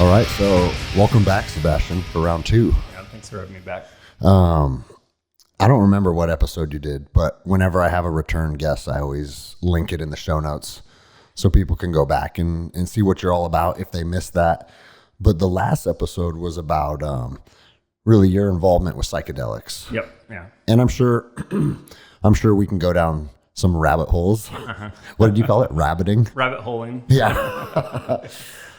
All right, so welcome back, Sebastian, for round two. Yeah, thanks for having me back. I don't remember what episode you did, but whenever I have a return guest, I always link it in the show notes so people can go back and see what you're all about if they missed that. But the last episode was about really your involvement with psychedelics. Yep. Yeah. And I'm sure we can go down some rabbit holes. What did you call it? Rabbiting? Rabbit holing. Yeah.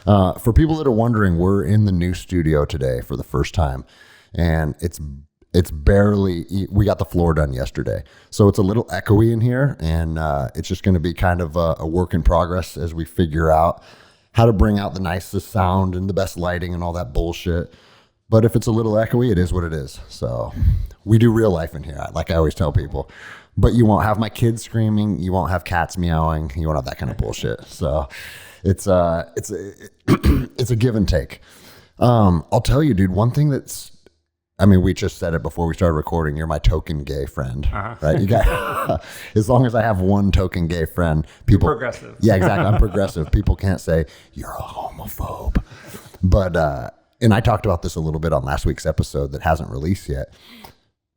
For people that are wondering, we're in the new studio today for the first time, and it's barely, we got the floor done yesterday. So it's a little echoey in here, and it's just going to be kind of a work in progress as we figure out how to bring out the nicest sound and the best lighting and all that bullshit. But if it's a little echoey, it is what it is. So we do real life in here, like I always tell people. But you won't have my kids screaming. You won't have cats meowing. You won't have that kind of bullshit. So it's a give and take. I'll tell you, dude, one thing we just said it before we started recording. You're my token gay friend, right? You got, as long as I have one token gay friend, people. You're progressive. Yeah, exactly. I'm progressive. People can't say you're a homophobe. But, and I talked about this a little bit on last week's episode that hasn't released yet.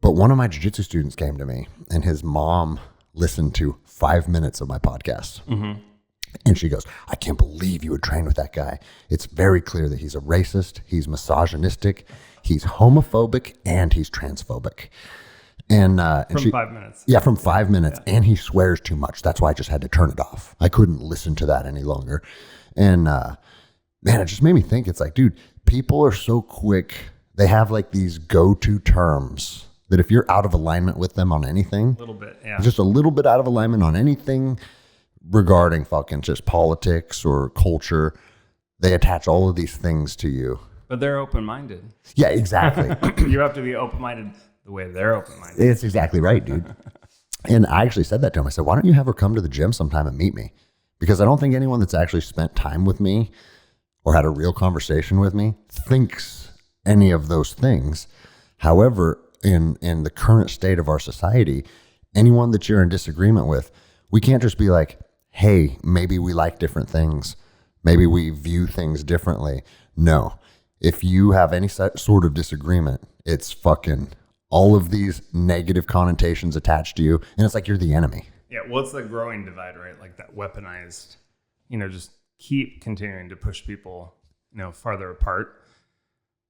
But one of my jiu-jitsu students came to me, and his mom listened to 5 minutes of my podcast. Mm-hmm. And she goes, I can't believe you would train with that guy. It's very clear that he's a racist, he's misogynistic, he's homophobic, and he's transphobic. And from 5 minutes. Yeah, from 5 minutes. Yeah. And he swears too much. That's why I just had to turn it off. I couldn't listen to that any longer. And man, it just made me think, it's like, dude, people are so quick. They have like these go-to terms that if you're out of alignment with them on anything, a little bit, yeah, just a little bit out of alignment on anything regarding fucking just politics or culture, they attach all of these things to you. But they're open-minded. Yeah, exactly. You have to be open-minded the way they're open-minded. It's exactly right, dude. And I actually said that to him. I said, why don't you have her come to the gym sometime and meet me? Because I don't think anyone that's actually spent time with me or had a real conversation with me thinks any of those things. However, in the current state of our society, anyone that you're in disagreement with, we can't just be like, hey, maybe we like different things. Maybe we view things differently. No. If you have any sort of disagreement, it's fucking all of these negative connotations attached to you. And it's like you're the enemy. Yeah, well, it's the growing divide, right? Like that weaponized, just keep continuing to push people, farther apart.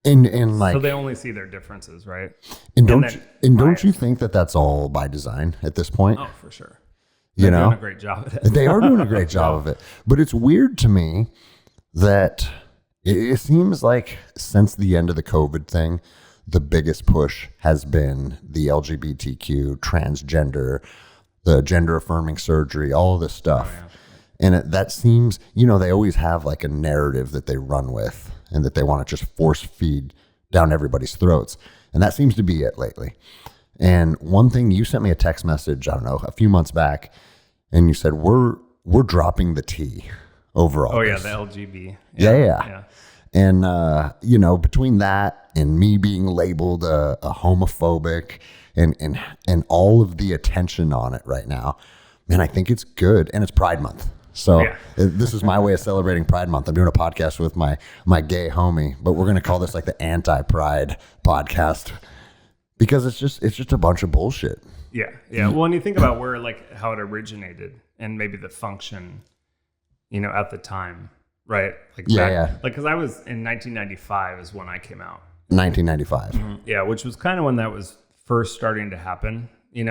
And like, so they only see their differences, right? And don't you think that that's all by design at this point? Oh, for sure. They're doing a great job of it. They are doing a great job of it. But it's weird to me that it seems like since the end of the COVID thing, the biggest push has been the LGBTQ, transgender, the gender affirming surgery, all of this stuff. Oh, yeah. And that seems, they always have like a narrative that they run with and that they want to just force feed down everybody's throats. And that seems to be it lately. And one thing, you sent me a text message, I don't know, a few months back, and you said, we're dropping the T over all this. The LGB. Yeah. And, between that and me being labeled a homophobic and all of the attention on it right now, man, I think it's good. And it's Pride Month. So This is my way of celebrating Pride Month. I'm doing a podcast with my gay homie, but we're going to call this like the anti-Pride podcast because it's just a bunch of bullshit. Yeah. Yeah. Well, when you think about how it originated and maybe the function, at the time, right? Because I was in 1995 is when I came out. 1995. Mm-hmm. Yeah. Which was kind of when that was first starting to happen. It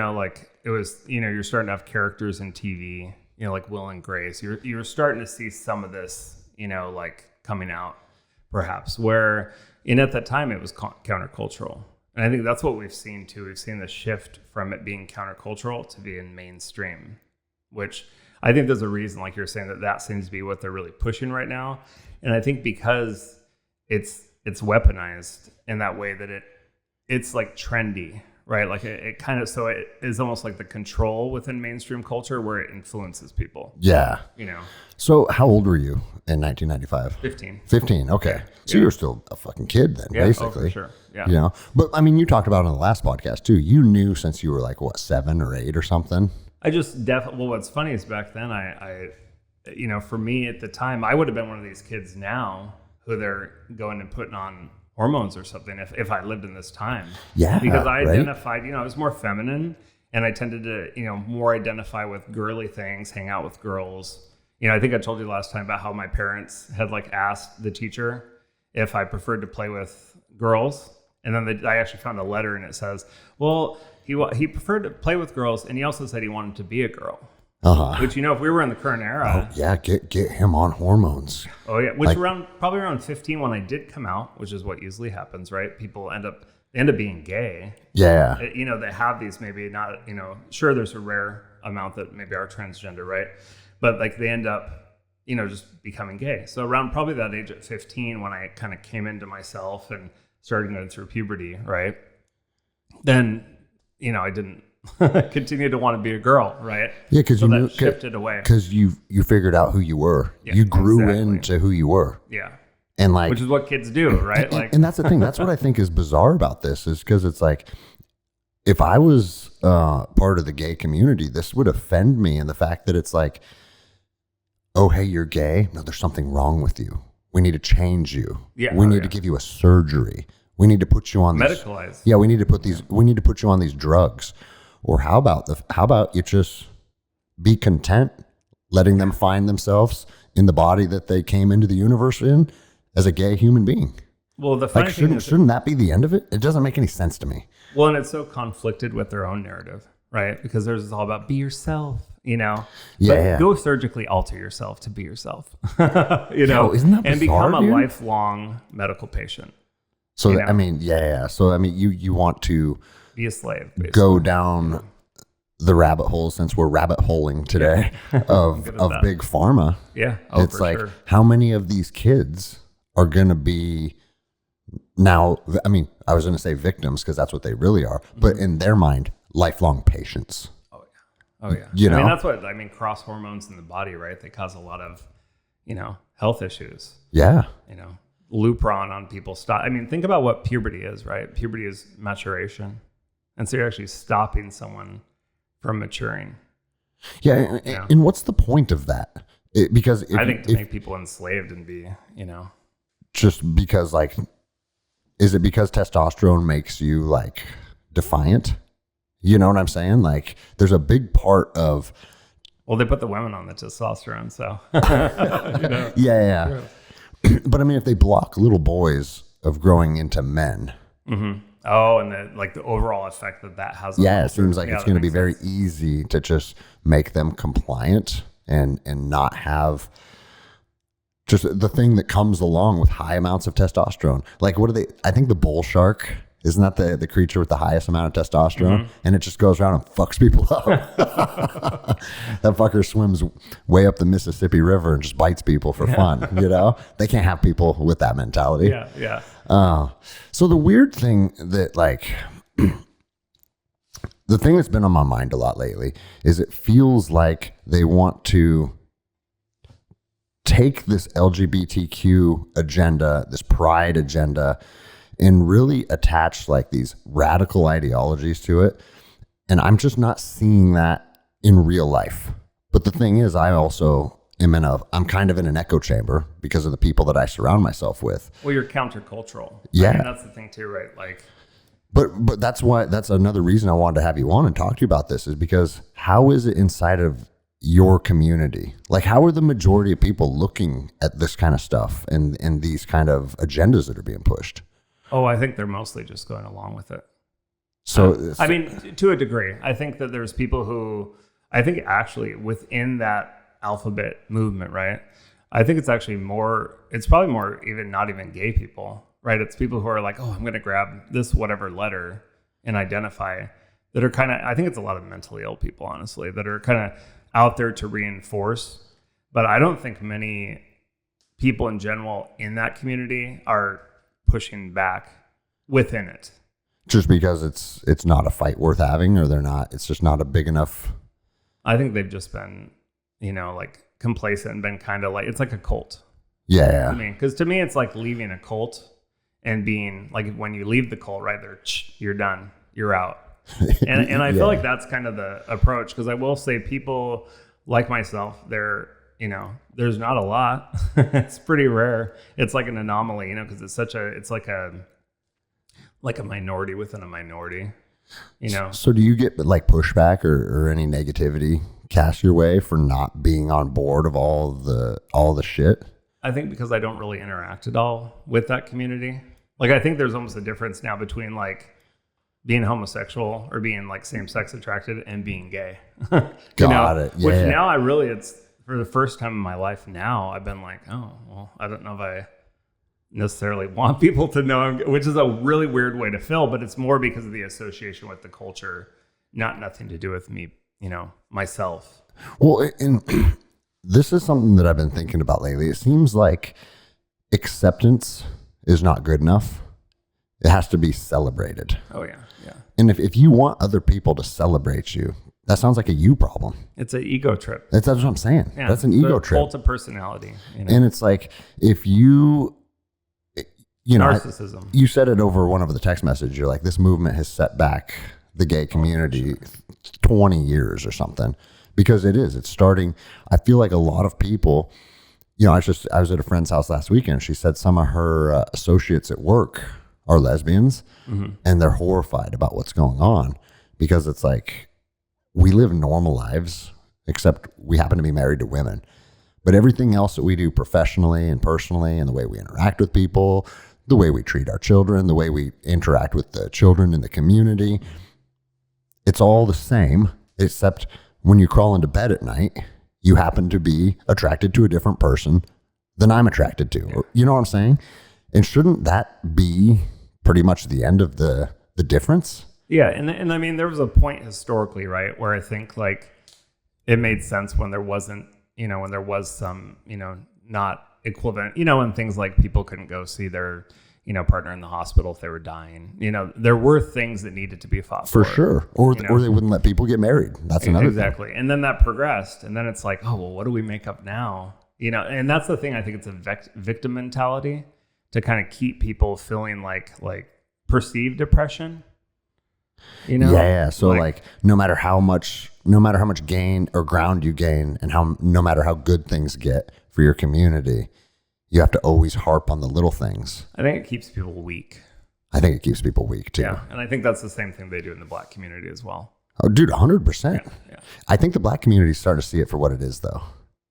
was, you're starting to have characters in TV, like Will and Grace. You're starting to see some of this, coming out perhaps and at that time it was countercultural. And I think that's what we've seen too. We've seen the shift from it being countercultural to being mainstream, which I think there's a reason, like you're saying, that seems to be what they're really pushing right now. And I think because it's weaponized in that way that it's like trendy, right? Like it kind of, so it is almost like the control within mainstream culture where it influences people. Yeah. So how old were you in 1995? 15. 15. Okay. So you were still a fucking kid then, basically. Oh, for sure. Yeah. But I mean, you talked about it on the last podcast too. You knew since you were like, 7 or 8 or something? I just well, what's funny is back then I for me at the time, I would have been one of these kids now who they're going and putting on hormones or something if I lived in this time. Yeah. Because I right? identified, I was more feminine, and I tended to, more identify with girly things, hang out with girls. I think I told you last time about how my parents had like asked the teacher if I preferred to play with girls. And then I actually found a letter, and it says, well, he preferred to play with girls, and he also said he wanted to be a girl. Which, if we were in the current era. Oh, yeah, get him on hormones. Oh, yeah. Which probably around 15 when I did come out, which is what usually happens, right? People end up being gay. Yeah. They have these maybe not, sure, there's a rare amount that maybe are transgender, right? But like they end up, just becoming gay. So around probably that age at 15, when I kind of came into myself and started going through puberty, right? Then, I didn't continue to want to be a girl, right? Yeah, because so shifted away. Because you figured out who you were. Yeah, you grew into who you were. Yeah. And which is what kids do, right? And that's the thing. That's what I think is bizarre about this, is because it's like, if I was part of the gay community, this would offend me. And the fact that it's like, oh, hey, you're gay. No, there's something wrong with you. We need to change you. Yeah. We need to give you a surgery. We need to put you on medicalized. Yeah, we need to put you on these drugs. Or how about you just be content, letting them find themselves in the body that they came into the universe in as a gay human being? Well, the funny thing is, shouldn't that be the end of it? It doesn't make any sense to me. Well, and it's so conflicted with their own narrative, right? Because theirs is all about be yourself, Yeah. But go surgically alter yourself to be yourself, isn't that bizarre, and become a dude? lifelong medical patient. So So you want to be a slave, basically. Go down the rabbit hole, since we're rabbit holing today, of big pharma. Yeah. It's like, how many of these kids are going to be now, I was going to say victims, because that's what they really are, but in their mind, lifelong patients. Oh yeah. That's what, cross hormones in the body, right? They cause a lot of, health issues. Yeah. Lupron on people stop. Think about what puberty is, right? Puberty is maturation. And so you're actually stopping someone from maturing. Yeah. And what's the point of that? Because I think to make people enslaved and be, just because, like, is it because testosterone makes you like defiant? You know what I'm saying? Like, there's a big part of. Well, they put the women on the testosterone, so. Yeah. But if they block little boys of growing into men. Mm-hmm. Oh, and the overall effect that has. Yeah, it seems like it's going to be very easy to just make them compliant and not have just the thing that comes along with high amounts of testosterone. Like, what are they? I think the bull shark, isn't that the creature with the highest amount of testosterone? Mm-hmm. And it just goes around and fucks people up. That fucker swims way up the Mississippi River and just bites people for fun. They can't have people with that mentality. Yeah. So the weird thing that, like, the thing that's been on my mind a lot lately is it feels like they want to take this LGBTQ agenda, this pride agenda, and really attach like these radical ideologies to it. And I'm just not seeing that in real life. But the thing is, I also I'm kind of in an echo chamber because of the people that I surround myself with. Well, you're countercultural. Yeah. That's the thing too, right? Like, but that's another reason I wanted to have you on and talk to you about this, is because how is it inside of your community? Like, how are the majority of people looking at this kind of stuff and these kind of agendas that are being pushed? Oh, I think they're mostly just going along with it. So, to a degree, I think that there's people who, I think actually within that alphabet movement, right? I think it's actually it's probably more even not even gay people, right? It's people who are like, oh, I'm going to grab this whatever letter and identify, that are kind of, I think it's a lot of mentally ill people, honestly, that are kind of out there to reinforce. But I don't think many people in general in that community are pushing back within it. Just because it's not a fight worth having, or it's just not a big enough. I think they've just been, like complacent and been kind of like, it's like a cult. Yeah. Because to me, it's like leaving a cult and being like, when you leave the cult, right there, you're done, you're out. And I feel like that's kind of the approach. Because I will say, people like myself, they're there's not a lot. It's pretty rare. It's like an anomaly, because it's like a minority within a minority, So do you get like pushback or any negativity cast your way for not being on board of all the shit? I think because I don't really interact at all with that community. Like, I think there's almost a difference now between like being homosexual or being like same-sex attracted and being gay. Got it. Yeah. Which now it's for the first time in my life now, I've been like, oh, well, I don't know if I necessarily want people to know I'm gay, which is a really weird way to feel, but it's more because of the association with the culture, nothing to do with me, myself. Well, and this is something that I've been thinking about lately. It seems like acceptance is not good enough. It has to be celebrated. Oh, yeah. Yeah. And if you want other people to celebrate you, that sounds like a you problem. It's an ego trip. That's what I'm saying. Yeah, that's an ego trip. Cult of personality. And it's like, if narcissism. You said it over one of the text messages. You're like, this movement has set back the gay community 20 years or something, because it's starting. I feel like a lot of people, I was at a friend's house last weekend. She said some of her associates at work are lesbians, and they're horrified about what's going on, because it's like, we live normal lives, except we happen to be married to women. But everything else that we do professionally and personally, and the way we interact with people, the way we treat our children, the way we interact with the children in the community, it's all the same, except when you crawl into bed at night, you happen to be attracted to a different person than I'm attracted to. Yeah. You know what I'm saying? And shouldn't that be pretty much the end of the difference? Yeah. And I mean, there was a point historically, right, where I think like it made sense when there wasn't, when there was some, not equivalent, and things like people couldn't go see their, partner in the hospital if they were dying. There were things that needed to be fought for. For sure. Or they wouldn't let people get married. That's another exactly. Thing. And then that progressed. And then it's like, oh, well, what do we make up now? And that's the thing. I think it's a victim mentality to kind of keep people feeling like perceived oppression. Yeah. So like no matter how much gain or ground you gain, and no matter how good things get for your community, you have to always harp on the little things. I think it keeps people weak. I think it keeps people weak too. Yeah. And I think that's the same thing they do in the Black community as well. Oh, dude, 100%. Yeah. I think the Black community is starting to see it for what it is, though.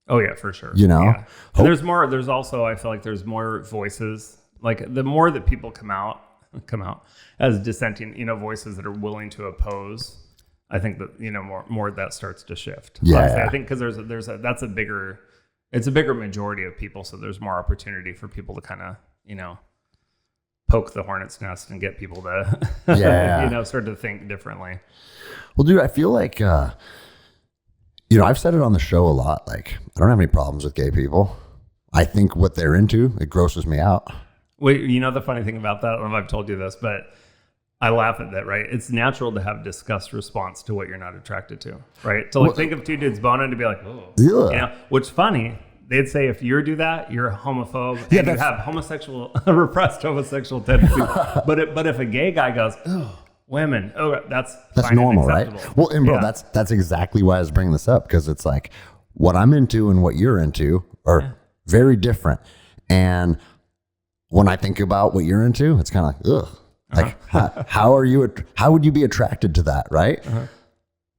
Oh yeah, for sure. Yeah. And there's also, I feel like there's more voices. Like the more that people come out as dissenting, voices that are willing to oppose, I think that, more that starts to shift. Yeah. Honestly, I think because it's a bigger majority of people. So there's more opportunity for people to kind of, poke the hornet's nest and get people to, start to think differently. Well, dude, I feel like, I've said it on the show a lot. Like, I don't have any problems with gay people. I think what they're into, it grosses me out. Well, the funny thing about that, I don't know if I've told you this, but I laugh at that, right? It's natural to have disgust response to what you're not attracted to, right? To think of two dudes boning to be like, oh, yeah. What's funny, they'd say if you do that, you're a homophobe and you have repressed homosexual tendencies. but if a gay guy goes, oh, women, that's normal, right? Well, and bro, that's exactly why I was bringing this up, because it's like what I'm into and what you're into are very different. And when I think about what you're into, it's kind of like, ugh. Like, how would you be attracted to that, right?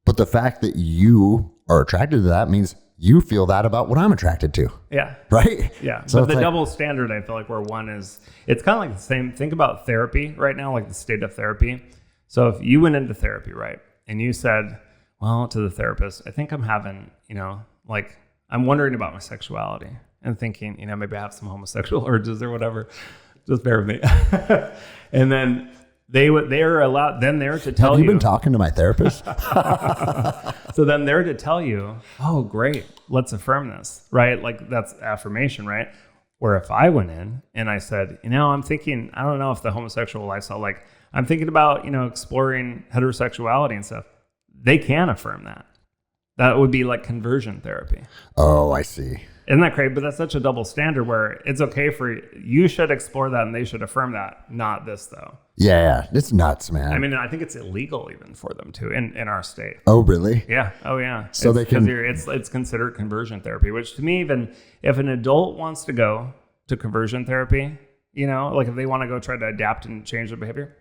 But the fact that you are attracted to that means you feel that about what I'm attracted to. Yeah. Right? Yeah. So but the double standard, I feel like, where one is, it's kind of like the same. Think about therapy right now, like the state of therapy. So if you went into therapy, right, and you said, well, to the therapist, I think I'm having, I'm wondering about my sexuality and thinking, maybe I have some homosexual urges or whatever. Just bear with me. And then they're allowed, then they're to tell you. Have you been talking to my therapist? So then they're to tell you, oh, great, let's affirm this, right? Like that's affirmation, right? Where if I went in and I said, I'm thinking, I don't know if the homosexual lifestyle, like I'm thinking about, exploring heterosexuality and stuff. They can affirm that. That would be like conversion therapy. Oh, I see. Isn't that crazy? But that's such a double standard where it's okay for you should explore that and they should affirm that, not this though. Yeah, it's nuts, man. I mean, I think it's illegal even for them to in our state. Oh, really? Yeah. Oh, yeah. So they can. It's considered conversion therapy, which to me, even if an adult wants to go to conversion therapy, like if they want to go try to adapt and change their behavior,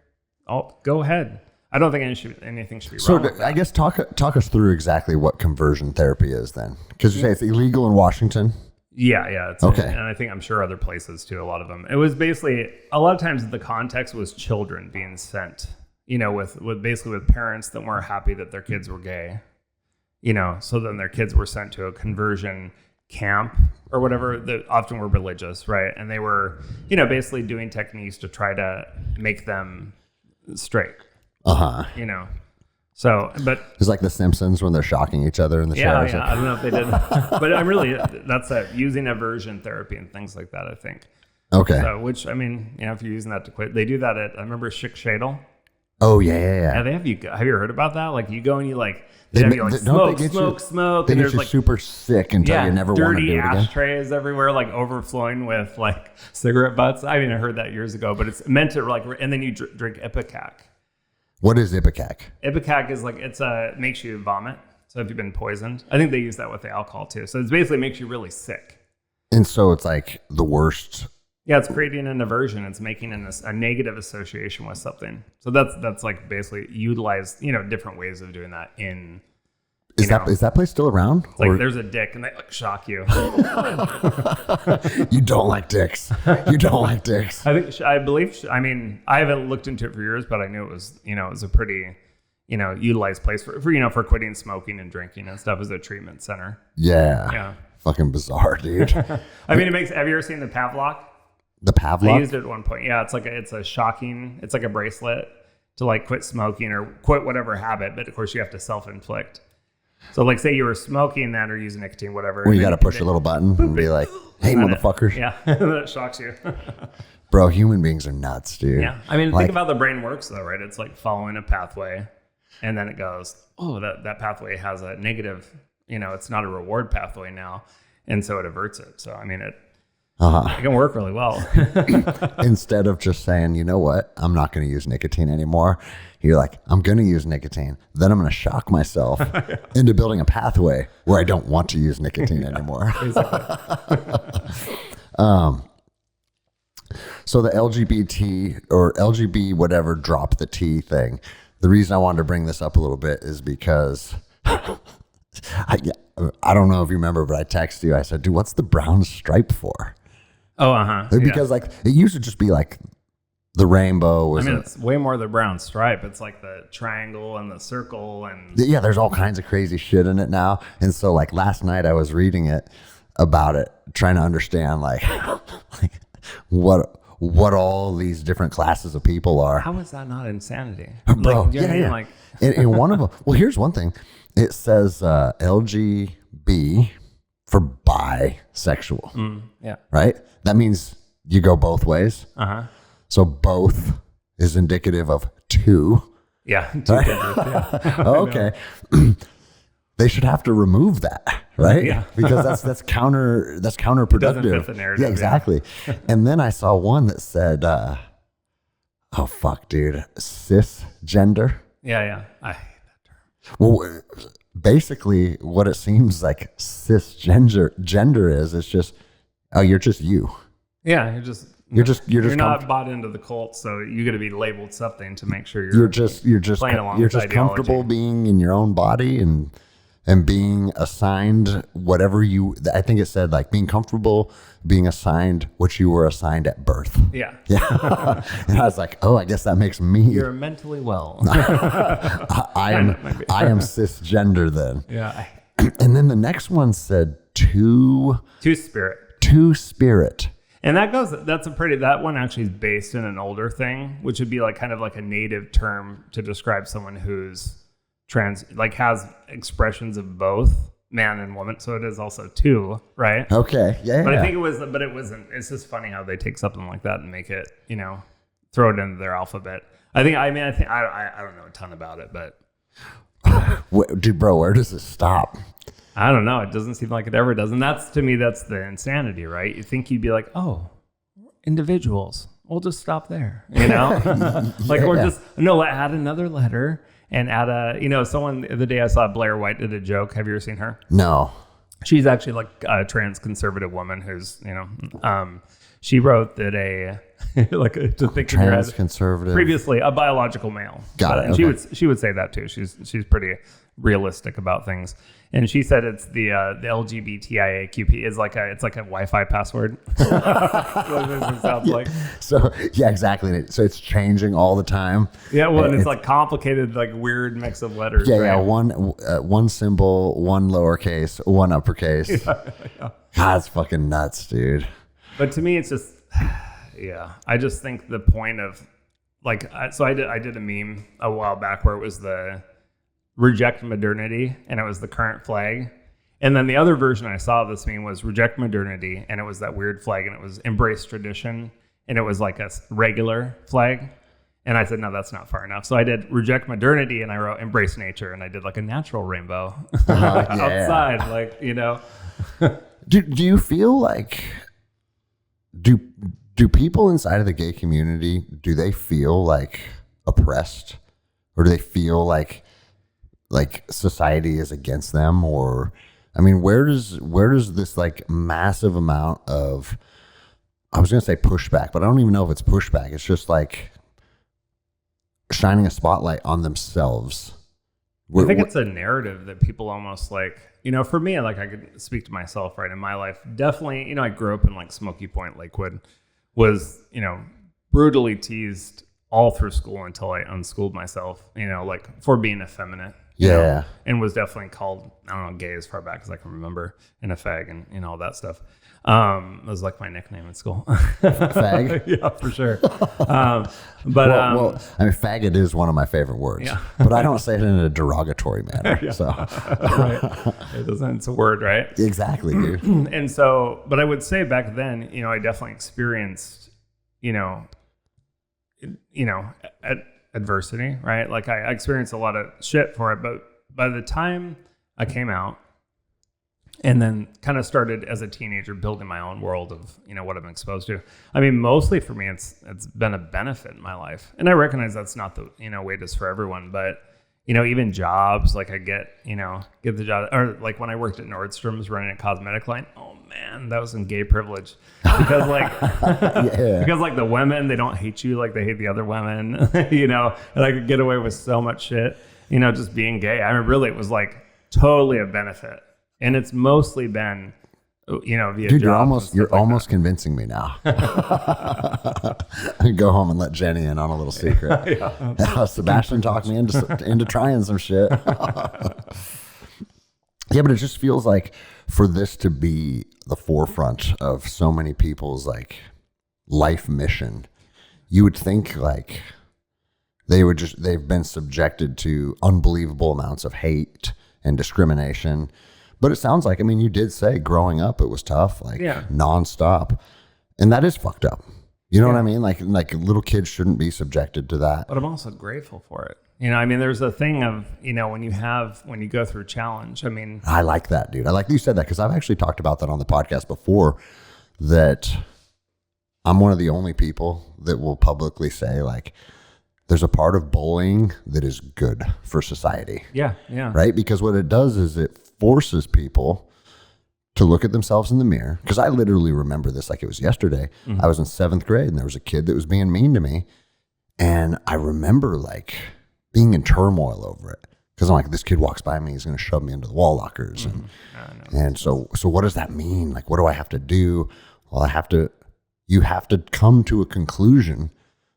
go ahead. I don't think anything should be wrong. So I guess talk us through exactly what conversion therapy is then, because you say it's illegal in Washington. Yeah. Okay. And I'm sure other places too, a lot of them. It was basically, a lot of times the context was children being sent, with parents that weren't happy that their kids were gay, so then their kids were sent to a conversion camp or whatever that often were religious, right? And they were, basically doing techniques to try to make them straight. So, but it's like the Simpsons when they're shocking each other in the shower. Yeah. I don't know if they did, but I'm really, that's using aversion therapy and things like that, I think. Okay. So, which, I mean, if you're using that to quit, they do that at, I remember Schick Shadle. Oh, yeah. Yeah, have you heard about that? Like you go and you like, They smoke. They And get you like super sick until you never want to do it again. Dirty ashtrays everywhere, like overflowing with like cigarette butts. I mean, I heard that years ago, but it's meant to like, and then you drink Ipecac. What is Ipecac? Ipecac is like, makes you vomit. So if you've been poisoned, I think they use that with the alcohol too. So it basically makes you really sick. And so it's like the worst. Yeah, it's creating an aversion. It's making a negative association with something. So that's like basically utilize, different ways of doing that in. Is that place still around? It's like there's a dick and they like shock you. You don't like dicks. You don't like dicks. I believe, I mean, I haven't looked into it for years, but I knew it was, it was a pretty, utilized place for quitting smoking and drinking and stuff as a treatment center. Yeah. Fucking bizarre, dude. I mean, have you ever seen the Pavlok? The Pavlok? I used it at one point. Yeah, it's like a bracelet to like quit smoking or quit whatever habit, but of course you have to self-inflict. So like say you were smoking that or using nicotine, whatever. Well, you got to push a little button and be like, hey, motherfuckers. Yeah, that shocks you. Bro, human beings are nuts, dude. Yeah. I mean, think about how the brain works though, right? It's like following a pathway and then it goes, oh, that pathway has a negative, it's not a reward pathway now. And so it averts it. So, I mean, it can work really well. Instead of just saying, you know what, I'm not going to use nicotine anymore. You're like, I'm going to use nicotine. Then I'm going to shock myself into building a pathway where I don't want to use nicotine anymore. So the LGBT or LGB whatever drop the T thing. The reason I wanted to bring this up a little bit is because I don't know if you remember, but I texted you. I said, dude, what's the brown stripe for? Oh, Because like it used to just be like the rainbow. It's way more the brown stripe. It's like the triangle and the circle and there's all kinds of crazy shit in it now. And so like last night I was reading it about it, trying to understand like what all these different classes of people are. How is that not insanity? Bro, like, yeah. Like and one of them, well, here's one thing. It says LGB for bisexual. Yeah. Right? That means you go both ways. So both is indicative of two. Yeah. Two genders, yeah. Okay. They should have to remove that, right? Yeah. Because that's counterproductive. Doesn't fit the narrative. Yeah, exactly. And then I saw one that said, oh fuck, dude, cisgender. Yeah. I hate that term. Well, basically what it seems like gender is, it's just, oh, you're just you. Yeah, you're not bought into the cult, so you got to be labeled something to make sure you're just comfortable being in your own body and being assigned whatever I think it said like being comfortable being assigned what you were assigned at birth. Yeah. And I was like, oh, I guess that makes me. You're mentally well. I am cisgender then. Yeah. And then the next one said two spirit. And that one actually is based in an older thing, which would be like kind of like a native term to describe someone who's trans, like has expressions of both man and woman. So it is also two, right? Okay. Yeah. But I think it wasn't. It's just funny how they take something like that and make it, throw it into their alphabet. I think I don't know a ton about it, but dude, bro, where does it stop? I don't know. It doesn't seem like it ever does. And to me, that's the insanity, right? You think you'd be like, oh, individuals. we'll just stop there, you know? Or just, no, add another letter and add someone the day I saw Blair White did a joke. Have you ever seen her? No. She's actually like a trans conservative woman who's, she wrote that to think trans conservative, previously a biological male. Got it. And Okay. she would say that too. She's pretty realistic about things. And she said it's the LGBTIAQP is it's like a Wi-Fi password. It sounds like. So yeah, exactly. So it's changing all the time. Yeah, well, and it's like complicated, like weird mix of letters. Yeah, right? yeah. One symbol, one lowercase, one uppercase. Yeah. God, it's fucking nuts, dude. But to me, it's just, yeah. I just think the point of I did a meme a while back where it was the reject modernity and it was the current flag, and then the other version I saw of this meme was reject modernity and it was that weird flag, and it was embrace tradition and it was like a regular flag, and I said no, that's not far enough, so I did reject modernity and I wrote embrace nature, and I did like a natural rainbow outside, Do you feel like do people inside of the gay community, do they feel like oppressed, or do they feel like society is against them? Or I mean, where does this like massive amount of, I was going to say pushback, but I don't even know if it's pushback. It's just like shining a spotlight on themselves. I think it's a narrative that people almost like, for me, like I could speak to myself, right? In my life, definitely, I grew up in like Smoky Point, Lakewood, was, brutally teased all through school until I unschooled myself, for being effeminate. Yeah. And was definitely called, I don't know, gay as far back as I can remember, and a fag and all that stuff. It was like my nickname in school. Fag? Yeah, for sure. Well, I mean, faggot is one of my favorite words, yeah. But I don't say it in a derogatory manner. Yeah. So, right. It's a word, right? Exactly, dude. And so, but I would say back then, I definitely experienced, adversity, right? Like I experienced a lot of shit for it, but by the time I came out and then kind of started as a teenager building my own world of, what I'm exposed to. I mean, mostly for me, it's been a benefit in my life. And I recognize that's not the, way it is for everyone, but even jobs, like I get the job, or like when I worked at Nordstrom's running a cosmetic line, oh man, that was some gay privilege, because because like the women, they don't hate you like they hate the other women, and I could get away with so much shit, just being gay. I mean, really, it was like totally a benefit, and it's mostly been, via dude, jobs you're almost convincing me now. I go home and let Jenny in on a little secret. Yeah. Sebastian talked me into trying some shit. Yeah, but it just feels like for this to be the forefront of so many people's like life mission, you would think like they've been subjected to unbelievable amounts of hate and discrimination. But it sounds like, I mean, you did say growing up it was tough, nonstop, and that is fucked up. You know what I mean? Like little kids shouldn't be subjected to that. But I'm also grateful for it. I mean, there's a thing of, when you go through a challenge, I mean. I like that, dude. I like that you said that, because I've actually talked about that on the podcast before, that I'm one of the only people that will publicly say, like, there's a part of bullying that is good for society. Yeah, yeah. Right? Because what it does is it forces people to look at themselves in the mirror. Because I literally remember this like it was yesterday. Mm-hmm. I was in 7th grade and there was a kid that was being mean to me. And I remember like being in turmoil over it. Because I'm like, this kid walks by me, he's going to shove me into the wall lockers. Mm-hmm. And so what does that mean? Like, what do I have to do? Well, you have to come to a conclusion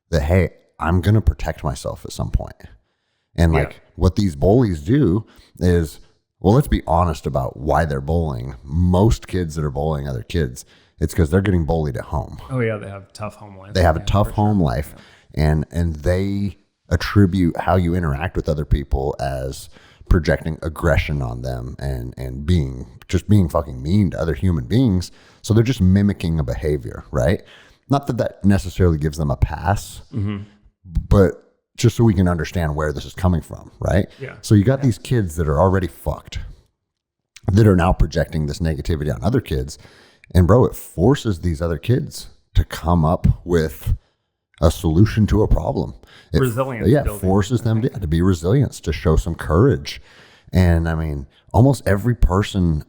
that, hey, I'm going to protect myself at some point. And like what these bullies do is, well, let's be honest about why they're bullying. Most kids that are bullying other kids, it's because they're getting bullied at home. Oh yeah, they have tough home life. They have a tough home life, and they attribute how you interact with other people as projecting aggression on them and being fucking mean to other human beings. So they're just mimicking a behavior, right? Not that necessarily gives them a pass, but just so we can understand where this is coming from, right? Yeah. So you got these kids that are already fucked, that are now projecting this negativity on other kids. And bro, it forces these other kids to come up with a solution to a problem. Resilience Yeah, building, forces them to be resilient, to show some courage. And I mean, almost every person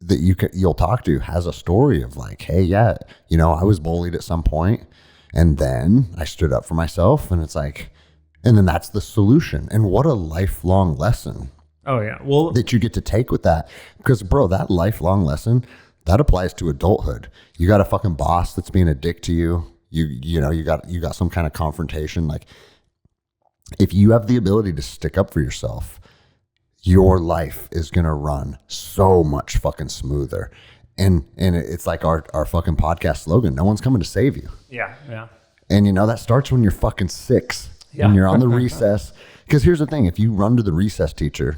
that you'll talk to has a story of like, hey, yeah, you know, I was bullied at some point, and then I stood up for myself, and it's like, and then that's the solution. And what a lifelong lesson. Oh yeah, well, that you get to take with that, because bro, that lifelong lesson that applies to adulthood. You got a fucking boss that's being a dick to you. You know, you got some kind of confrontation. Like, if you have the ability to stick up for yourself, your life is going to run so much fucking smoother. And it's like our fucking podcast slogan, no one's coming to save you. Yeah, yeah. And you know, that starts when you're fucking 6 Yeah. and you're on the recess. Because here's the thing, if you run to the recess teacher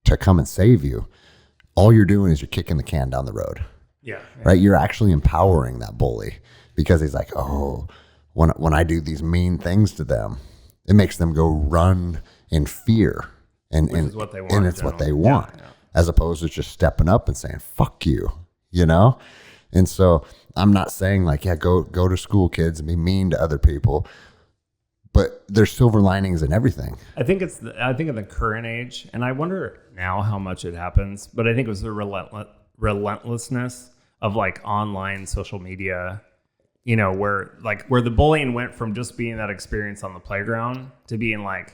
to come and save you, all you're doing is you're kicking the can down the road. Yeah. Right? You're actually empowering that bully, because he's like, oh, when I do these mean things to them, it makes them go run in fear. And is what they want, and it's generally. what they want, Yeah. as opposed to just stepping up and saying, fuck you, you know? And so I'm not saying like, yeah, go to school, kids, and be mean to other people. But there's silver linings in everything. I think in the current age, and I wonder now how much it happens, but I think it was the relentlessness of like online social media, you know, where the bullying went from just being that experience on the playground to being like,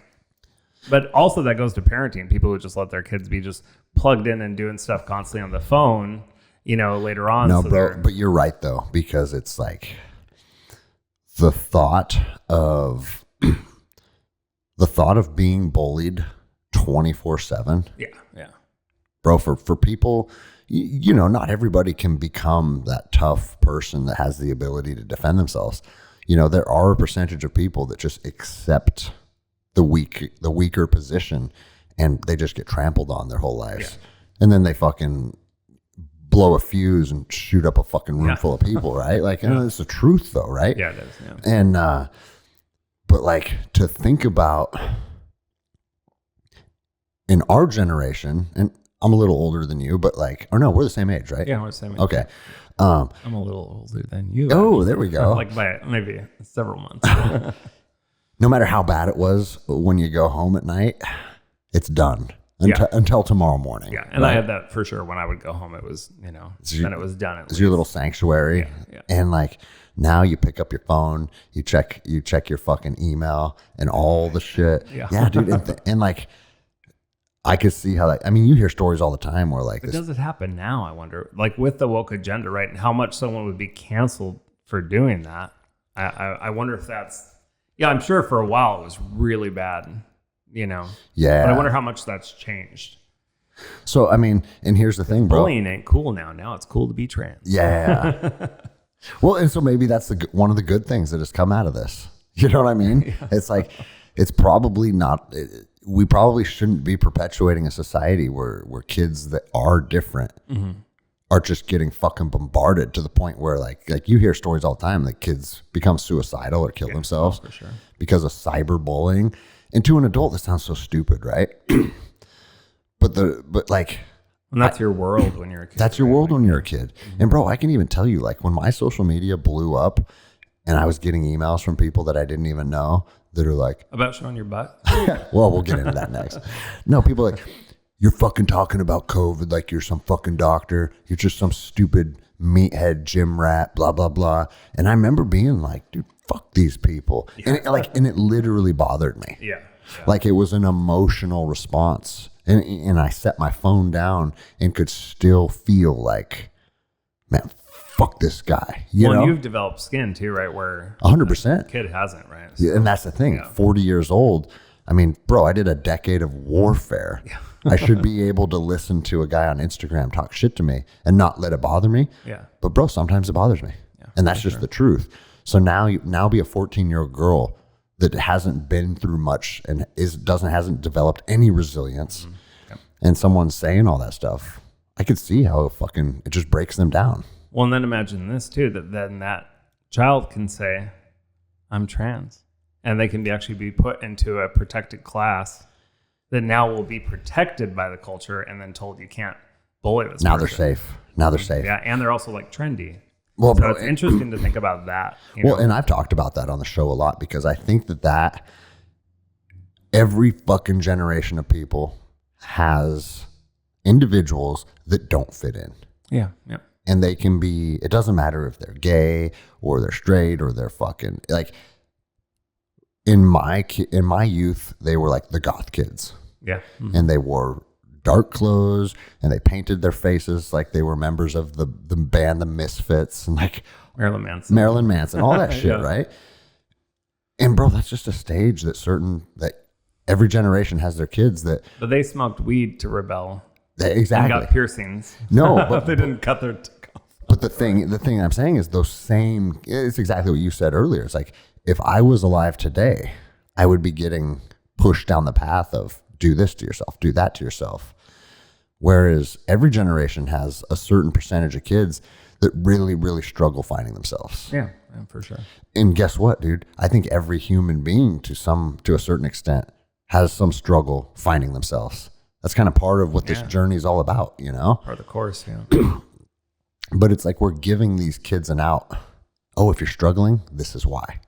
but also that goes to parenting. People who just let their kids be just plugged in and doing stuff constantly on the phone, you know, later on. No, so bro, but you're right though, because it's like the thought of being bullied 24/7. Yeah, yeah. Bro, for people, you know, not everybody can become that tough person that has the ability to defend themselves. You know, there are a percentage of people that just accept the weaker position, and they just get trampled on their whole lives. Yeah. And then they fucking blow a fuse and shoot up a fucking room full of people, right? Like, you know, it's the truth though, right? Yeah, it is. Yeah. And but like, to think about in our generation, and I'm a little older than you, but like, or no, we're the same age, right? Yeah, we're the same age. Okay. I'm a little older than you. Oh, there we go. Like by maybe several months. No matter how bad it was, when you go home at night, it's done until tomorrow morning. Yeah, and right? I had that for sure. When I would go home, it was, you know, then it was done. It's your little sanctuary. Yeah. And like, now you pick up your phone, you check your fucking email and all the shit. Yeah, dude. And like, I could see how that, I mean, you hear stories all the time where like, does it happen now? I wonder, like with the woke agenda, right? And how much someone would be canceled for doing that. I wonder if that's, yeah, I'm sure for a while it was really bad, you know? Yeah. But I wonder how much that's changed. So, I mean, and here's the thing, bro. Bullying ain't cool now. Now it's cool to be trans. Yeah. Well, and so maybe that's one of the good things that has come out of this. You know what I mean? Yeah. It's like, it's probably not, we probably shouldn't be perpetuating a society where kids that are different are just getting fucking bombarded to the point where like you hear stories all the time, like kids become suicidal or kill themselves for sure. because of cyberbullying. And to an adult, that sounds so stupid, right? but like, and that's your world when you're a kid. That's your world when you're a kid. And bro, I can even tell you, like, when my social media blew up and I was getting emails from people that I didn't even know that are like, about showing your butt. Well, we'll get into that next. No, people are like, you're fucking talking about COVID like you're some fucking doctor. You're just some stupid meathead gym rat, blah, blah, blah. And I remember being like, dude, fuck these people. Yeah. And it literally bothered me. Yeah. Like, it was an emotional response. And I set my phone down and could still feel like, man, fuck this guy. You know? You've developed skin too, right? Where 100%. Kid hasn't, right? So, and that's the thing. 40 years old. I mean, bro, I did a decade of warfare. Yeah. I should be able to listen to a guy on Instagram talk shit to me and not let it bother me. Yeah. But bro, sometimes it bothers me. Yeah, and that's just the truth. So now be a 14-year-old girl that hasn't been through much and hasn't developed any resilience. Mm-hmm. Yep. And someone's saying all that stuff. I could see how it just breaks them down. Well, and then imagine this too, that then that child can say, I'm trans. And they can actually be put into a protected class that now will be protected by the culture and then told you can't bully this Now person. They're safe. Yeah, and they're also like trendy. Well, so bro, it's interesting to think about that. And I've talked about that on the show a lot because I think that every fucking generation of people has individuals that don't fit in. Yeah. And they can be, it doesn't matter if they're gay or they're straight or they're fucking, like, in my youth, they were like the goth kids. Yeah. Mm-hmm. And they wore dark clothes and they painted their faces like they were members of the band The Misfits and like Marilyn Manson, all that shit, yeah. Right? And bro, that's just a stage that every generation has their kids that. But they smoked weed to rebel. Exactly. And got piercings. No, but they didn't cut their dick off. But the thing I'm saying is it's exactly what you said earlier. It's like, if I was alive today, I would be getting pushed down the path of do this to yourself, do that to yourself. Whereas every generation has a certain percentage of kids that really, really struggle finding themselves. Yeah, for sure. And guess what, dude? I think every human being to a certain extent has some struggle finding themselves. That's kind of part of what this journey is all about, you know? Part of the course, yeah. But it's like we're giving these kids an out. Oh, if you're struggling, this is why.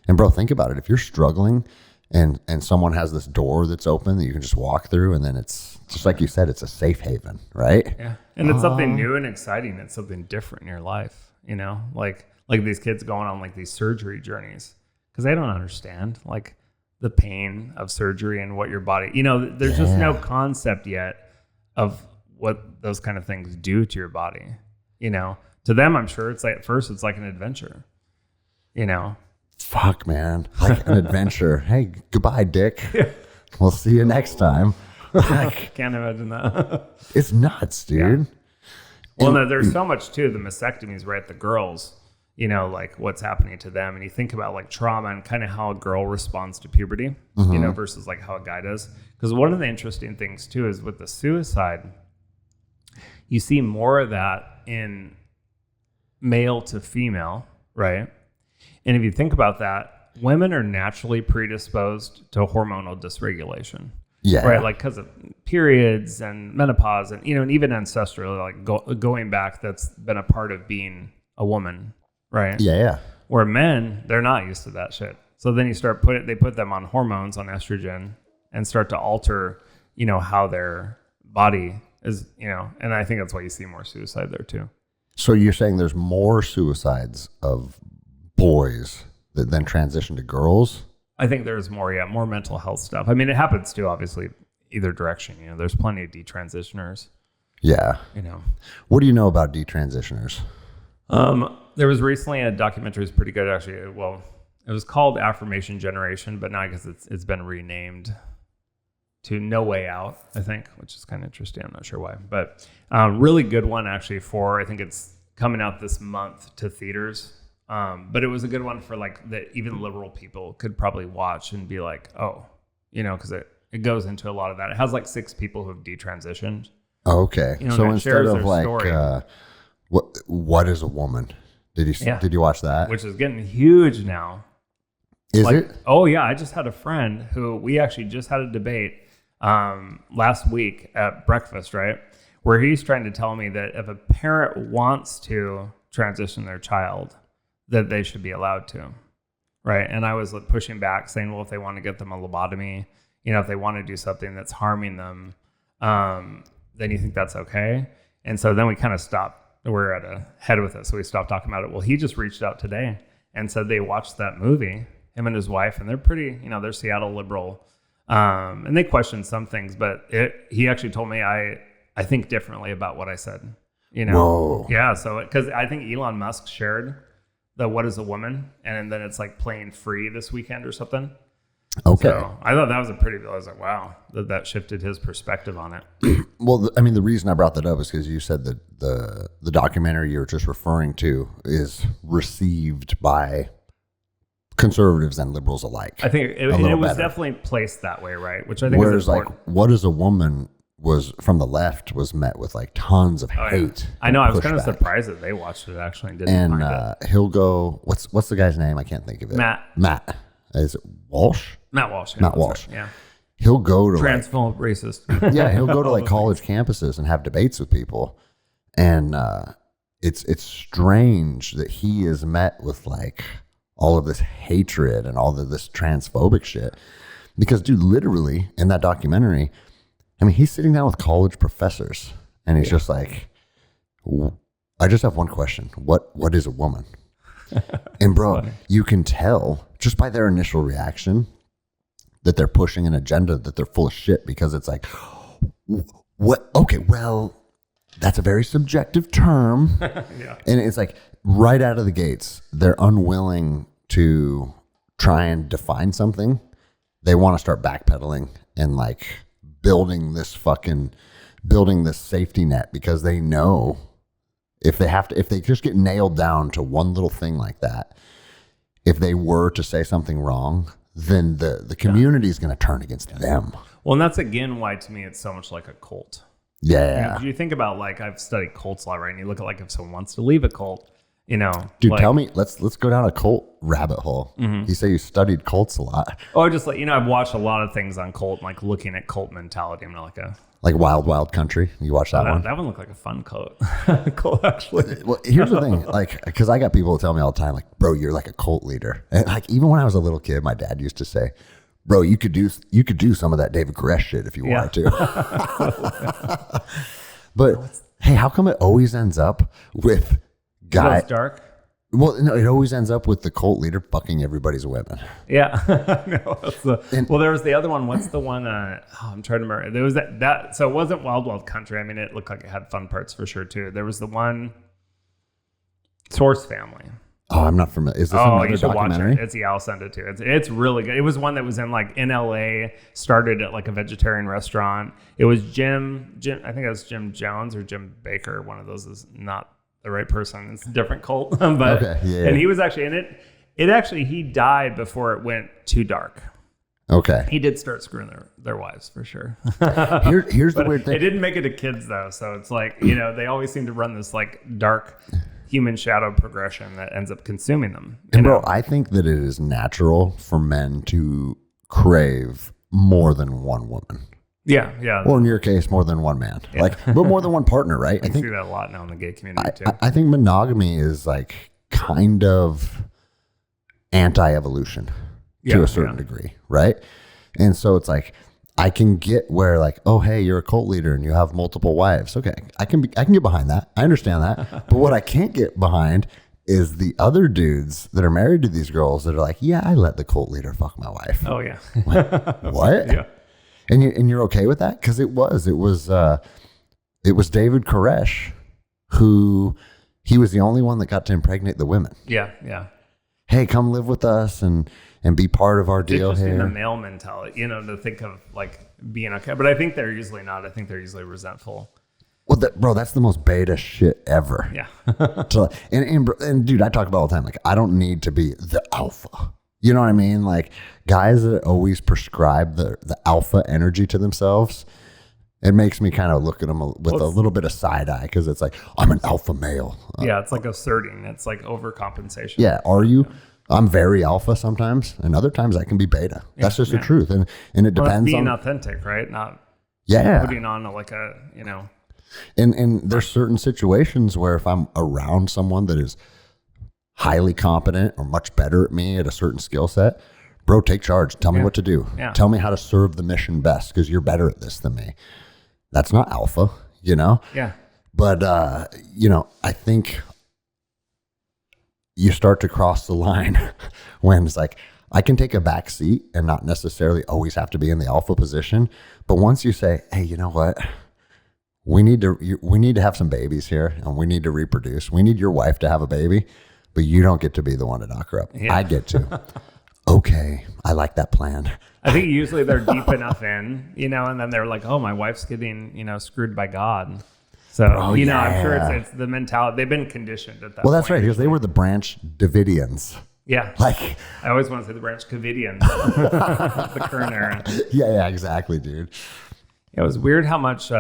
And bro, think about it. If you're struggling and someone has this door that's open that you can just walk through, and then it's just like you said, it's a safe haven, right? Yeah. And it's something new and exciting. It's something different in your life, you know? Like these kids going on like these surgery journeys because they don't understand like the pain of surgery and what your body, you know, there's just no concept yet of what those kind of things do to your body, you know? To them, I'm sure it's like, at first it's like an adventure, you know? Fuck, man. Like an adventure. Hey, goodbye, Dick. We'll see you next time. Like, can't imagine that. It's nuts, dude. Yeah. Well, there's so much too. The mastectomies, right? The girls, you know, like what's happening to them. And you think about like trauma and kind of how a girl responds to puberty, you know, versus like how a guy does. Because one of the interesting things too is with the suicide, you see more of that in male to female, right? And if you think about that, women are naturally predisposed to hormonal dysregulation. Yeah. Right. Like because of periods and menopause and, you know, and even ancestrally, like going back, that's been a part of being a woman. Right. Yeah. Where men, they're not used to that shit. So then they put them on hormones, on estrogen, and start to alter, you know, how their body is, you know, and I think that's why you see more suicide there too. So you're saying there's more suicides of boys that then transition to girls? I think there's more mental health stuff. I mean, it happens too, obviously, either direction. You know, there's plenty of detransitioners. Yeah. You know. What do you know about detransitioners? There was recently a documentary, it's pretty good actually. Well, it was called Affirmation Generation, but now I guess it's been renamed to No Way Out, I think, which is kind of interesting. I'm not sure why, but really good one actually I think it's coming out this month to theaters. But it was a good one for like that even liberal people could probably watch and be like, oh, you know, because it goes into a lot of that. It has like 6 people who have detransitioned. Okay. You know, so instead of like, story, what is a woman? Did you watch that? Which is getting huge now. Is it? Oh yeah. I just had a friend who we actually just had a debate last week at breakfast, right? Where he's trying to tell me that if a parent wants to transition their child, that they should be allowed to, right? And I was like pushing back saying, well, if they want to get them a lobotomy, you know, if they want to do something that's harming them, then you think that's okay? And so then we kind of stopped. We're at a head with it, so we stopped talking about it. Well, he just reached out today and said they watched that movie, him and his wife, and they're pretty, you know, they're Seattle liberal, and they questioned some things, but he actually told me I think differently about what I said, you know? Whoa. Yeah, so because I think Elon Musk shared the What is a Woman, and then it's like playing free this weekend or something. Okay. So I thought that was I was like, wow, that shifted his perspective on it. Well, I mean, the reason I brought that up is because you said that the documentary you were just referring to is received by conservatives and liberals alike. I think it was definitely placed that way, right? Which I think is important. Like, What is a Woman was from the left was met with like tons of hate. Yeah. I know. I was kind of surprised that they watched it actually and didn't find it. He'll go. What's the guy's name? I can't think of it. Matt. Is it Walsh? Matt Walsh. Yeah, Matt Walsh. Right. Yeah. He'll go to transphobic racist. Yeah, he'll go to like college campuses and have debates with people, and it's strange that he is met with like all of this hatred and all of this transphobic shit. Because, dude, literally in that documentary, I mean, he's sitting down with college professors and he's just like, I just have one question. What is a woman? And bro, you can tell just by their initial reaction that they're pushing an agenda, that they're full of shit, because it's like, what? Okay, well, that's a very subjective term. Yeah. And it's like right out of the gates, they're unwilling to try and define something. They want to start backpedaling and like building this safety net, because they know if they just get nailed down to one little thing like that, if they were to say something wrong, then the community is going to turn against them. Well, and that's again why to me it's so much like a cult. Yeah. You think about, like, I've studied cults a lot, right? And you look at like if someone wants to leave a cult, you know. Dude, like, tell me, let's go down a cult rabbit hole. You say you studied cults a lot. Oh, just like, I've watched a lot of things on cult, like looking at cult mentality. I'm not like Wild Wild Country. You watch that one? That one looked like a fun cult. Cult, actually. Well, here's the thing, like, because I got people tell me all the time, like, bro, you're like a cult leader. And like, even when I was a little kid, my dad used to say, bro, you could do some of that David Koresh shit if you wanted to. But hey, how come it always ends up with guys? It's dark. Well, no, it always ends up with the cult leader fucking everybody's women. Yeah. Well, there was the other one. What's the one? I'm trying to remember. There was that. So it wasn't Wild Wild Country. I mean, it looked like it had fun parts for sure too. There was the one, Source Family. Oh, I'm not familiar. Is this another you should documentary? Watch it. I'll send it to you. It's really good. It was one that was in LA, started at like a vegetarian restaurant. It was Jim. I think it was Jim Jones or Jim Baker. One of those is not the right person. It's a different cult. But okay, yeah. And he was actually in it. He died before it went too dark. Okay. He did start screwing their wives for sure. Here's the weird thing. It didn't make it to kids though. So it's like, they always seem to run this like dark human shadow progression that ends up consuming them. And bro, I think that it is natural for men to crave more than one woman. Yeah. Or in your case, more than one man. Yeah. Like, but more than one partner, right? I think see that a lot now in the gay community too. I think monogamy is like kind of anti-evolution to a certain degree, right? And so it's like, I can get where like, oh, hey, you're a cult leader and you have multiple wives. Okay, I can get behind that. I understand that. But what I can't get behind is the other dudes that are married to these girls that are like, yeah, I let the cult leader fuck my wife. Oh yeah. Like, what? Yeah. And you're okay with that? Because it was David Koresh who he was the only one that got to impregnate the women. Yeah. Hey, come live with us and be part of our deal just here. in the male mentality, to think of like being okay. But I think they're usually not. I think they're usually resentful. Well, bro, that's the most beta shit ever. Yeah. and dude, I talk about all the time. Like, I don't need to be the alpha. You know what I mean? Like, guys that always prescribe the alpha energy to themselves, it makes me kind of look at them with a little bit of side eye, because it's like, I'm an alpha male. Yeah, it's like asserting. It's like overcompensation. Yeah, are you? I'm very alpha sometimes, and other times I can be beta. That's just the truth, and it depends being on authentic, right? Not putting on like a And there's certain situations where if I'm around someone that is highly competent or much better at me at a certain skill set, bro, take charge. Tell me what to do. Yeah. Tell me how to serve the mission best, because you're better at this than me. That's not alpha, Yeah. But, I think you start to cross the line when it's like, I can take a back seat and not necessarily always have to be in the alpha position. But once you say, hey, you know what? We need to have some babies here, and we need to reproduce. We need your wife to have a baby, but you don't get to be the one to knock her up. Yeah. I get to. Okay, I like that plan. I think usually they're deep enough in, and then they're like, oh, my wife's getting, screwed by God. So, I'm sure it's the mentality. They've been conditioned at that Well, that's point, right, because they were the Branch Davidians. Yeah. Like, I always want to say the Branch Covidians, the current era. Yeah, exactly, dude. It was weird how much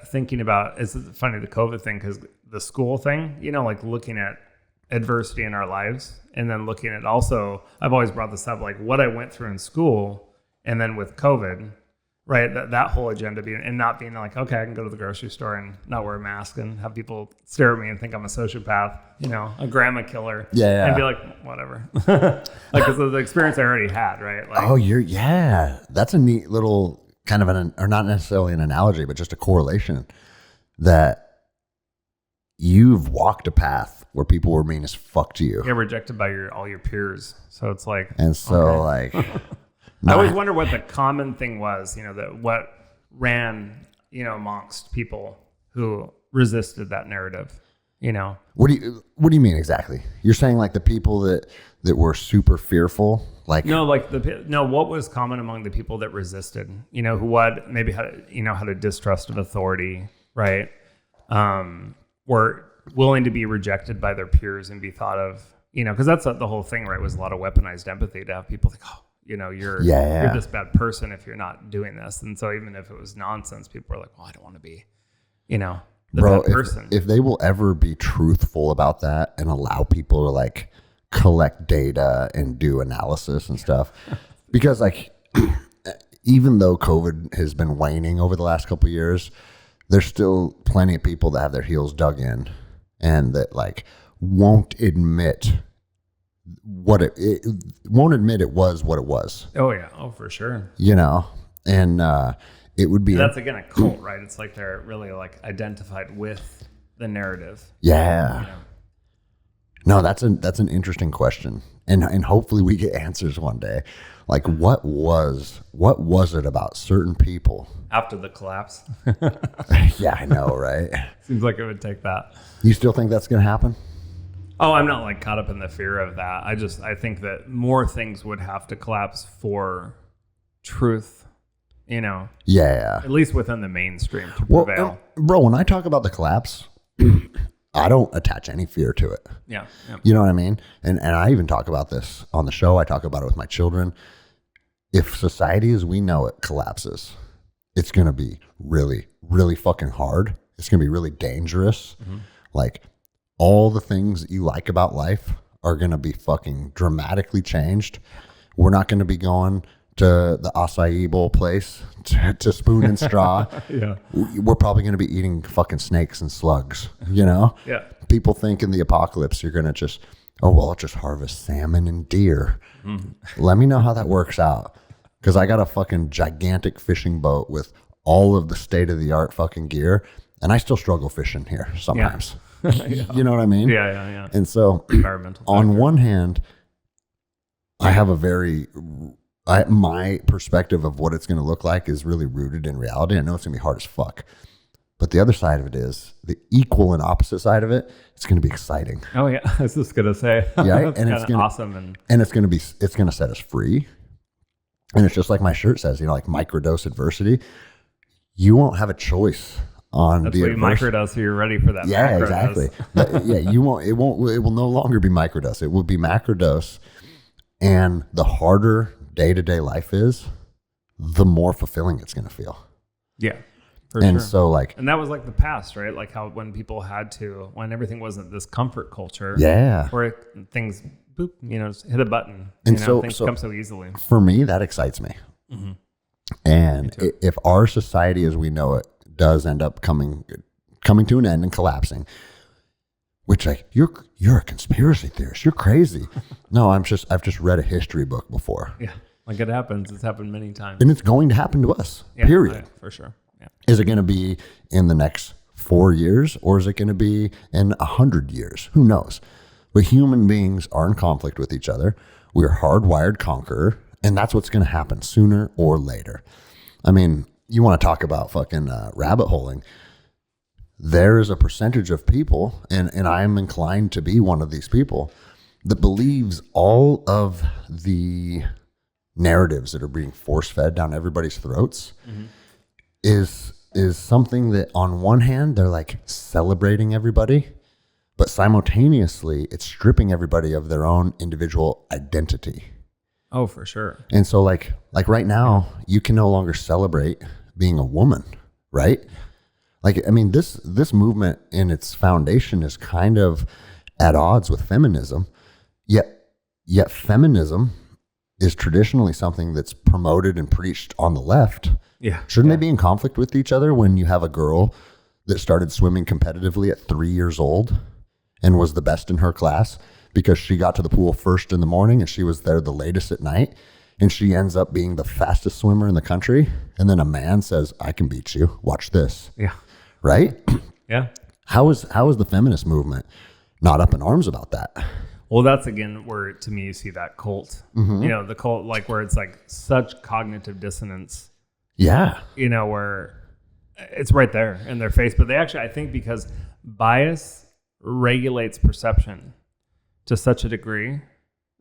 thinking about, it's funny, the COVID thing, because the school thing, like looking at adversity in our lives, and then looking at also, I've always brought this up, like what I went through in school, and then with COVID, right? That whole agenda being, and not being like, okay, I can go to the grocery store and not wear a mask and have people stare at me and think I'm a sociopath, a grandma killer. Yeah. And be like, whatever. Like, because of the experience I already had, right? Like, that's a neat little kind of or not necessarily an analogy, but just a correlation that you've walked a path where people were mean as fuck to you. You're rejected by all your peers. So it's like, and so like, I always wonder what the common thing was, that what ran, amongst people who resisted that narrative, What do you mean exactly? You're saying like the people that were super fearful, like what was common among the people that resisted, who maybe had a distrust of authority, right? Were willing to be rejected by their peers and be thought of, because that's the whole thing, right? Was a lot of weaponized empathy to have people think, oh, you're this bad person if you're not doing this. And so even if it was nonsense, people were like, well, I don't want to be, the bad person. If they will ever be truthful about that and allow people to like collect data and do analysis and stuff, because like, even though COVID has been waning over the last couple of years, there's still plenty of people that have their heels dug in and that like won't admit it won't admit it was what it was. Oh yeah. Oh, for sure. And it would be, that's again a cult, right? It's like they're really like identified with the narrative. Yeah. No, that's an interesting question. And hopefully we get answers one day. Like what was it about certain people after the collapse? Yeah, I know, right? Seems like it would take that. You still think that's going to happen? Oh, I'm not like caught up in the fear of that. I think that more things would have to collapse for truth, Yeah. at least within the mainstream to prevail. Bro, when I talk about the collapse, I don't attach any fear to it. Yeah. You know what I mean? And I even talk about this on the show. I talk about it with my children. If society as we know it collapses, it's going to be really, really fucking hard. It's going to be really dangerous. Mm-hmm. Like all the things that you like about life are going to be fucking dramatically changed. We're not going to be going to the acai bowl place to spoon and straw. Yeah. We're probably going to be eating fucking snakes and slugs, Yeah. People think in the apocalypse, you're going to just, I'll just harvest salmon and deer. Mm-hmm. Let me know how that works out. Because I got a fucking gigantic fishing boat with all of the state-of-the-art fucking gear, and I still struggle fishing here sometimes. Yeah. You know what I mean? Yeah. And so, on one hand, I have my perspective of what it's going to look like is really rooted in reality. I know it's going to be hard as fuck. But the other side of it is the equal and opposite side of it. It's going to be exciting. Oh yeah, I was just going to say. Yeah, and it's awesome, and it's going to set us free. And it's just like my shirt says, like microdose adversity. You won't have a choice on that's the microdose. So you're ready for that. Yeah, macrodose. Exactly. You won't. It will no longer be microdose. It will be macrodose. And the harder day-to-day life is, the more fulfilling it's going to feel. Yeah. And so and that was like the past, right? Like how when people when everything wasn't this comfort culture. Yeah. Where things, boop, just hit a button. And things come so easily. For me, that excites me. Mm-hmm. And if our society as we know it does end up coming to an end and collapsing, which like, you're a conspiracy theorist. You're crazy. No, I've just read a history book before. Yeah. Like it happens. It's happened many times. And it's going to happen to us, period. For sure. Yeah. Is it going to be in the next 4 years or is it going to be in 100 years? Who knows? But human beings are in conflict with each other. We're hardwired conqueror, and that's what's going to happen sooner or later. I mean, you want to talk about fucking rabbit holing. There is a percentage of people, and I am inclined to be one of these people, that believes all of the narratives that are being force-fed down everybody's throats is something that on one hand, they're like celebrating everybody, but simultaneously it's stripping everybody of their own individual identity. Oh, for sure. And so like right now, you can no longer celebrate being a woman, right? Like, I mean, this movement in its foundation is kind of at odds with feminism, yet feminism is traditionally something that's promoted and preached on the left. Yeah. Shouldn't they be in conflict with each other when you have a girl that started swimming competitively at 3 years old and was the best in her class because she got to the pool first in the morning and she was there the latest at night, and she ends up being the fastest swimmer in the country, and then a man says, I can beat you, watch this. Yeah. Right? Yeah. How is the feminist movement not up in arms about that? Well, that's again where, to me, you see that cult. You know, the cult, like where it's like such cognitive dissonance. Yeah. You know, where it's right there in their face. But they actually, I think, because bias regulates perception to such a degree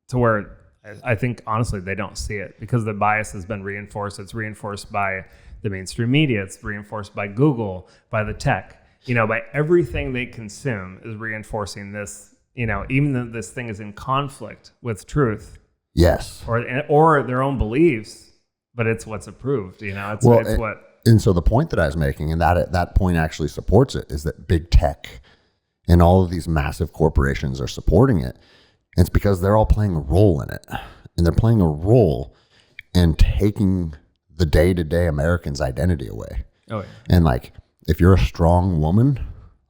to where I think, honestly, they don't see it because the bias has been reinforced. It's reinforced by the mainstream media. It's reinforced by Google, by the tech. You know, by everything they consume is reinforcing this. You know, even though this thing is in conflict with truth, Yes. or their own beliefs, but it's what's approved. You know, it's what. And so the point that I was making, and that point actually supports it, is that big tech and all of these massive corporations are supporting it. And it's because they're all playing a role in it, and they're playing a role in taking the day-to-day American's identity away. Oh yeah. And like, if you're a strong woman,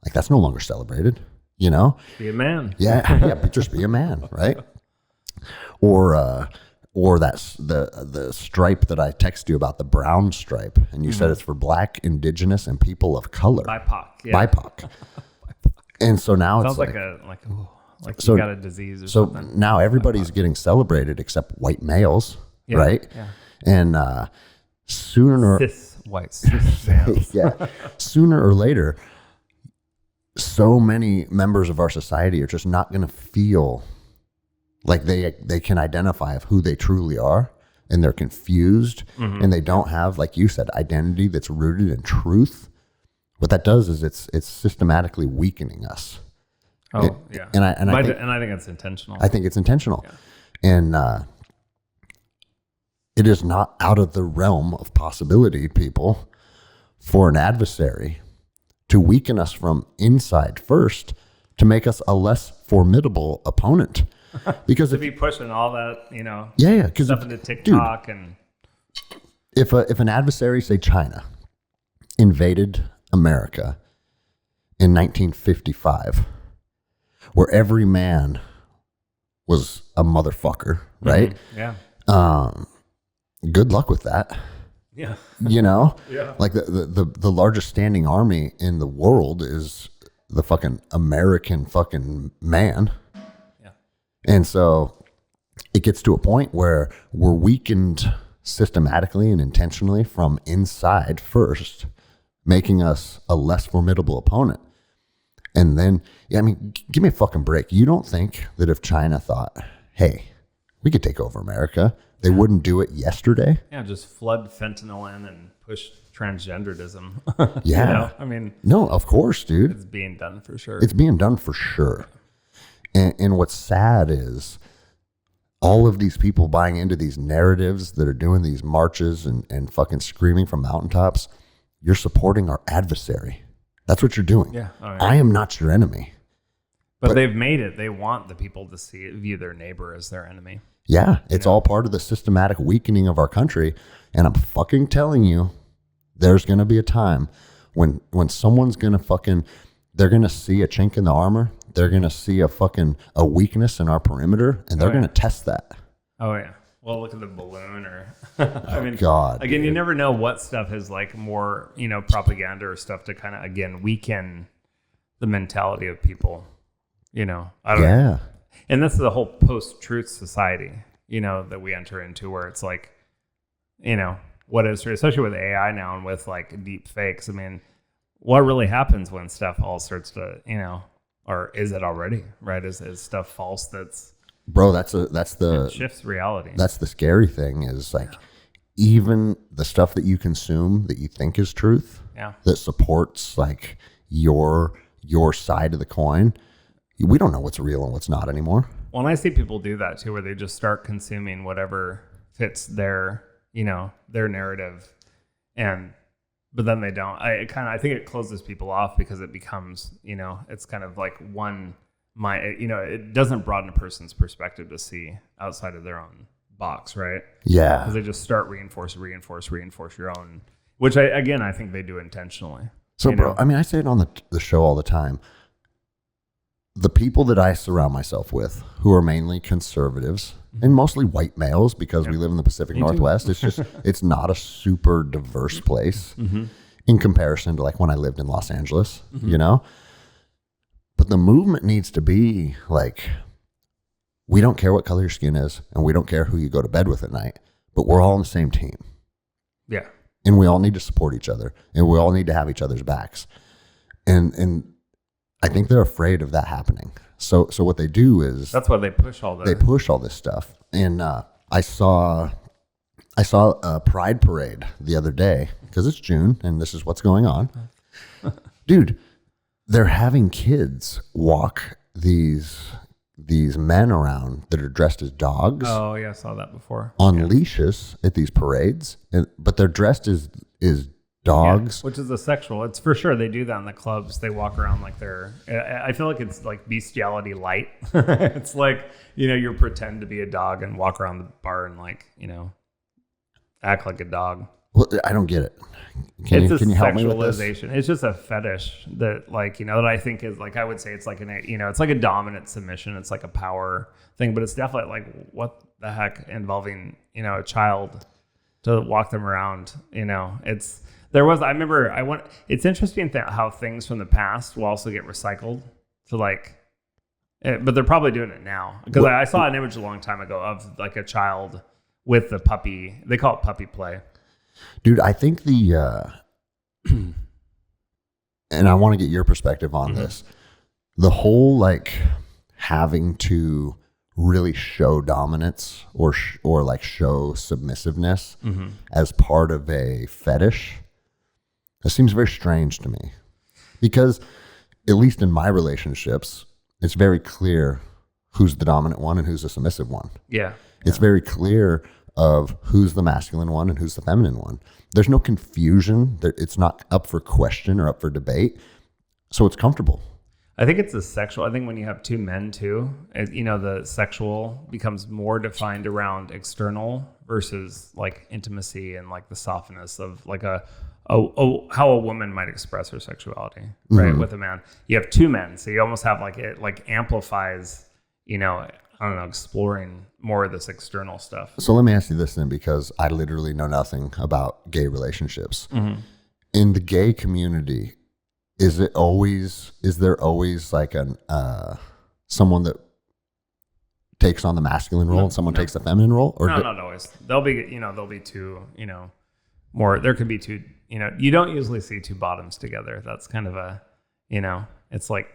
like that's no longer celebrated. You know, Be a man. yeah, but just be a man, right? Or that's the stripe that I text you about, the brown stripe, and you said it's for Black, Indigenous, and people of color. BIPOC. Yeah. BIPOC. And so now Sounds it's like so- you got a disease or so something. now everybody's getting celebrated except white males, Yeah, right? yeah. And sooner Cis males. yeah, sooner or later, so many members of our society are just not going to feel like they can identify of who they truly are, and they're confused, and they don't have, like you said, identity that's rooted in truth. What that does is it's systematically weakening us. Oh, yeah. And I think it's intentional. I think it's intentional, Yeah. and it is not out of the realm of possibility, people, for an adversary to weaken us from inside first to make us a less formidable opponent. Because to be pushing all that, you know, because stuff into TikTok and if an adversary, say China, invaded America in 1955, where every man was a motherfucker, right? Yeah. Good luck with that. Yeah. You know, Yeah. like the largest standing army in the world is the fucking American fucking man. Yeah. And so it gets to a point where we're weakened systematically and intentionally from inside first, making us a less formidable opponent. And then, I mean, give me a fucking break. You don't think that if China thought, hey, we could take over America, they wouldn't do it yesterday? Yeah, just flood fentanyl in and push transgenderism. Yeah. You know? I mean, No, of course, dude. it's being done for sure. It's being done for sure. And what's sad is all of these people buying into these narratives that are doing these marches and fucking screaming from mountaintops. You're supporting our adversary. That's what you're doing. Yeah. Oh, yeah. I am not your enemy. But they've made it. They want the people to view their neighbor as their enemy. Yeah, it's all part of the systematic weakening of our country. And I'm fucking telling you, there's going to be a time when someone's going to they're going to see a chink in the armor. They're going to see a weakness in our perimeter, and they're going to test that. Oh, yeah. Well, look at the balloon I mean, God, again, dude. you never know what stuff is like more, propaganda or stuff to kind of, again, weaken the mentality of people, I don't know. And that's the whole post-truth society, that we enter into where it's like, what is true, especially with AI now and with like deep fakes. I mean, what really happens when stuff all starts to, or is it already, right? Is stuff false Bro, it shifts reality. That's the scary thing is like, even the stuff that you consume that you think is truth, that supports like your side of the coin, we don't know what's real and what's not anymore. Well, and I see people do that too, where they just start consuming whatever fits their, their narrative, but then they don't. I think it closes people off because it becomes, it's kind of like it doesn't broaden a person's perspective to see outside of their own box, right? Yeah. Because they just start reinforce your own, which I think they do intentionally. So, bro, I mean, I say it on the show all the time. The people that I surround myself with, who are mainly conservatives and mostly white males, because we live in the Pacific Northwest, it's just, it's not a super diverse place in comparison to like when I lived in Los Angeles, you know? But the movement needs to be like, we don't care what color your skin is, and we don't care who you go to bed with at night, but we're all on the same team. Yeah. And we all need to support each other, and we all need to have each other's backs. And I think they're afraid of that happening. So what they do is that's why they push all this stuff. And I saw a pride parade the other day because it's June and this is what's going on. Dude, they're having kids walk these men around that are dressed as dogs. Oh yeah, I saw that before. On leashes at these parades, but they're dressed as dogs. Yeah, which is a sexual. It's for sure. They do that in the clubs. They walk around like I feel like it's like bestiality light. It's like, you pretend to be a dog and walk around the bar and like, act like a dog. Well, I don't get it. Can you help me with this? It's just a fetish that like, that I think is like, I would say it's like it's like a dominant submission. It's like a power thing, but it's definitely like, what the heck, involving, a child to walk them around, it's interesting how things from the past will also get recycled to like, but they're probably doing it now because I saw an image a long time ago of like a child with the puppy. They call it puppy play. Dude, I think and I want to get your perspective on this. The whole like having to really show dominance or like show submissiveness as part of a fetish. That seems very strange to me because at least in my relationships, it's very clear who's the dominant one and who's the submissive one. Yeah. It's very clear of who's the masculine one and who's the feminine one. There's no confusion. It's not up for question or up for debate. So it's comfortable. I think it's a sexual. I think when you have two men too, the sexual becomes more defined around external versus like intimacy and like the softness of like how a woman might express her sexuality, right? With a man, you have two men, so you almost have like it like amplifies, I don't know, exploring more of this external stuff. So let me ask you this then, because I literally know nothing about gay relationships. In the gay community, is there always like someone that takes on the masculine role and someone takes the feminine role? Or no, not always. There'll be two, more. There could be two. You don't usually see two bottoms together. That's kind of a, it's like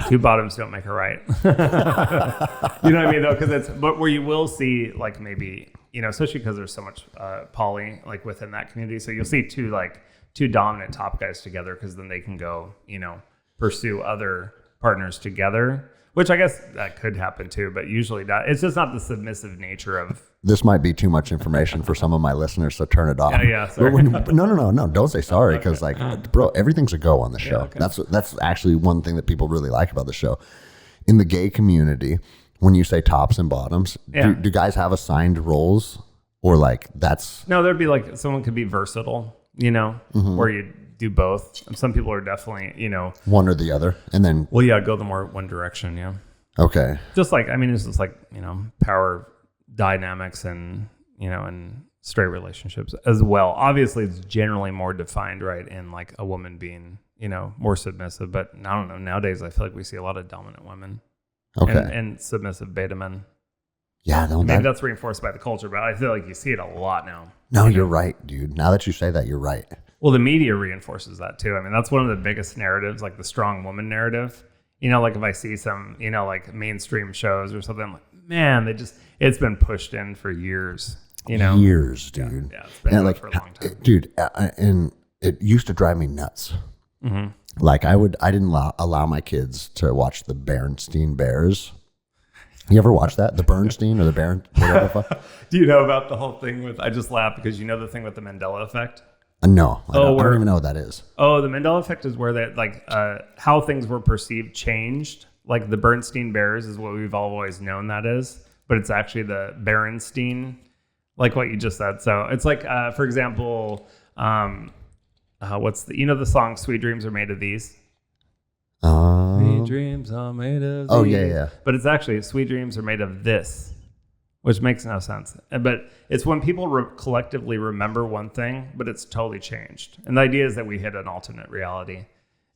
two bottoms don't make a right. You know what I mean though? But where you will see like maybe, especially because there's so much poly like within that community. So you'll see two dominant top guys together because then they can go, pursue other partners together, which I guess that could happen too, but usually not. It's just not the submissive nature of. This might be too much information for some of my listeners, so turn it off. Yeah, sorry. No, don't say sorry, because like, bro, everything's a go on the show. Yeah, okay. That's actually one thing that people really like about the show. In the gay community, when you say tops and bottoms, do guys have assigned roles, or like that's? No, there'd be like someone could be versatile, where you do both. And some people are definitely, one or the other, and then go the more one direction, yeah. Okay. Just like it's just like power dynamics and and straight relationships as well. Obviously, it's generally more defined, right, in like a woman being more submissive. But I don't know. Nowadays, I feel like we see a lot of dominant women, and submissive beta men. Yeah, maybe that's reinforced by the culture, but I feel like you see it a lot now. No, you're right, dude. Now that you say that, you're right. Well, the media reinforces that too. That's one of the biggest narratives, like the strong woman narrative. Like if I see some, like mainstream shows or something, like, man, it's been pushed in for years. Years, dude. Yeah, it's been like for a long time, dude. And it used to drive me nuts. Like I didn't allow my kids to watch the Bernstein Bears. You ever watch that? The Bernstein or the Baron, whatever the fuck? Do you know about the whole thing with? I just laugh because the thing with the Mandela effect. No, I don't even know what that is. Oh, the Mandela effect is where that like how things were perceived changed. Like the Bernstein Bears is what we've always known that is. but it's actually the Berenstein, like what you just said. So it's like, for example, what's the song "Sweet Dreams Are Made of These"? Sweet dreams are made of these. Oh yeah. But it's actually "Sweet dreams are made of this," which makes no sense. But it's when people collectively remember one thing, but it's totally changed. And the idea is that we hit an alternate reality.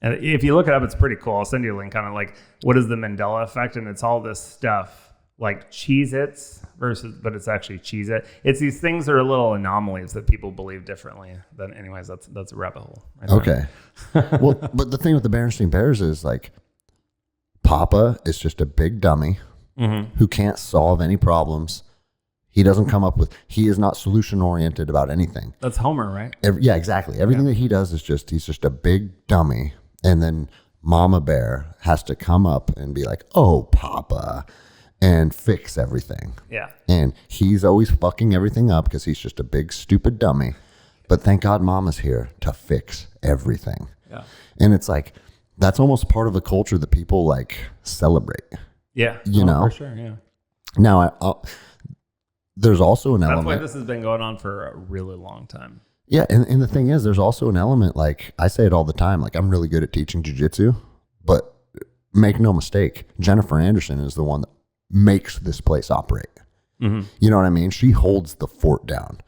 And if you look it up, it's pretty cool. I'll send you a link on it. Like, what is the Mandela effect? And it's all this stuff like Cheez-Its but it's actually Cheez-It. It's these things that are little anomalies that people believe differently. Then, anyways, that's a rabbit hole. Right Okay. Well, but the thing with the Berenstein Bears is like, Papa is just a big dummy who can't solve any problems. He doesn't come up with, he is not solution oriented about anything. That's Homer, right? Yeah, exactly. Everything that he does is he's just a big dummy. And then Mama Bear has to come up and be like, oh, Papa, and fix everything. Yeah. And he's always fucking everything up because he's just a big, stupid dummy. But thank God Mama's here to fix everything. Yeah. And it's like, that's almost part of the culture that people like celebrate. Yeah. You know? For sure, yeah. Now, there's also an element. That's why this has been going on for a really long time. Yeah, and the thing is, there's also an element, like, I say it all the time, like, I'm really good at teaching jiu-jitsu, but make no mistake, Jennifer Anderson is the one that makes this place operate. You know what I mean? She holds the fort down,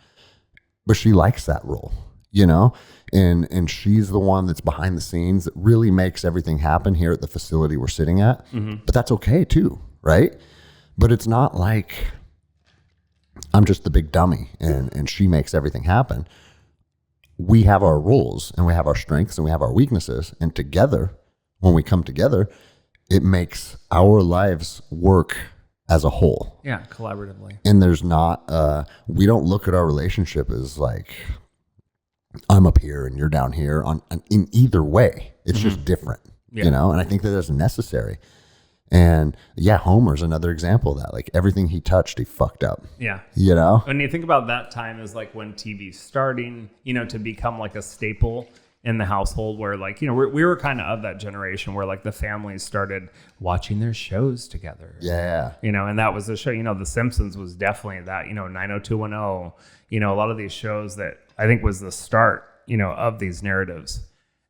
but she likes that role, you know? And she's the one that's behind the scenes that really makes everything happen here at the facility we're sitting at. But that's okay too, right? But it's not like I'm just the big dummy and she makes everything happen. We have our roles and we have our strengths and we have our weaknesses. And together, when we come together, it makes our lives work as a whole. Yeah, collaboratively. And there's not, we don't look at our relationship as like, I'm up here and you're down here in either way. It's just different, you know? And I think that that's necessary. And yeah, Homer's another example of that. Like everything he touched, he fucked up. Yeah. You know? When you think about that time is like when TV's starting, you know, to become like a staple in the household where like, you know, we were kind of that generation where like the families started watching their shows together. Yeah. You know, and that was the show, you know, The Simpsons was definitely that, you know, 90210, you know, a lot of these shows that I think was the start, you know, of these narratives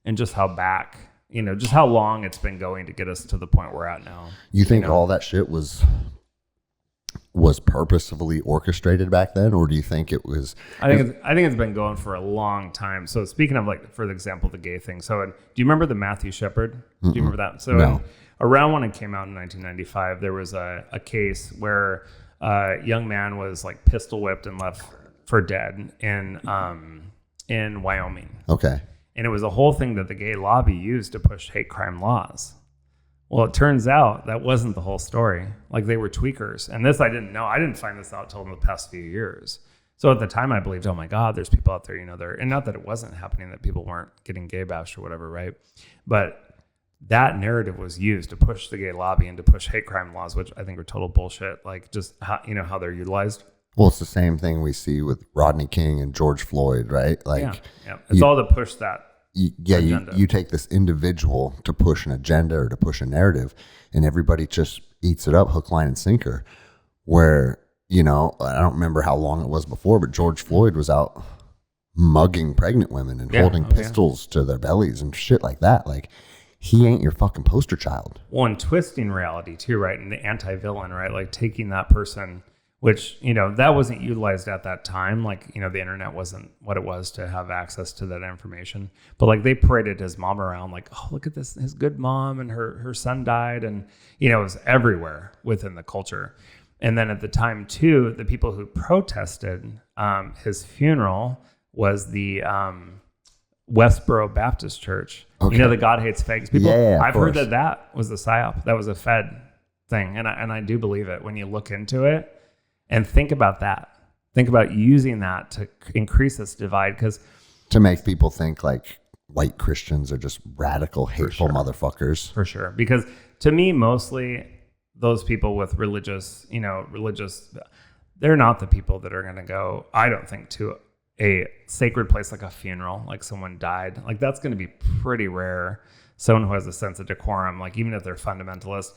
and just how back, you know, just how long it's been going to get us to the point we're at now. You think all that shit was purposefully orchestrated back then, or do you think it was? I think it's been going for a long time. So speaking of like, for example, the gay thing. So do you remember the Matthew Shepard? Do you remember that? So no. Around when it came out in 1995, there was a case where a young man was like pistol whipped and left for dead in Wyoming. Okay. And it was a whole thing that the gay lobby used to push hate crime laws. Well, it turns out that wasn't the whole story. Like they were tweakers. And this I didn't know. I didn't find this out till in the past few years. So at the time I believed, oh my God, there's people out there, you know, and not that it wasn't happening, that people weren't getting gay bashed or whatever, right? But that narrative was used to push the gay lobby and to push hate crime laws, which I think are total bullshit. Like just how, you know, how they're utilized. Well, it's the same thing we see with Rodney King and George Floyd, right? Like, yeah. It's all to push that. You take this individual to push an agenda or to push a narrative, and everybody just eats it up, hook, line, and sinker. Where, you know, I don't remember how long it was before, but George Floyd was out mugging pregnant women and holding pistols to their bellies and shit like that. Like, he ain't your fucking poster child. Well, and twisting reality too, right? And the anti-villain, right? Like taking that person, which, you know, that wasn't utilized at that time. Like, you know, the internet wasn't what it was to have access to that information. But like they paraded his mom around like, oh, look at this, his good mom and her son died. And, you know, it was everywhere within the culture. And then at the time too, the people who protested his funeral was the Westboro Baptist Church. Okay. You know, the God hates fakes people. Yeah, I've heard that was the psyop. That was a Fed thing. And I do believe it when you look into it. And think about that. Think about using that to increase this divide, because to make people think like white Christians are just radical, hateful motherfuckers. For sure. Because to me, mostly those people with religious, they're not the people that are going to go, I don't think, to a sacred place like a funeral, like someone died. Like that's going to be pretty rare. Someone who has a sense of decorum, like even if they're fundamentalist,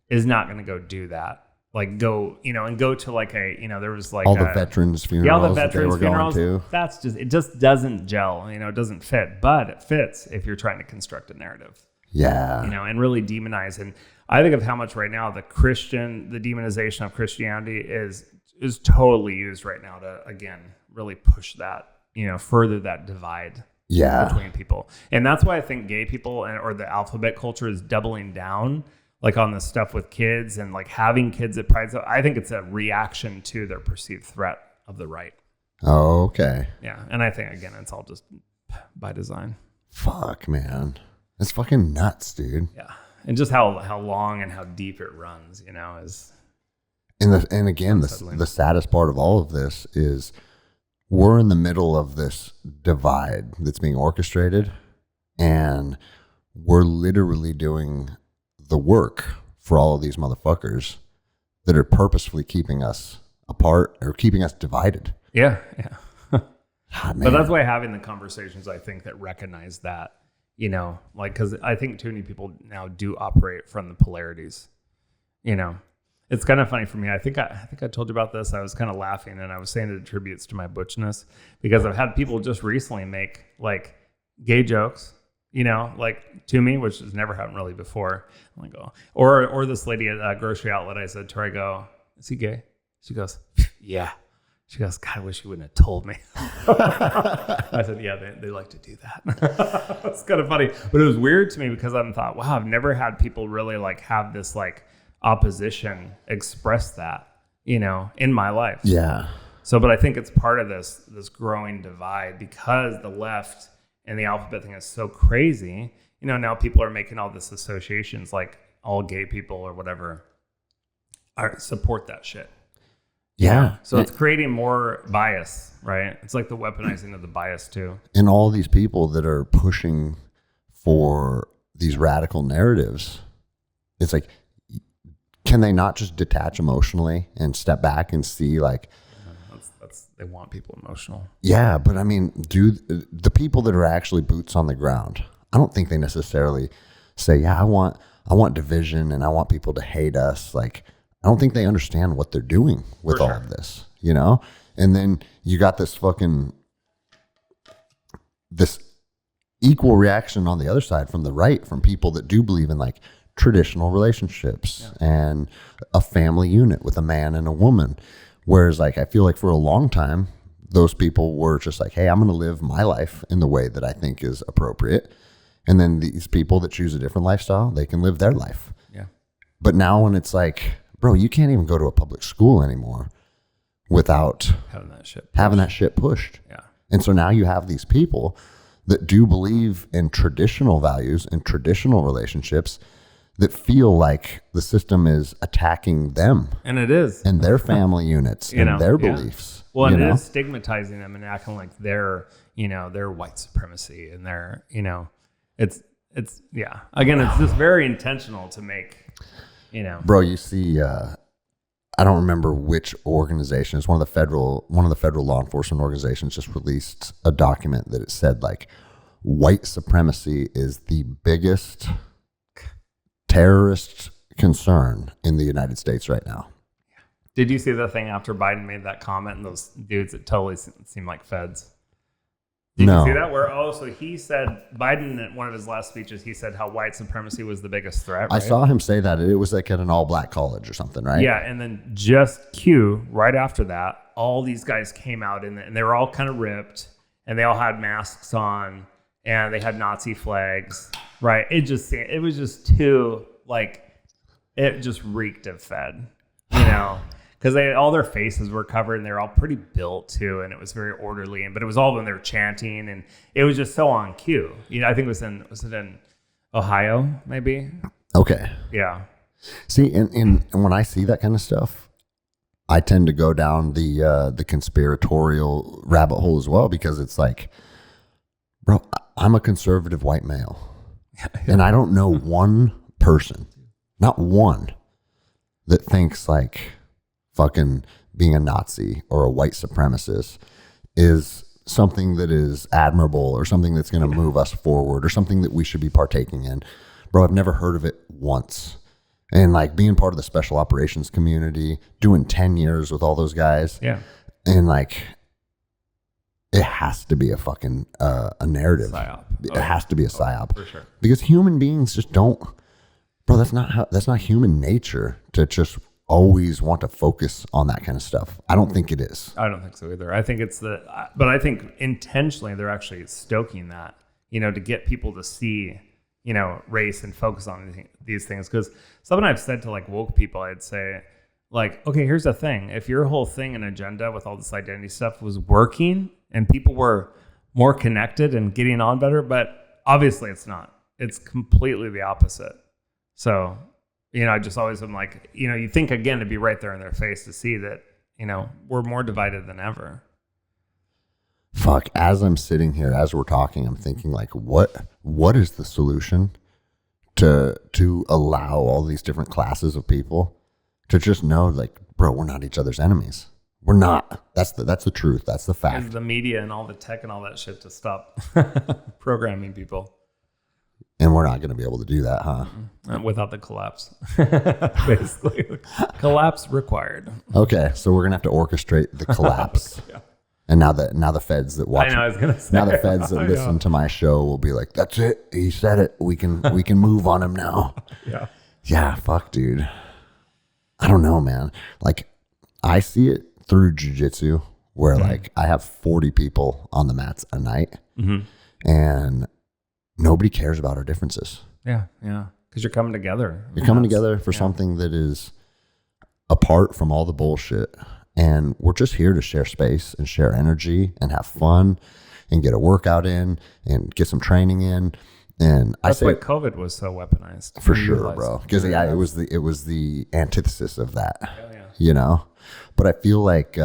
is not going to go do that. like go, and go to like there was like all the veterans funerals. Yeah, all the that veterans they were funerals. Going to. That's it just doesn't gel. It doesn't fit, but it fits if you're trying to construct a narrative. Yeah. And really demonize. And I think of how much right now the demonization of Christianity is totally used right now to, again, really push that, further that divide between people. And that's why I think gay people or the alphabet culture is doubling down like on the stuff with kids and like having kids at Pride. So I think it's a reaction to their perceived threat of the right. Oh, okay. Yeah. And I think, again, it's all just by design. Fuck, man. It's fucking nuts, dude. Yeah. And just how long and how deep it runs, is. And again, the saddest part of all of this is we're in the middle of this divide that's being orchestrated, and we're literally doing the work for all of these motherfuckers that are purposefully keeping us apart or keeping us divided. Yeah. God, but that's why having the conversations, I think, that recognize that, because I think too many people now do operate from the polarities. It's kind of funny for me. I think I told you about this. I was kind of laughing and I was saying it attributes to my butchness because I've had people just recently make like gay jokes, like to me, which has never happened really before. I'm like, oh, or this lady at a grocery outlet, I said to her, I go, is he gay? She goes, yeah. She goes, God, I wish you wouldn't have told me. I said, yeah, they like to do that. It's kind of funny. But it was weird to me because I thought, wow, I've never had people really like have this like opposition express that, in my life. Yeah. So, but I think it's part of this growing divide because the left and the alphabet thing is so crazy. Now people are making all this associations like all gay people or whatever support that shit. Yeah. So it's creating more bias, right? It's like the weaponizing of the bias too. And all these people that are pushing for these radical narratives, it's like, can they not just detach emotionally and step back and see like, they want people emotional. Yeah. But I mean, the people that are actually boots on the ground, I don't think they necessarily say, yeah, I want division and I want people to hate us. Like, I don't think they understand what they're doing with all of this, And then you got this equal reaction on the other side from the right, from people that do believe in like traditional relationships and a family unit with a man and a woman. Whereas like, I feel like for a long time, those people were just like, hey, I'm going to live my life in the way that I think is appropriate. And then these people that choose a different lifestyle, they can live their life. Yeah. But now when it's like, bro, you can't even go to a public school anymore without having that shit pushed. Yeah. And so now you have these people that do believe in traditional values and traditional relationships that feel like the system is attacking them. And it is. And their family units and their beliefs. Well, and it is stigmatizing them and acting like they're, their white supremacy and their, it's Again, it's just very intentional to make, Bro, you see, I don't remember which organization. It's one of the federal law enforcement organizations just released a document that it said like white supremacy is the biggest terrorist concern in the United States right now. Did you see the thing after Biden made that comment and those dudes that totally seemed like feds? Did you see that? So he said, Biden, in one of his last speeches, he said how white supremacy was the biggest threat. Right? I saw him say that. It was like at an all-black college or something, right? Yeah, and then just right after that, all these guys came out and they were all kind of ripped and they all had masks on and they had Nazi flags, right? It was just too, like, it just reeked of Fed, because all their faces were covered and they were all pretty built too, and it was very orderly. But it was all when they were chanting, and it was just so on cue. I think was it in Ohio, maybe? Okay. Yeah. See, and when I see that kind of stuff, I tend to go down the conspiratorial rabbit hole as well, because it's like, bro, I'm a conservative white male, and I don't know one person, not one, that thinks like fucking being a Nazi or a white supremacist is something that is admirable or something that's going to move us forward or something that we should be partaking in. Bro, I've never heard of it once. And like being part of the special operations community, doing 10 years with all those guys. Yeah. And like, it has to be a fucking, a narrative. Psyop. It has to be a psyop. For sure. Because human beings just don't, bro, that's not human nature to just always want to focus on that kind of stuff. I don't think it is. I don't think so either. I think it's but I think intentionally they're actually stoking that, to get people to see, race and focus on these things. Because something I've said to like woke people, I'd say like, okay, here's the thing. If your whole thing and agenda with all this identity stuff was working and people were more connected and getting on better, but obviously it's not. It's completely the opposite. So, I just always am like, you think again to be right there in their face to see that, we're more divided than ever. Fuck, as I'm sitting here, as we're talking, I'm thinking like, what is the solution to allow all these different classes of people to just know like, bro, we're not each other's enemies. We're not. That's the truth. That's the fact. And the media and all the tech and all that shit to stop programming people. And we're not going to be able to do that, huh? Without the collapse. Basically. Collapse required. Okay, so we're going to have to orchestrate the collapse. Okay, yeah. And now the feds that watch, I was gonna say, now the feds that listen to my show will be like, that's it. He said it. We can move on him now. Yeah. Yeah, fuck, dude. I don't know, man. Like, I see it through jiu-jitsu where like I have 40 people on the mats a night and nobody cares about our differences. Yeah, yeah. Because you're coming together. You're coming together for something that is apart from all the bullshit. And we're just here to share space and share energy and have fun and get a workout in and get some training in. And that's why COVID was so weaponized. For sure, bro. Because it was the antithesis of that. Yeah. But I feel like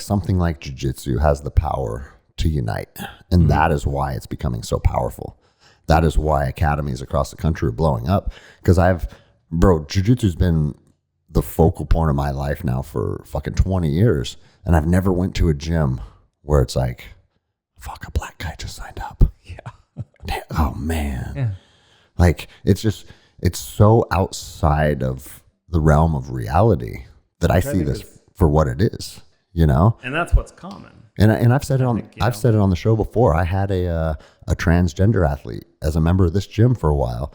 something like jiu-jitsu has the power to unite. And that is why it's becoming so powerful. That is why academies across the country are blowing up. Because jiu-jitsu's been the focal point of my life now for fucking 20 years. And I've never went to a gym where it's like, fuck, a black guy just signed up. Yeah. Oh, man. Yeah. Like, it's so outside of the realm of reality that I see this for what it is, And that's what's common. And I've said it I've said it on the show before. I had a transgender athlete as a member of this gym for a while.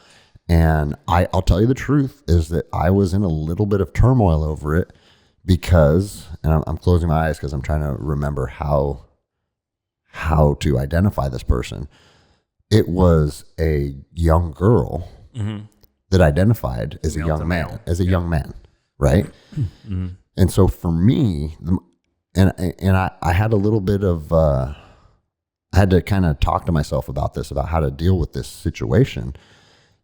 And I'll tell you the truth is that I was in a little bit of turmoil over it because, and I'm closing my eyes because I'm trying to remember how to identify this person. It was a young girl that identified as a young man, right? And so for me, I had a little bit of, I had to kind of talk to myself about how to deal with this situation.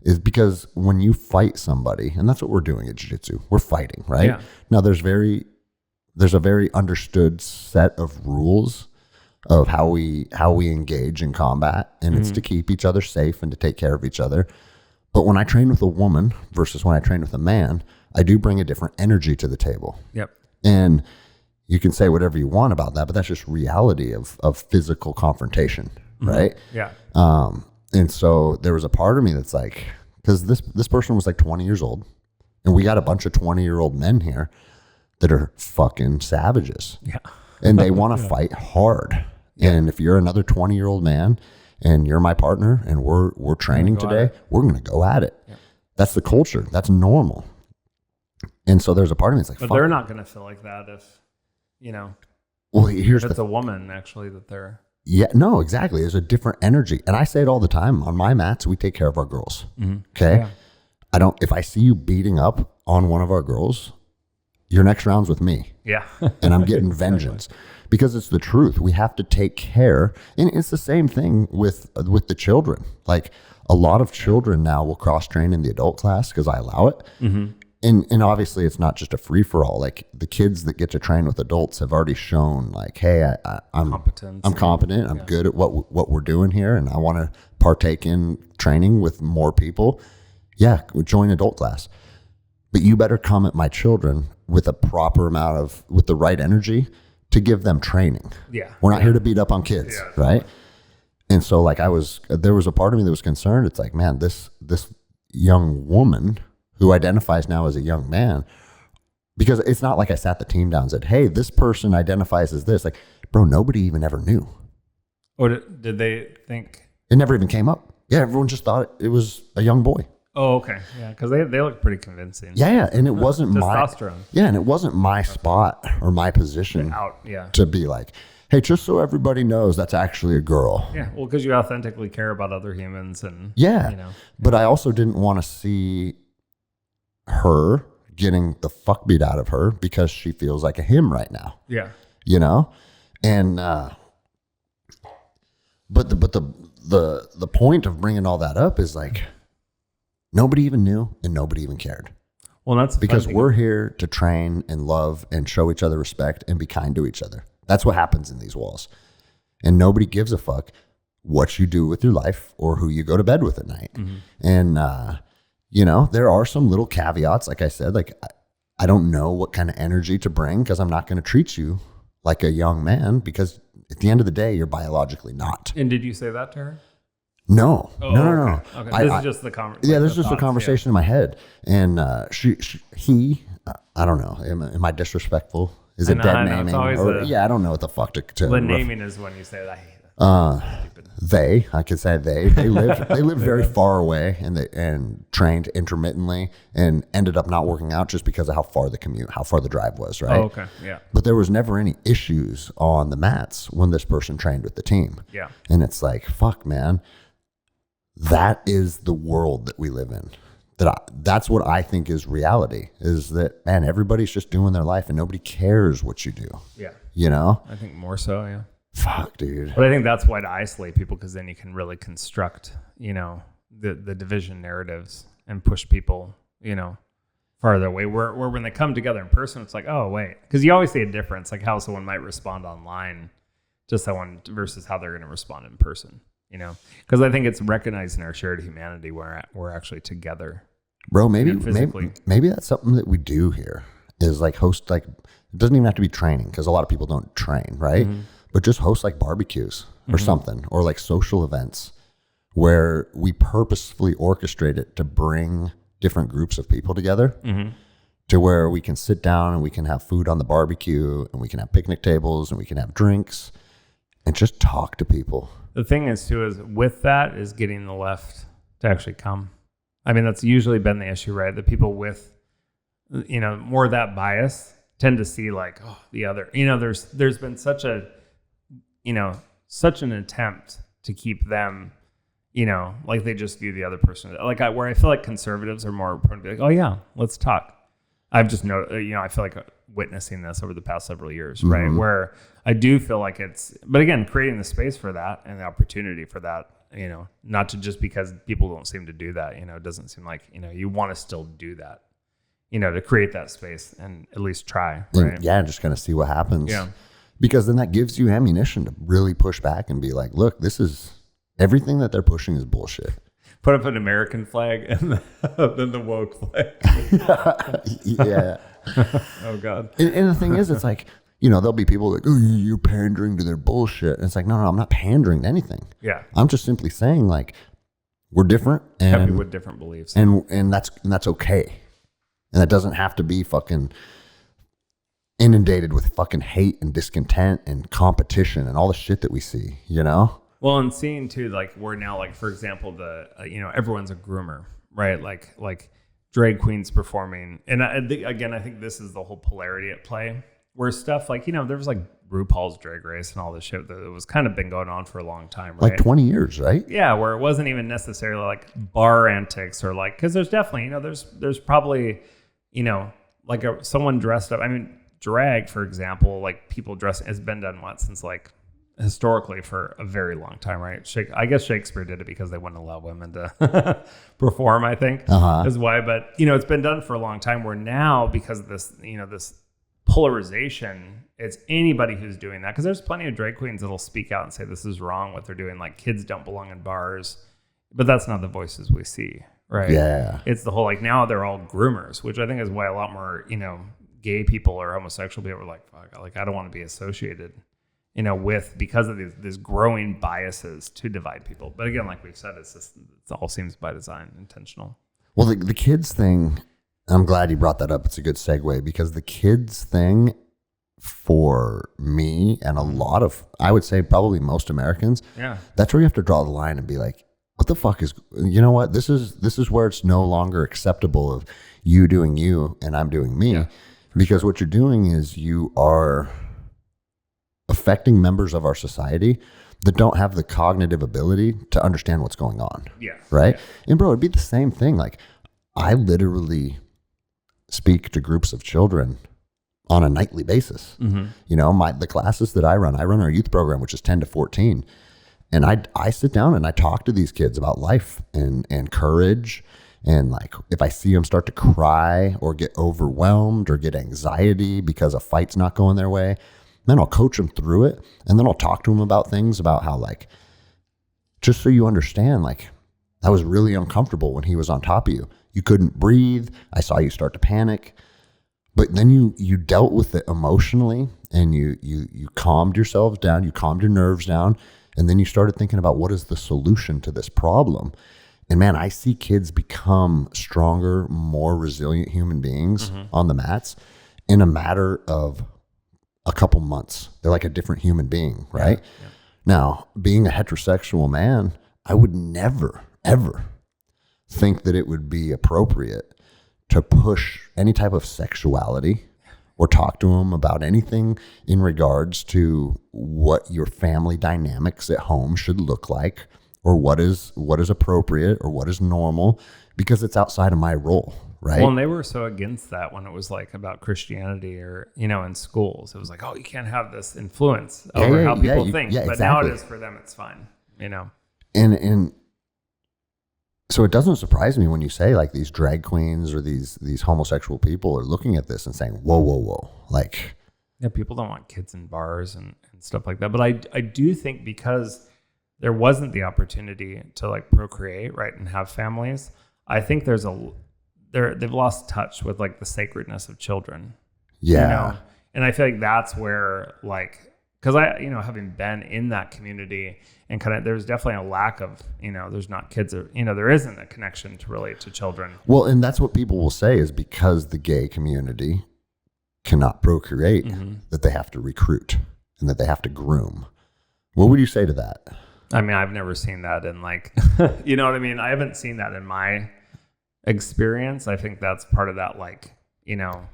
Is because when you fight somebody, and that's what we're doing at jiu-jitsu, we're fighting, right? Yeah. Now there's a very understood set of rules of how we engage in combat, and it's to keep each other safe and to take care of each other. But when I train with a woman versus when I train with a man, I do bring a different energy to the table. Yep. And you can say whatever you want about that, but that's just reality of physical confrontation, right? Yeah. And so there was a part of me that's like, because this person was like 20 years old, and we got a bunch of 20-year-old men here that are fucking savages. Yeah. And they want to fight hard. Yeah. And if you're another 20-year-old man and you're my partner and we're training today, we're going to go at it. Yeah. That's the culture. That's normal. And so there's a part of me that's like, but they're not going to feel like that if, well, here's it's a woman actually that they're. Yeah, no, exactly. There's a different energy. And I say it all the time. On my mats, we take care of our girls. Okay? Yeah. If I see you beating up on one of our girls, your next round's with me. Yeah. And I'm getting vengeance. Because it's the truth. We have to take care. And it's the same thing with the children. Like, a lot of children now will cross-train in the adult class because I allow it. And obviously it's not just a free-for-all. Like, the kids that get to train with adults have already shown like, hey, I'm competent. I'm good at what we're doing here, and I want to partake in training with more people. Yeah, join adult class. But you better come at my children with a proper amount with the right energy to give them training. Yeah. We're not here to beat up on kids, right? And so like there was a part of me that was concerned. It's like, man, this young woman who identifies now as a young man, because it's not like I sat the team down and said, hey, this person identifies as this. Like, bro, nobody even ever knew. Or did they think? It never even came up. Yeah, everyone just thought it was a young boy. Oh, okay. Yeah, because they look pretty convincing. Yeah, and it wasn't testosterone. and it wasn't my spot or my position to be like, hey, just so everybody knows that's actually a girl. Yeah, well, because you authentically care about other humans and But I also didn't want to see her getting the fuck beat out of her because she feels like a him right now. Yeah, and but the point of bringing all that up is like, nobody even knew and nobody even cared. Well, that's because we're here to train and love and show each other respect and be kind to each other. That's what happens in these walls. And nobody gives a fuck what you do with your life or who you go to bed with at night. Mm-hmm. And, there are some little caveats. Like I said, like, I don't know what kind of energy to bring because I'm not going to treat you like a young man because at the end of the day, you're biologically not. And did you say that to her? No. Okay. This is just the conversation. Yeah, this is just a conversation in my head. And he, I don't know. Am I disrespectful? Is it dead naming? I don't know what the fuck to the naming is when you say that. I hate that. I could say they lived very far away and trained intermittently and ended up not working out just because of how far the drive was, right? Oh, okay. Yeah. But there was never any issues on the mats when this person trained with the team. Yeah. And it's like, fuck, man. That is the world that we live in. That's what I think is reality, is that, man, everybody's just doing their life and nobody cares what you do. Yeah. I think more so, yeah. Fuck, dude. But I think that's why to isolate people, because then you can really construct, the division narratives and push people, farther away. Where when they come together in person, it's like, oh, wait. Because you always see a difference, like how someone might respond online to someone versus how they're going to respond in person. Because I think it's recognized in our shared humanity where we're actually together. Bro, maybe that's something that we do here is like host, like, it doesn't even have to be training because a lot of people don't train, right? Mm-hmm. But just host like barbecues or something, or like social events where we purposefully orchestrate it to bring different groups of people together to where we can sit down and we can have food on the barbecue and we can have picnic tables and we can have drinks and just talk to people. The thing is, too, is with that is getting the left to actually come. I mean, that's usually been the issue, right? The people with, more of that bias tend to see like, oh, the other, there's been such an attempt to keep them, like they just view the other person. Like where I feel like conservatives are more prone to be like, oh yeah, let's talk. I've just noticed, I feel like witnessing this over the past several years, right? Where I do feel like but again, creating the space for that and the opportunity for that, not to just because people don't seem to do that, it doesn't seem like, you want to still do that, to create that space and at least try, right? Yeah, just kind of see what happens. Yeah. Because then that gives you ammunition to really push back and be like, look, this is everything that they're pushing is bullshit. Put up an American flag and then the woke flag. Yeah. Oh, God. And the thing is, it's like, there'll be people like, oh, you're pandering to their bullshit. And it's like, no, I'm not pandering to anything. Yeah. I'm just simply saying, like, we're different. And people with different beliefs. And that's okay. And that doesn't have to be fucking inundated with fucking hate and discontent and competition and all the shit that we see, Well, and seeing too, like we're now, like for example, everyone's a groomer, right? Like drag queens performing, and I think this is the whole polarity at play, where stuff like there was like RuPaul's Drag Race and all this shit that was kind of been going on for a long time, right? Like 20 years, right? Yeah, where it wasn't even necessarily like bar antics or like, because there's definitely there's probably like someone dressed up. I mean, drag, for example, like people dressing has been done since like historically for a very long time, right? I guess Shakespeare did it because they wouldn't allow women to perform, I think is why. But it's been done for a long time, where now because of this this polarization, it's anybody who's doing that, because there's plenty of drag queens that'll speak out and say this is wrong what they're doing, like kids don't belong in bars, but that's not the voices we see, right? Yeah, it's the whole like now they're all groomers, which I think is why a lot more gay people or homosexual people are like, fuck, like I don't want to be associated with, because of these growing biases to divide people. But again, like we've said, it all seems by design, intentional. Well, the kids thing, I'm glad you brought that up. It's a good segue because the kids thing for me and a lot of, I would say probably most Americans, that's where you have to draw the line and be like, what the fuck is, you know what? This is where it's no longer acceptable of you doing you and I'm doing me, because what you're doing is you are affecting members of our society that don't have the cognitive ability to understand what's going on. Yeah. Right. Yeah. And bro, it'd be the same thing. Like I literally speak to groups of children on a nightly basis. Mm-hmm. You know, the classes that I run our youth program, which is 10 to 14. And I sit down and I talk to these kids about life and courage. And like, if I see them start to cry or get overwhelmed or get anxiety because a fight's not going their way, then I'll coach them through it. And then I'll talk to them about things about how, like, just so you understand, like, I was really uncomfortable when he was on top of you. You couldn't breathe. I saw you start to panic. But then you dealt with it emotionally and you calmed yourselves down. You calmed your nerves down. And then you started thinking about what is the solution to this problem. And man, I see kids become stronger, more resilient human beings on the mats in a matter of a couple months. They're like a different human being, right? Yeah. Now, being a heterosexual man, I would never, ever think that it would be appropriate to push any type of sexuality or talk to them about anything in regards to what your family dynamics at home should look like, or what is appropriate or what is normal, because it's outside of my role, right? Well, and they were so against that when it was like about Christianity or, you know, in schools. It was like, oh, you can't have this influence over how people think. But now it is for them, it's fine, you know? And so it doesn't surprise me when you say like these drag queens or these homosexual people are looking at this and saying, whoa. Like, yeah, people don't want kids in bars and stuff like that. But I do think because there wasn't the opportunity to like procreate, right, and have families, I think they've lost touch with like the sacredness of children. Yeah. You know? And I feel like that's where, like, because I, you know, having been in that community and kind of, there's definitely a lack of, you know, there's not kids, or, you know, there isn't a connection to relate to children. Well, and that's what people will say is because the gay community cannot procreate, that they have to recruit and that they have to groom. What would you say to that? I mean, I've never seen that in like, you know what I mean? I haven't seen that in my experience. I think that's part of that, like, you know,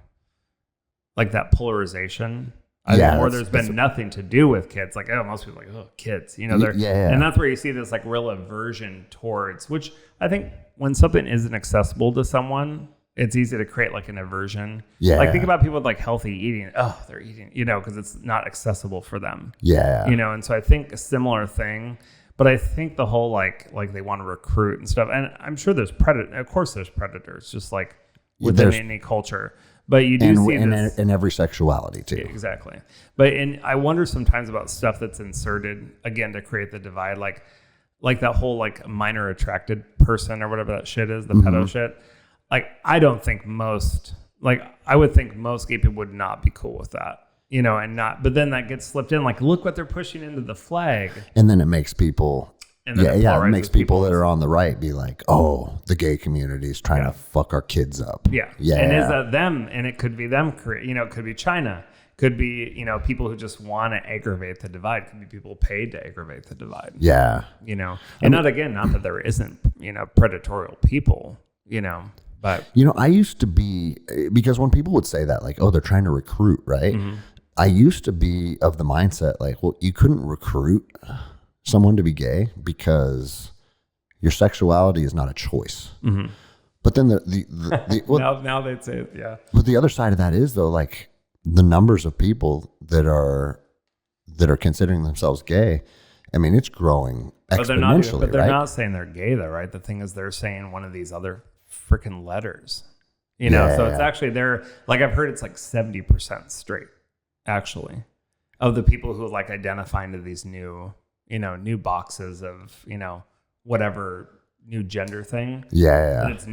like that polarization. Or there's been nothing to do with kids. Like, oh, most people are like, oh, kids, you know, and that's where you see this like real aversion towards, which I think when something isn't accessible to someone, it's easy to create like an aversion. Yeah. Like think about people with like healthy eating. Oh, they're eating, you know, because it's not accessible for them. Yeah. You know, and so I think a similar thing, but I think the whole like they want to recruit and stuff. And I'm sure there's of course there's predators, just like within any culture. But you do see this in every sexuality too. Exactly. But I wonder sometimes about stuff that's inserted again to create the divide, like that whole like minor attracted person or whatever that shit is, the pedo shit. Like I don't think I would think most gay people would not be cool with that, you know, and not. But then that gets slipped in, like look what they're pushing into the flag, and then it makes people. It makes people that are on the right be like, oh, the gay community is trying to fuck our kids up. Yeah. And is that them? And it could be them, you know, it could be China. Could be, you know, people who just want to aggravate the divide. Could be people paid to aggravate the divide. Yeah. You know, and not that there isn't, you know, predatorial people, you know, but. You know, I used to be, because when people would say that, like, oh, they're trying to recruit, right? I used to be of the mindset, like, well, you couldn't recruit someone to be gay because your sexuality is not a choice. But then now they'd say it, yeah. But the other side of that is though, like the numbers of people that are considering themselves gay, I mean, it's growing exponentially. But they're not saying they're gay though, right? The thing is they're saying one of these other freaking letters, you know? So it's actually, they're like, I've heard it's like 70% straight actually of the people who like identify into these new boxes of, you know, whatever new gender thing. That it's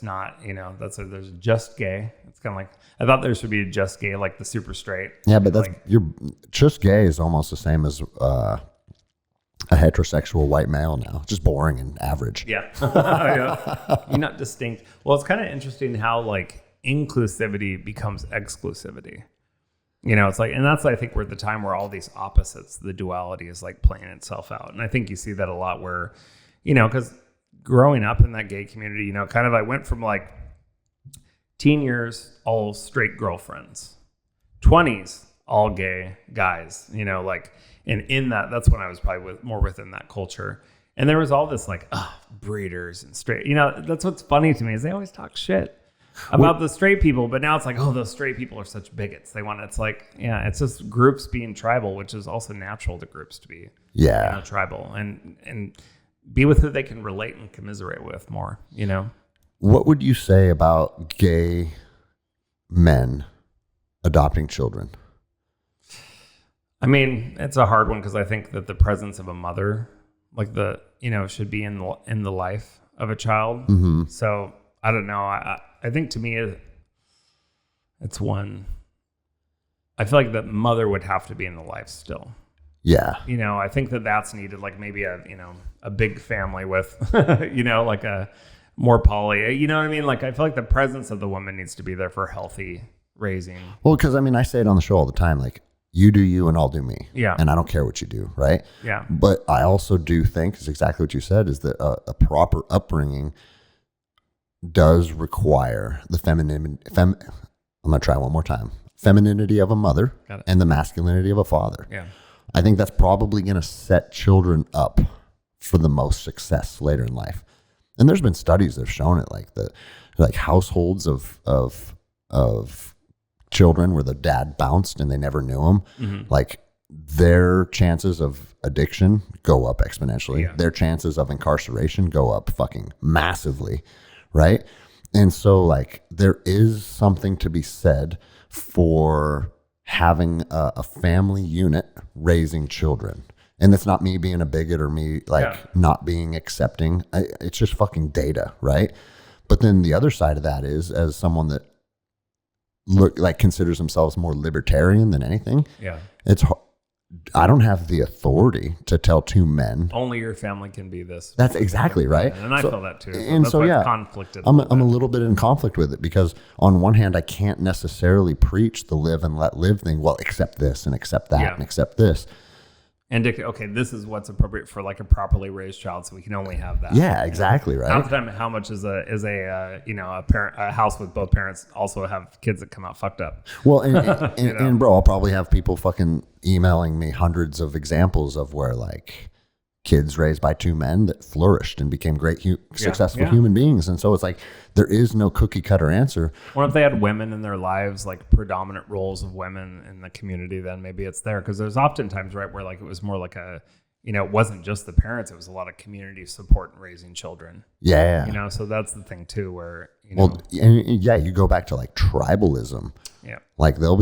not, you know, there's just gay. It's kind of like, I thought there should be a just gay, like the super straight. Yeah, but that's, just gay is almost the same as a heterosexual white male now. Just boring and average. Yeah. Yeah. You're not distinct. Well, it's kind of interesting how like inclusivity becomes exclusivity. You know, it's like, and that's, I think, we're at the time where all these opposites, the duality is like playing itself out. And I think you see that a lot where, you know, because growing up in that gay community, you know, kind of I went from like teen years, all straight girlfriends, 20s, all gay guys, you know, like, and in that's when I was probably more within that culture. And there was all this like, breeders and straight, you know, that's what's funny to me is they always talk shit about the straight people, but now it's like, oh, those straight people are such bigots. It's like, yeah, it's just groups being tribal, which is also natural to groups to be, you know, tribal and be with who they can relate and commiserate with more, you know? What would you say about gay men adopting children? I mean, it's a hard one because I think that the presence of a mother, like should be in the life of a child. Mm-hmm. So I don't know. I think to me, it's one. I feel like the mother would have to be in the life still. Yeah. You know, I think that's needed. Like maybe a big family with, like a more poly. You know what I mean? Like I feel like the presence of the woman needs to be there for healthy raising. Well, because I mean, I say it on the show all the time, like you do you and I'll do me. Yeah. And I don't care what you do, right? Yeah. But I also do think, is exactly what you said, is that a proper upbringing does require the I'm going to try one more time. Femininity of a mother and the masculinity of a father. Yeah. I think that's probably going to set children up for the most success later in life. And there's been studies that have shown it, like households of children where the dad bounced and they never knew him. Mm-hmm. Like their chances of addiction go up exponentially. Yeah. Their chances of incarceration go up fucking massively. Right. And so like there is something to be said for having a family unit raising children. And it's not me being a bigot or me not being accepting. It's just fucking data. Right. But then the other side of that is, as someone that considers themselves more libertarian than anything. Yeah. I don't have the authority to tell two men. Only your family can be this. That's exactly right. And I feel that too. And that's why conflicted. I'm a little bit in conflict with it because on one hand, I can't necessarily preach the live and let live thing. Well, accept this and accept that and accept this. And okay, this is what's appropriate for like a properly raised child, so we can only have that. Yeah, exactly, right. Half the time, how much is a parent, a house with both parents also have kids that come out fucked up? Well, and bro, I'll probably have people fucking emailing me hundreds of examples of where like kids raised by two men that flourished and became great, successful human beings. And so it's like, there is no cookie cutter answer. Or if they had women in their lives, like predominant roles of women in the community, then maybe it's there. Because there's oftentimes, right, where like it was more like it wasn't just the parents, it was a lot of community support in raising children. Yeah. So that's the thing too, where, you go back to like tribalism. Yeah. Like there'll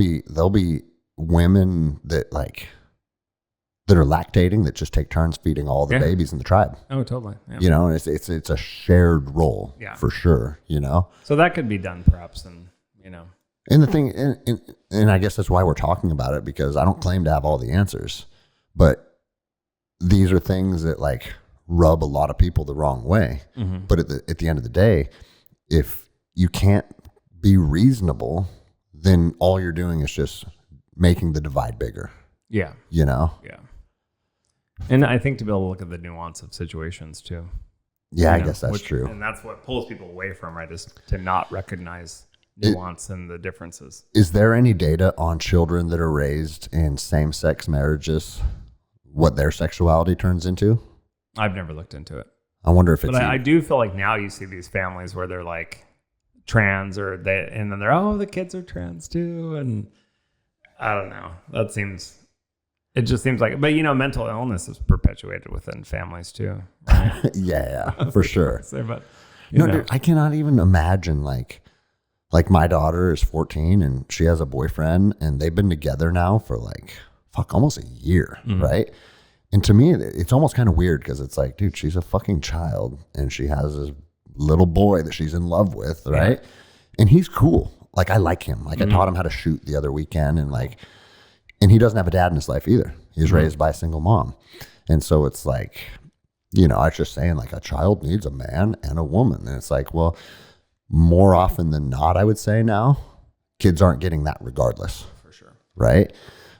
be women that that are lactating that just take turns feeding all the babies in the tribe. Oh, totally. Yeah. And it's a shared role for sure, So that could be done perhaps. And the thing, and I guess that's why we're talking about it, because I don't claim to have all the answers, but these are things that like rub a lot of people the wrong way. Mm-hmm. But at the end of the day, if you can't be reasonable, then all you're doing is just making the divide bigger. Yeah. Yeah. And I think to be able to look at the nuance of situations too. Yeah, I guess that's true. And that's what pulls people away from, right, is to not recognize nuance and the differences. Is there any data on children that are raised in same-sex marriages, what their sexuality turns into? I've never looked into it. I wonder if it's... But I do feel like now you see these families where they're like trans and then they're, the kids are trans too. And I don't know. It just seems like, but mental illness is perpetuated within families too. Right? Yeah, for sure. But dude, I cannot even imagine like my daughter is 14 and she has a boyfriend and they've been together now for almost a year, right? And to me, it's almost kind of weird because it's like, dude, she's a fucking child and she has this little boy that she's in love with, right? Yeah. And he's cool. Like I like him. Like I taught him how to shoot the other weekend and he doesn't have a dad in his life either. He was raised by a single mom. And so it's like, you know, I was just saying, like, a child needs a man and a woman. And it's like, well, more often than not, I would say now, kids aren't getting that regardless. For sure. Right.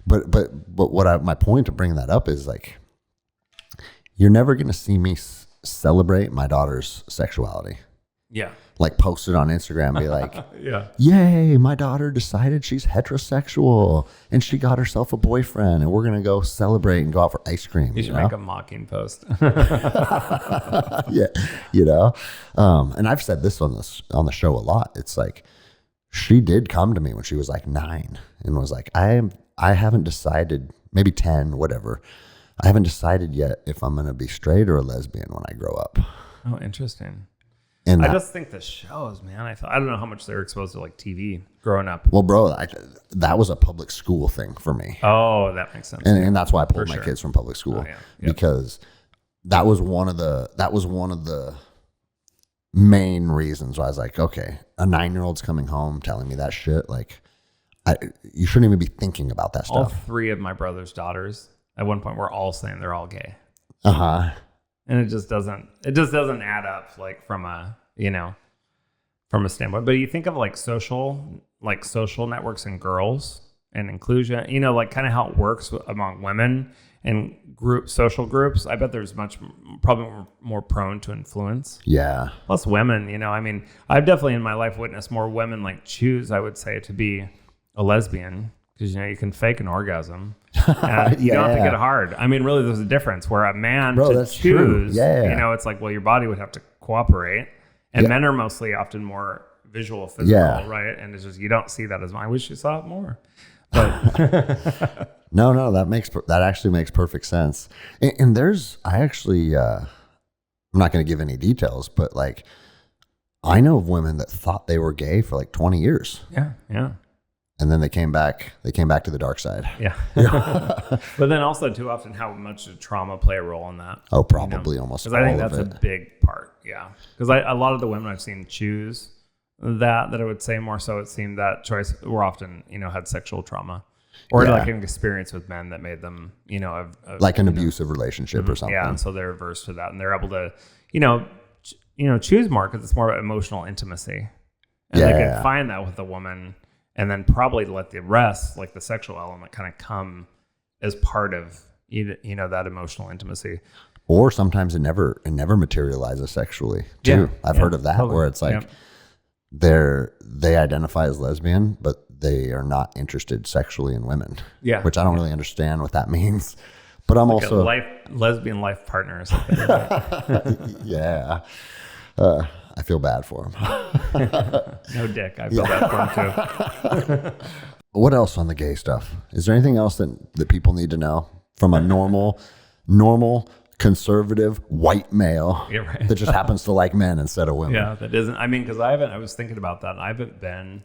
But my point of bringing that up is, like, you're never going to see me celebrate my daughter's sexuality. Yeah. Like, post it on Instagram and be like, yeah, yay, my daughter decided she's heterosexual and she got herself a boyfriend and we're going to go celebrate and go out for ice cream. You should make a mocking post. Yeah. You know, and I've said this on the show a lot. It's like, she did come to me when she was like 9 and was like, I haven't decided, maybe 10, whatever. I haven't decided yet if I'm going to be straight or a lesbian when I grow up. Oh, interesting. And I just think the shows, man, I don't know how much they were exposed to like TV growing up. well, bro, that was a public school thing for me. Oh, that makes sense. And that's why I pulled For my sure. kids from public school, yeah. because that was one of the main reasons why I was like, okay, a 9-year-old's coming home telling me that shit. Like, you shouldn't even be thinking about that All stuff. 3 of my brother's daughters at one point were all saying they're all gay. Uh-huh. And it just doesn't add up, like, from a standpoint. But you think of like social networks and girls and inclusion, you know, like kind of how it works among women and social groups. I bet there's probably more prone to influence. Yeah. Plus women, you know, I mean, I've definitely in my life witnessed more women like choose, I would say, to be a lesbian, because, you know, you can fake an orgasm and you don't have to get hard. I mean, really, there's a difference where a man to choose, you know, it's like, well, your body would have to cooperate. And men are mostly often more visual, physical, right? And it's just, you don't see that as much. I wish you saw it more. But No, that actually makes perfect sense. And I actually, I'm not going to give any details, but like, I know of women that thought they were gay for like 20 years. Yeah. And then they came back to the dark side. Yeah. But then also too often, how much did trauma play a role in that? Oh, probably almost all of it. Because I think that's a big part. Yeah. Because a lot of the women I've seen choose that I would say more so, it seemed that choice were often, you know, had sexual trauma or like an experience with men that made them, you know, like an abusive relationship or something. Yeah. And so they're averse to that and they're able to, you know, choose more because it's more about emotional intimacy. And they can find that with a woman. And then probably let the rest, like the sexual element, kind of come as part of, you know, that emotional intimacy. Or sometimes it never materializes sexually too. I've heard of that, where it's like they identify as lesbian, but they are not interested sexually in women. Yeah, which I don't really understand what that means. But I'm like also lesbian life partner or something. Yeah. I feel bad for him. No dick. I feel bad for him too. What else on the gay stuff? Is there anything else that people need to know from a normal, conservative, white male that just happens to like men instead of women? Yeah, that isn't. I mean, because I was thinking about that. I haven't been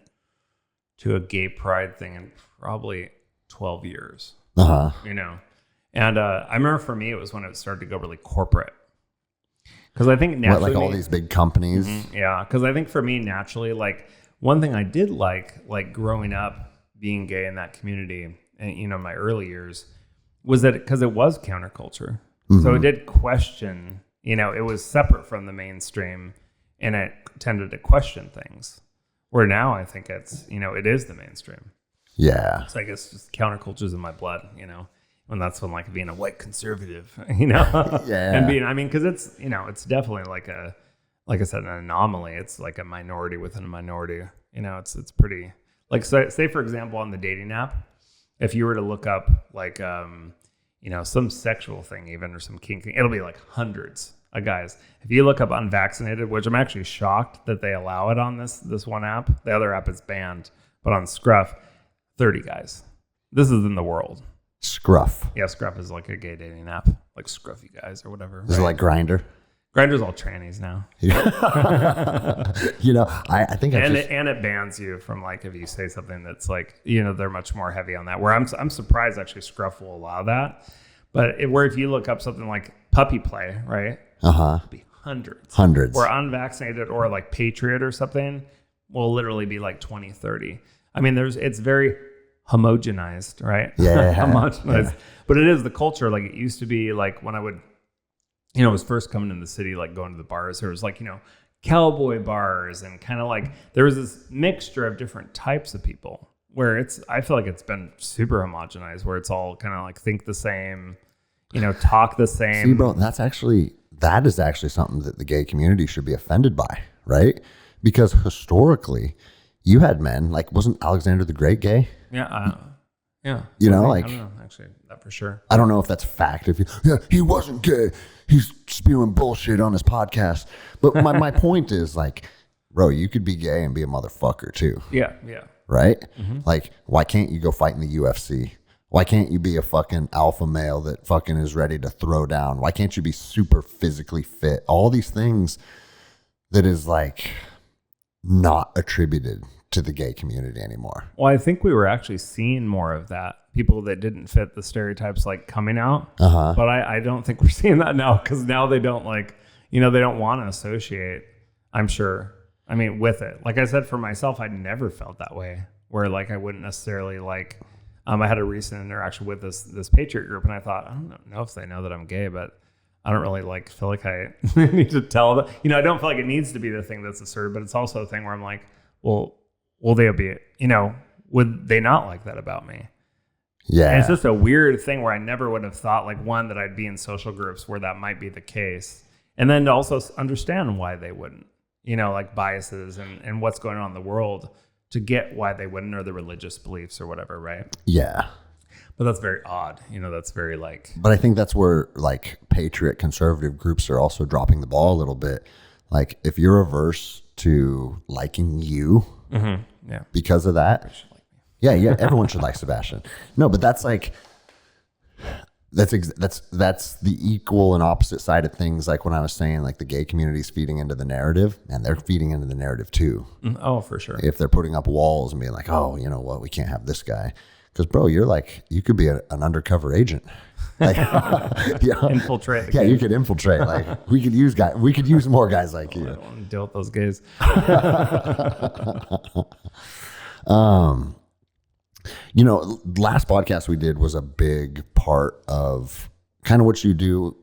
to a gay pride thing in probably 12 years. You know, and I remember for me, it was when it started to go really corporate. Because I think naturally, like all these big companies. Yeah, because I think for me naturally, like one thing I did like growing up being gay in that community, and you know, my early years, was that because it was counterculture, so it did question. You know, it was separate from the mainstream, and it tended to question things. Where now I think it's, you know, it is the mainstream. Yeah, it's like it's just counterculture's in my blood. You know. And that's when like being a white conservative, you know, and being, I mean, because it's, you know, it's definitely like I said, an anomaly. It's like a minority within a minority, you know, it's pretty like, so, say for example, on the dating app, if you were to look up like, you know, some sexual thing even, or some kink thing, it'll be like hundreds of guys. If you look up unvaccinated, which I'm actually shocked that they allow it on this one app, the other app is banned, but on Scruff, 30 guys. This is in the world. Scruff. Yeah, Scruff is like a gay dating app, like Scruffy Guys or whatever. Is it like Grindr? Grindr's all trannies now. You know, I think and it bans you from like if you say something that's like, you know, they're much more heavy on that. Where I'm surprised actually Scruff will allow that, but where if you look up something like puppy play, right? It'll be hundreds. Where unvaccinated or like Patriot or something will literally be like 20, 30. I mean, it's very homogenized, right? Yeah. Homogenized. Yeah. But it is the culture. Like it used to be like when I would, it was first coming in the city, like going to the bars, there was like, cowboy bars and kind of like, there was this mixture of different types of people where I feel like it's been super homogenized where it's all kind of like think the same, talk the same. See, bro, that is actually something that the gay community should be offended by, right? Because historically, you had men, like, wasn't Alexander the Great gay? Yeah. Yeah. I don't know, actually, that for sure. I don't know if that's fact. He wasn't gay. He's spewing bullshit on his podcast. But my point is, like, bro, you could be gay and be a motherfucker too. Yeah. Right? Mm-hmm. Like, why can't you go fight in the UFC? Why can't you be a fucking alpha male that fucking is ready to throw down? Why can't you be super physically fit? All these things that is like not attributed to the gay community anymore. Well, I think we were actually seeing more of that. People that didn't fit the stereotypes like coming out. Uh-huh. But I don't think we're seeing that now because now they don't they don't want to associate, I'm sure. I mean, with it. Like I said, for myself, I never felt that way where like I wouldn't necessarily like, I had a recent interaction with this Patriot group and I thought, I don't know if they know that I'm gay, but I don't really feel like I need to tell them. I don't feel like it needs to be the thing that's asserted, but it's also a thing where I'm like, well, will they be, would they not like that about me? Yeah. And it's just a weird thing where I never would have thought one, that I'd be in social groups where that might be the case. And then to also understand why they wouldn't, like biases and what's going on in the world to get why they wouldn't or the religious beliefs or whatever. Right. Yeah. But that's very odd. That's very But I think that's where patriot conservative groups are also dropping the ball a little bit. Like if you're averse to liking you because of that. Yeah. Everyone should like Sebastian. No, but that's that's the equal and opposite side of things. Like when I was saying, like the gay community is feeding into the narrative, and they're feeding into the narrative too. Oh, for sure. If they're putting up walls and being like, oh, you know what, we can't have this guy. Because, bro, you could be an undercover agent. Infiltrate. You could infiltrate. We could use more guys like you. I don't want to deal with those gays. Last podcast we did was a big part of kind of what you do.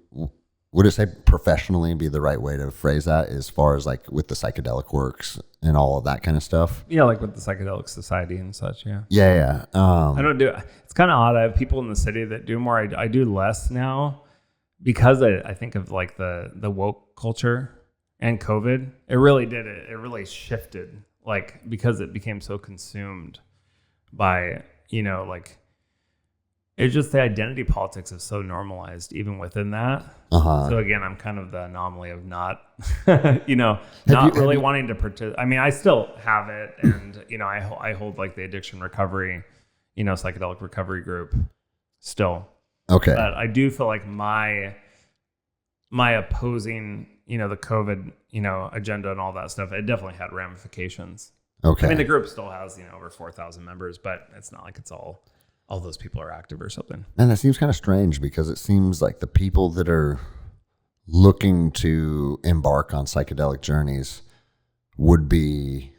Would it say professionally be the right way to phrase that as far as with the psychedelic works and all of that kind of stuff? Yeah, like with the Psychedelic Society and such, yeah. Yeah. I don't do it. It's kind of odd. I have people in the city that do more. I do less now because I think of the woke culture and COVID. It really did it. It really shifted because it became so consumed by, it's just the identity politics is so normalized even within that. So again, I'm kind of the anomaly of not, really wanting to participate. I mean, I still have it, and I hold the addiction recovery, psychedelic recovery group still. Okay. But I do feel like my opposing, the COVID, agenda and all that stuff, it definitely had ramifications. Okay. I mean, the group still has, over 4,000 members, but it's not like it's all those people are active or something. And that seems kind of strange because it seems like the people that are looking to embark on psychedelic journeys would be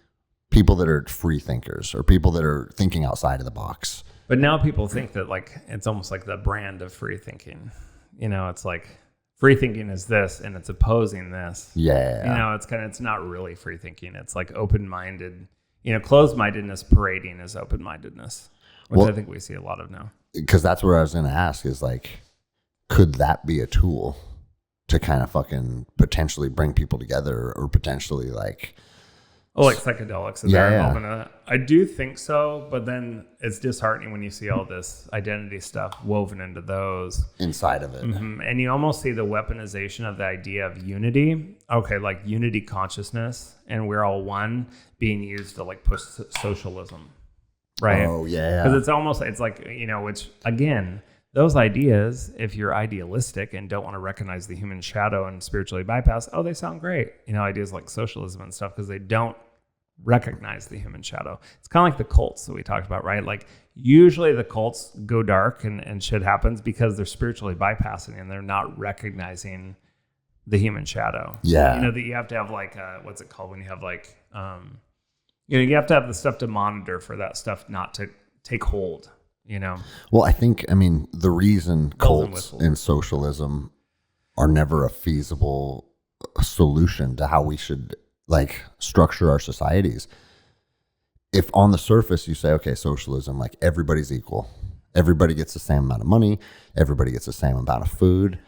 people that are free thinkers or people that are thinking outside of the box. But now people think that it's almost like the brand of free thinking. It's free thinking is this and it's opposing this. Yeah. It's not really free thinking. It's open-minded, closed-mindedness parading is open-mindedness. Which I think we see a lot of now. Because that's what I was going to ask is could that be a tool to kind of fucking potentially bring people together or potentially psychedelics and their involvement in that? I do think so, but then it's disheartening when you see all this identity stuff woven into those. Inside of it. Mm-hmm. And you almost see the weaponization of the idea of unity. Okay, unity consciousness and we're all one being used to push socialism. Right. Oh, yeah. Because it's which again, those ideas, if you're idealistic and don't want to recognize the human shadow and spiritually bypass, they sound great. Ideas like socialism and stuff, because they don't recognize the human shadow. It's kind of like the cults that we talked about, right? Usually the cults go dark and shit happens because they're spiritually bypassing and they're not recognizing the human shadow. Yeah. That you have to have what's it called when you have you have to have the stuff to monitor for that stuff not to take hold, Well, I mean, the reason Bells and cults whistles. and socialism are never a feasible solution to how we should like structure our societies. If on the surface you say, okay, socialism, like everybody's equal, everybody gets the same amount of money, everybody gets the same amount of food.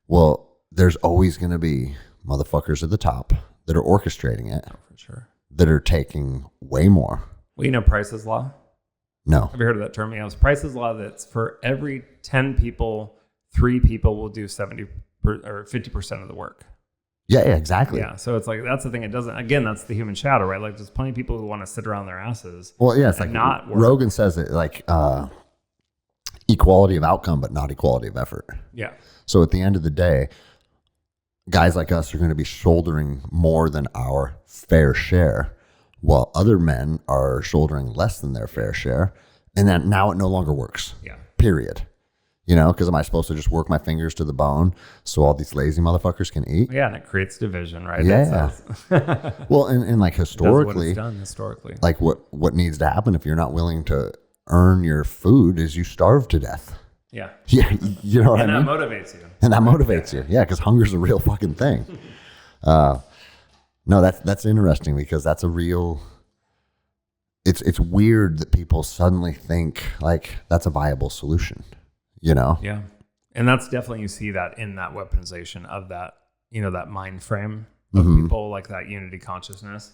Well, there's always going to be motherfuckers at the top that are orchestrating it, For sure. that are taking way more. Well, Price's Law? No. Have you heard of that term? It's Price's Law. That's for every 10 people, 3 people will do 70 or 50% of the work. Yeah, exactly. Yeah, so it's like that's the thing. It doesn't. Again, that's the human shadow, right? Like there's plenty of people who want to sit around their asses. Well, yeah, it's like not work. Rogan says it like equality of outcome, but not equality of effort. Yeah. So at the end of the day, guys like us are going to be shouldering more than our fair share, while other men are shouldering less than their fair share. And then now it no longer works. Yeah. Period. Because am I supposed to just work my fingers to the bone so all these lazy motherfuckers can eat? Yeah, and it creates division, right? Yeah. Well, and like historically, what it's done historically. like what needs to happen if you're not willing to earn your food is you starve to death. Yeah. Yeah, you know what I mean? And that motivates you. And that motivates you. Yeah, because hunger's a real fucking thing. No, that's interesting because that's a real. It's weird that people suddenly think like that's a viable solution. Yeah. And that's definitely, you see that in that weaponization of that, that mind frame of people, like that unity consciousness.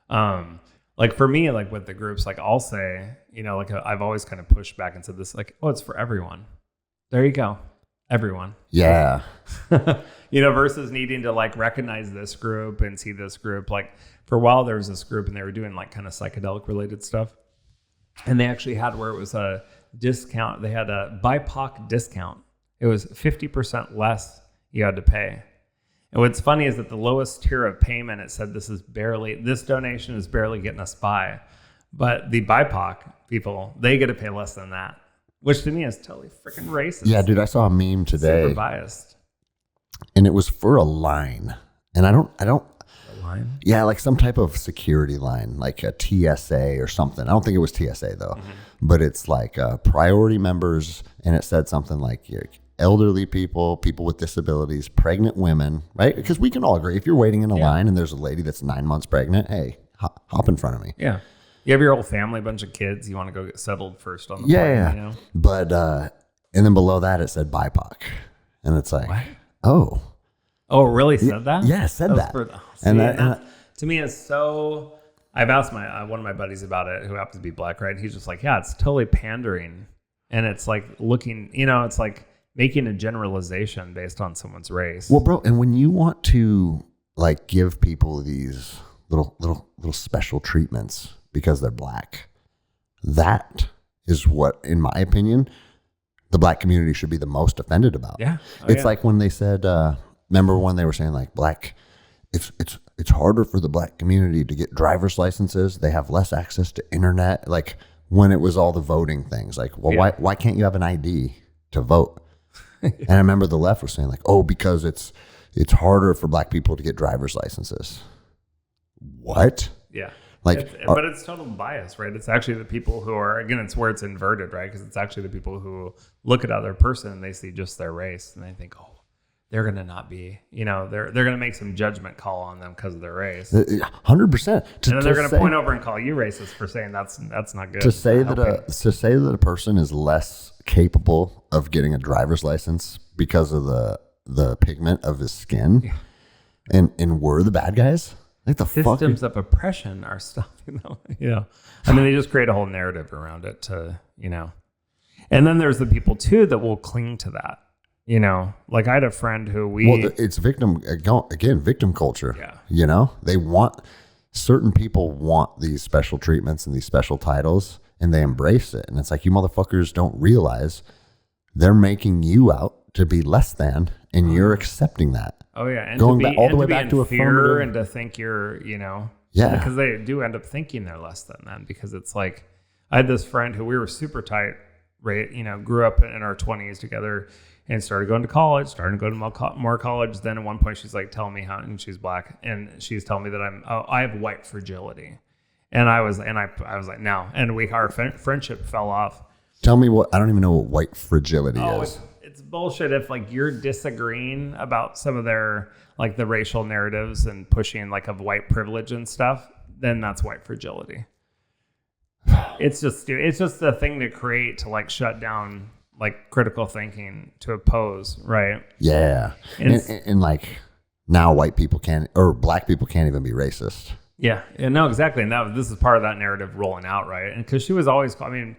Like for me, like with the groups, like I'll say, like I've always kind of pushed back and said this, like, oh, it's for everyone. There you go. Everyone. Yeah. Versus needing to like recognize this group and see this group. Like for a while there was this group and they were doing like kind of psychedelic related stuff. And they actually had where it was a discount. They had a BIPOC discount. It was 50% less you had to pay. And what's funny is that the lowest tier of payment, it said this donation is barely getting us by. But the BIPOC people, they get to pay less than that, which to me is totally freaking racist. Yeah, dude, I saw a meme today. Super biased. And it was for a line. And I don't A line? Yeah, like some type of security line, like a TSA or something. I don't think it was TSA though, but it's like priority members, and it said something like elderly people, people with disabilities, pregnant women, right? Because we can all agree, if you're waiting in a line and there's a lady that's 9 months pregnant, hey, hop in front of me. Yeah. You have your whole family, a bunch of kids, you want to go get settled first on the Yeah, plane, But, and then below that it said BIPOC. And it's like, What? oh. Oh, it really said that? Yeah, it said that. And that to me is so. I've asked one of my buddies about it, who happens to be black, right? He's just like, yeah, it's totally pandering, and it's like looking, it's like making a generalization based on someone's race. Well, bro, and when you want to like give people these little special treatments because they're black, that is what, in my opinion, the black community should be the most offended about. Yeah, it's like when they said. Remember when they were saying like it's harder for the black community to get driver's licenses. They have less access to internet. Like when it was all the voting things, like, well, why can't you have an ID to vote? And I remember the left was saying like, oh, because it's harder for black people to get driver's licenses. What? Yeah. Like, but it's total bias, right? It's actually the people who are, again, it's where it's inverted, right? Because it's actually the people who look at other person and they see just their race and they think, oh, they're going to not be, they're going to make some judgment call on them because of their race. 100%. And then they're going to point over and call you racist for saying that's not good. To say that a person is less capable of getting a driver's license because of the pigment of his skin, and we're the bad guys. Like the systems of oppression are stopping them. I mean, they just create a whole narrative around it to, and then there's the people too that will cling to that. Like I had a friend who it's victim culture. Yeah. Certain people want these special treatments and these special titles and they embrace it. And it's like, you motherfuckers don't realize they're making you out to be less than, and you're accepting that. Oh yeah. And going to be, back all the way to be back in to fear affirmative. and to think you're, Yeah. because they do end up thinking they're less than them, because it's like, I had this friend who we were super tight, right? Grew up in our 20s together and started going to college, started going to more college. Then at one point she's like telling me how, and she's black, and she's telling me that I have white fragility. And I was like, no. And our friendship fell off. Tell me what, I don't even know what white fragility is. It's bullshit if like you're disagreeing about some of their like the racial narratives and pushing like of white privilege and stuff, then that's white fragility. It's just a thing to create to like shut down like critical thinking to oppose, right? Yeah. And like now white people can't, or black people can't even be racist. Yeah. No, exactly. And this is part of that narrative rolling out, right? And because she was always, I mean,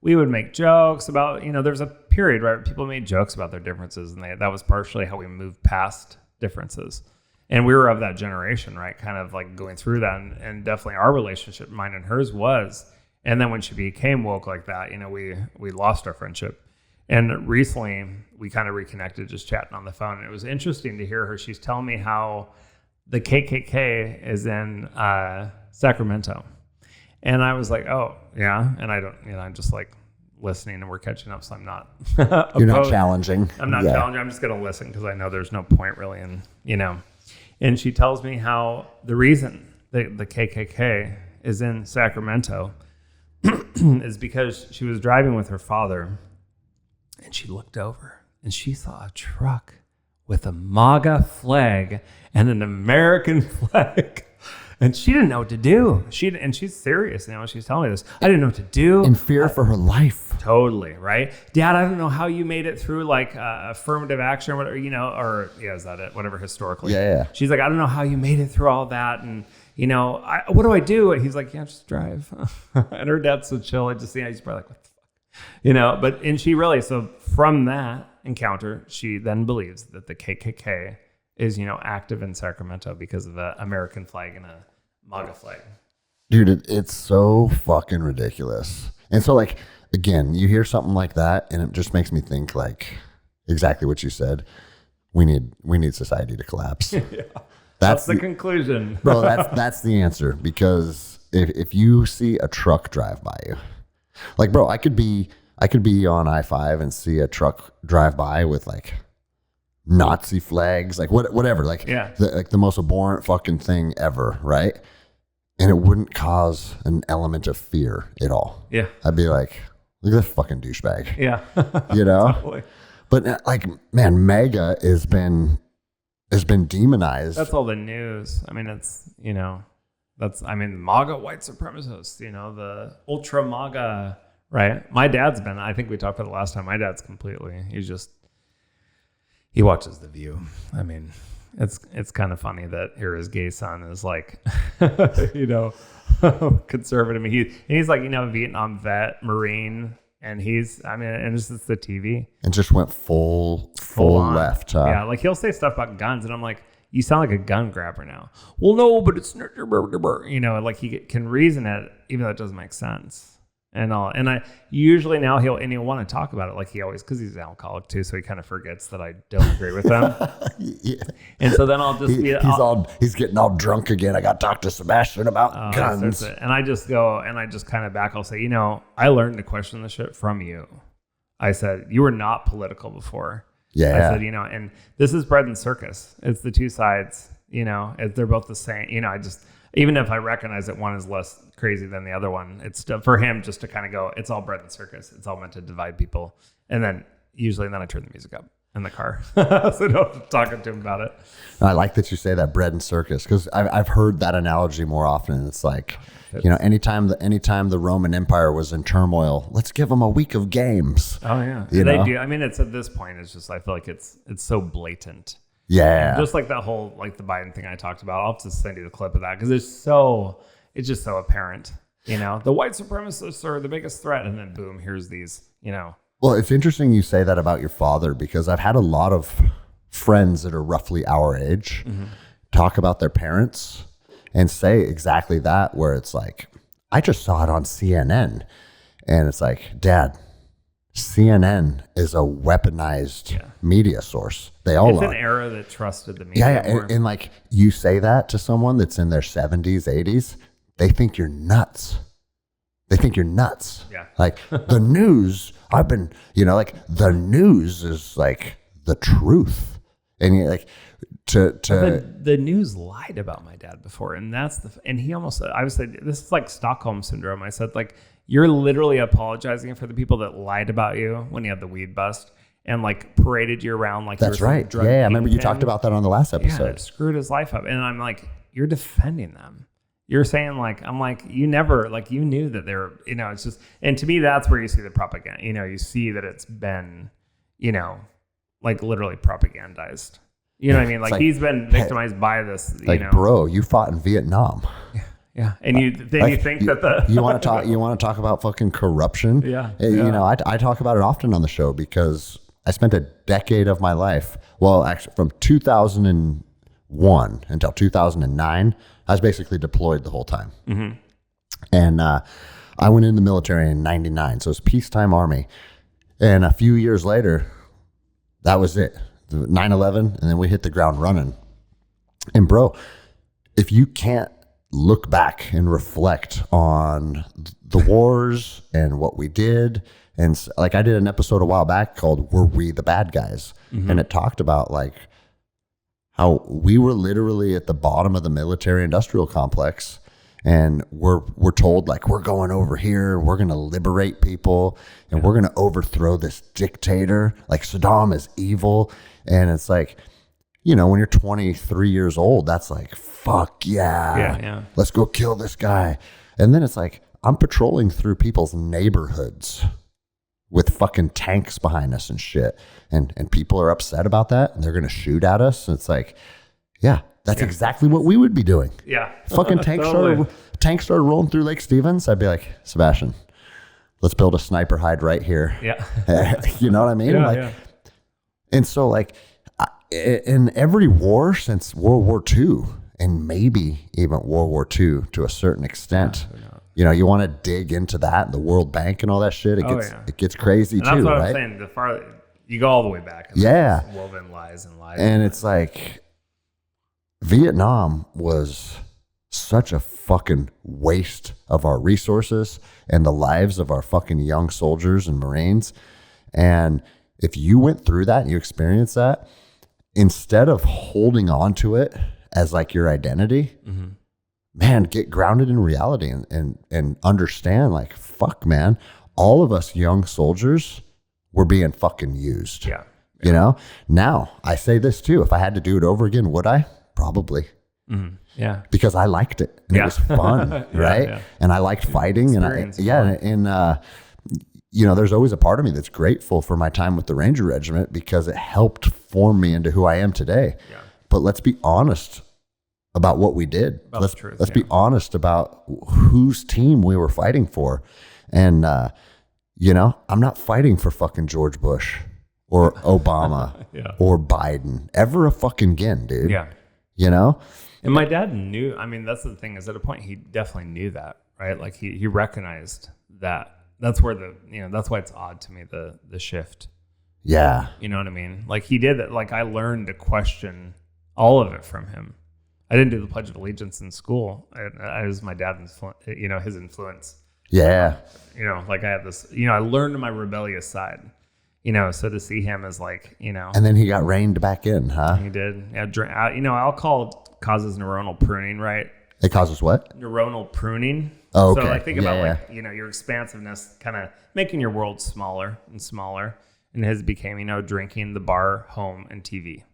we would make jokes about, you know, there's a period where people made jokes about their differences, and that was partially how we moved past differences. And we were of that generation, right? Kind of like going through that, and definitely our relationship, mine and hers, was. And then when she became woke like that, you know, we lost our friendship. And recently we kind of reconnected just chatting on the phone. And it was interesting to hear her. She's telling me how the KKK is in Sacramento. And I was like, oh, yeah. And I don't, you know, I'm just like listening, and we're catching up. So I'm not, you're not challenging. I'm not challenging. I'm just going to listen because I know there's no point really in, you know. And she tells me how the reason the KKK is in Sacramento is because she was driving with her father, and she looked over and she saw a truck with a MAGA flag and an American flag. And she didn't know what to do. And she's serious, you know, she's telling me this. I didn't know what to do. In fear for her life. Totally, right? Dad, I don't know how you made it through like affirmative action or whatever, you know, or is that it? Whatever historically. Yeah. She's like, I don't know how you made it through all that. And, you know, what do I do? And he's like, yeah, just drive. And her dad's so chill. I just see, he's probably like, what the fuck? You know, and she really, so from that encounter, she then believes that the KKK is, you know, active in Sacramento because of the American flag and a MAGA flag. Dude, it's so fucking ridiculous. And so, like, again, you hear something like that, and it just makes me think, like, exactly what you said. We need society to collapse. Yeah. That's the conclusion. Bro, that's the answer. Because if you see a truck drive by you, like, bro, I could be on I-5 and see a truck drive by with, like, Nazi flags, like whatever, like, yeah, the most abhorrent fucking thing ever, right? And it wouldn't cause an element of fear at all. Yeah. I'd be like, look at this fucking douchebag. Yeah. You know? Totally. But like, man, MAGA has been demonized. That's all the news. I mean, it's, you know, MAGA white supremacists, you know, the ultra MAGA, right? My dad's been, I think we talked about it last time. My dad's completely, he watches The View. I mean, it's kind of funny that here his gay son is like, you know, conservative. He's like, you know, Vietnam vet, Marine, and and this is the TV. And just went full left. Huh? Yeah, like he'll say stuff about guns, and I'm like, you sound like a gun grabber now. Well, no, but it's, you know, like he can reason it, even though it doesn't make sense. And I usually now he'll want to talk about it like he always, because he's an alcoholic too, so he kind of forgets that I don't agree with him. Yeah. And so then I'll just he's getting all drunk again. I got to talk to Sebastian about guns. And I just go and I just kind of back. I'll say, you know, I learned to question the shit from you. I said, you were not political before. Yeah. I said, you know, and this is bread and circus. It's the two sides, you know, they're both the same. You know, even if I recognize that one is less crazy than the other one, it's still, for him just to kind of go, it's all bread and circus. It's all meant to divide people. And then I turn the music up in the car. So no talking to him about it. I like that you say that, bread and circus, because I've heard that analogy more often. It's like, you know, anytime the Roman Empire was in turmoil, let's give them a week of games. Oh yeah. They do. I mean, it's at this point, it's just, I feel like it's so blatant. Yeah. Just like that whole, like the Biden thing I talked about. I'll just send you the clip of that because it's just so apparent. You know, the white supremacists are the biggest threat. And then boom, here's these, you know. Well, it's interesting you say that about your father, because I've had a lot of friends that are roughly our age talk about their parents and say exactly that, where it's like, I just saw it on CNN. And it's like, Dad, CNN is a weaponized media source. They all are. It's an era that trusted the media. Yeah. And like, you say that to someone that's in their 70s, 80s, they think you're nuts. Yeah. Like the news, the news is like the truth. And you're like, The news lied about my dad before, and he almost, I was like, this is like Stockholm syndrome. I said, like, you're literally apologizing for the people that lied about you when you had the weed bust and like paraded you around like that's you were right. Yeah, I remember you talked about that on the last episode. Yeah, it screwed his life up, and I'm like, you're defending them. You're saying like, I'm like, you never, like, you knew that they're, it's just, and to me, that's where you see the propaganda. You see that it's been, like literally propagandized. You know what I mean? Like he's been victimized by this. Bro, you fought in Vietnam. Yeah, and you think that you want to talk about fucking corruption? Yeah. I talk about it often on the show because I spent a decade of my life. Well, actually, from 2001 until 2009, I was basically deployed the whole time. Mm-hmm. And I went in the military in '99, so it's peacetime army. And a few years later, that was it. 9/11, and then we hit the ground running. And bro, if you can't look back and reflect on the wars and what we did, and like I did an episode a while back called "Were We the Bad Guys?" Mm-hmm. and it talked about like how we were literally at the bottom of the military-industrial complex, and we're told like we're going over here, we're going to liberate people, and we're going to overthrow this dictator. Like Saddam is evil. And it's like, when you're 23 years old, that's like, fuck yeah. Let's go kill this guy. And then it's like, I'm patrolling through people's neighborhoods with fucking tanks behind us and shit. And people are upset about that, and they're going to shoot at us. And it's like, yeah, that's exactly what we would be doing. Yeah. Fucking tanks started rolling through Lake Stevens. I'd be like, Sebastian, let's build a sniper hide right here. Yeah. You know what I mean? Yeah. And so, like, in every war since World War II, and maybe even World War II to a certain extent, you want to dig into that, the World Bank and all that shit. It gets crazy and too, that's what right? I'm saying. You go all the way back. Yeah. Woven lies. And it's like, Vietnam was such a fucking waste of our resources and the lives of our fucking young soldiers and Marines. And if you went through that and you experienced that, instead of holding on to it as like your identity, mm-hmm. man, get grounded in reality and understand like, fuck, man, all of us young soldiers were being fucking used. Yeah. Now I say this too. If I had to do it over again, would I? Probably. Mm-hmm. Yeah. Because I liked it and it was fun. Right. Yeah. And I liked fighting there's always a part of me that's grateful for my time with the Ranger Regiment because it helped form me into who I am today. Yeah. But let's be honest about what we did. Let's be honest about whose team we were fighting for. And, I'm not fighting for fucking George Bush or Obama or Biden ever fucking again, dude. Yeah. And my dad knew, that's the thing is at a point he definitely knew that, right? Like he recognized that. That's where that's why it's odd to me, the shift. Yeah. You know what I mean? Like he did it. Like I learned to question all of it from him. I didn't do the Pledge of Allegiance in school. I was my dad's, his influence. Yeah. Like I had this, I learned my rebellious side, so to see him as like, And then he got reined back in, huh? He did. Yeah. Alcohol causes neuronal pruning, right? It causes what? Neuronal pruning. Oh, okay. So think about your expansiveness kind of making your world smaller and smaller. And his became, drinking, the bar, home, and TV.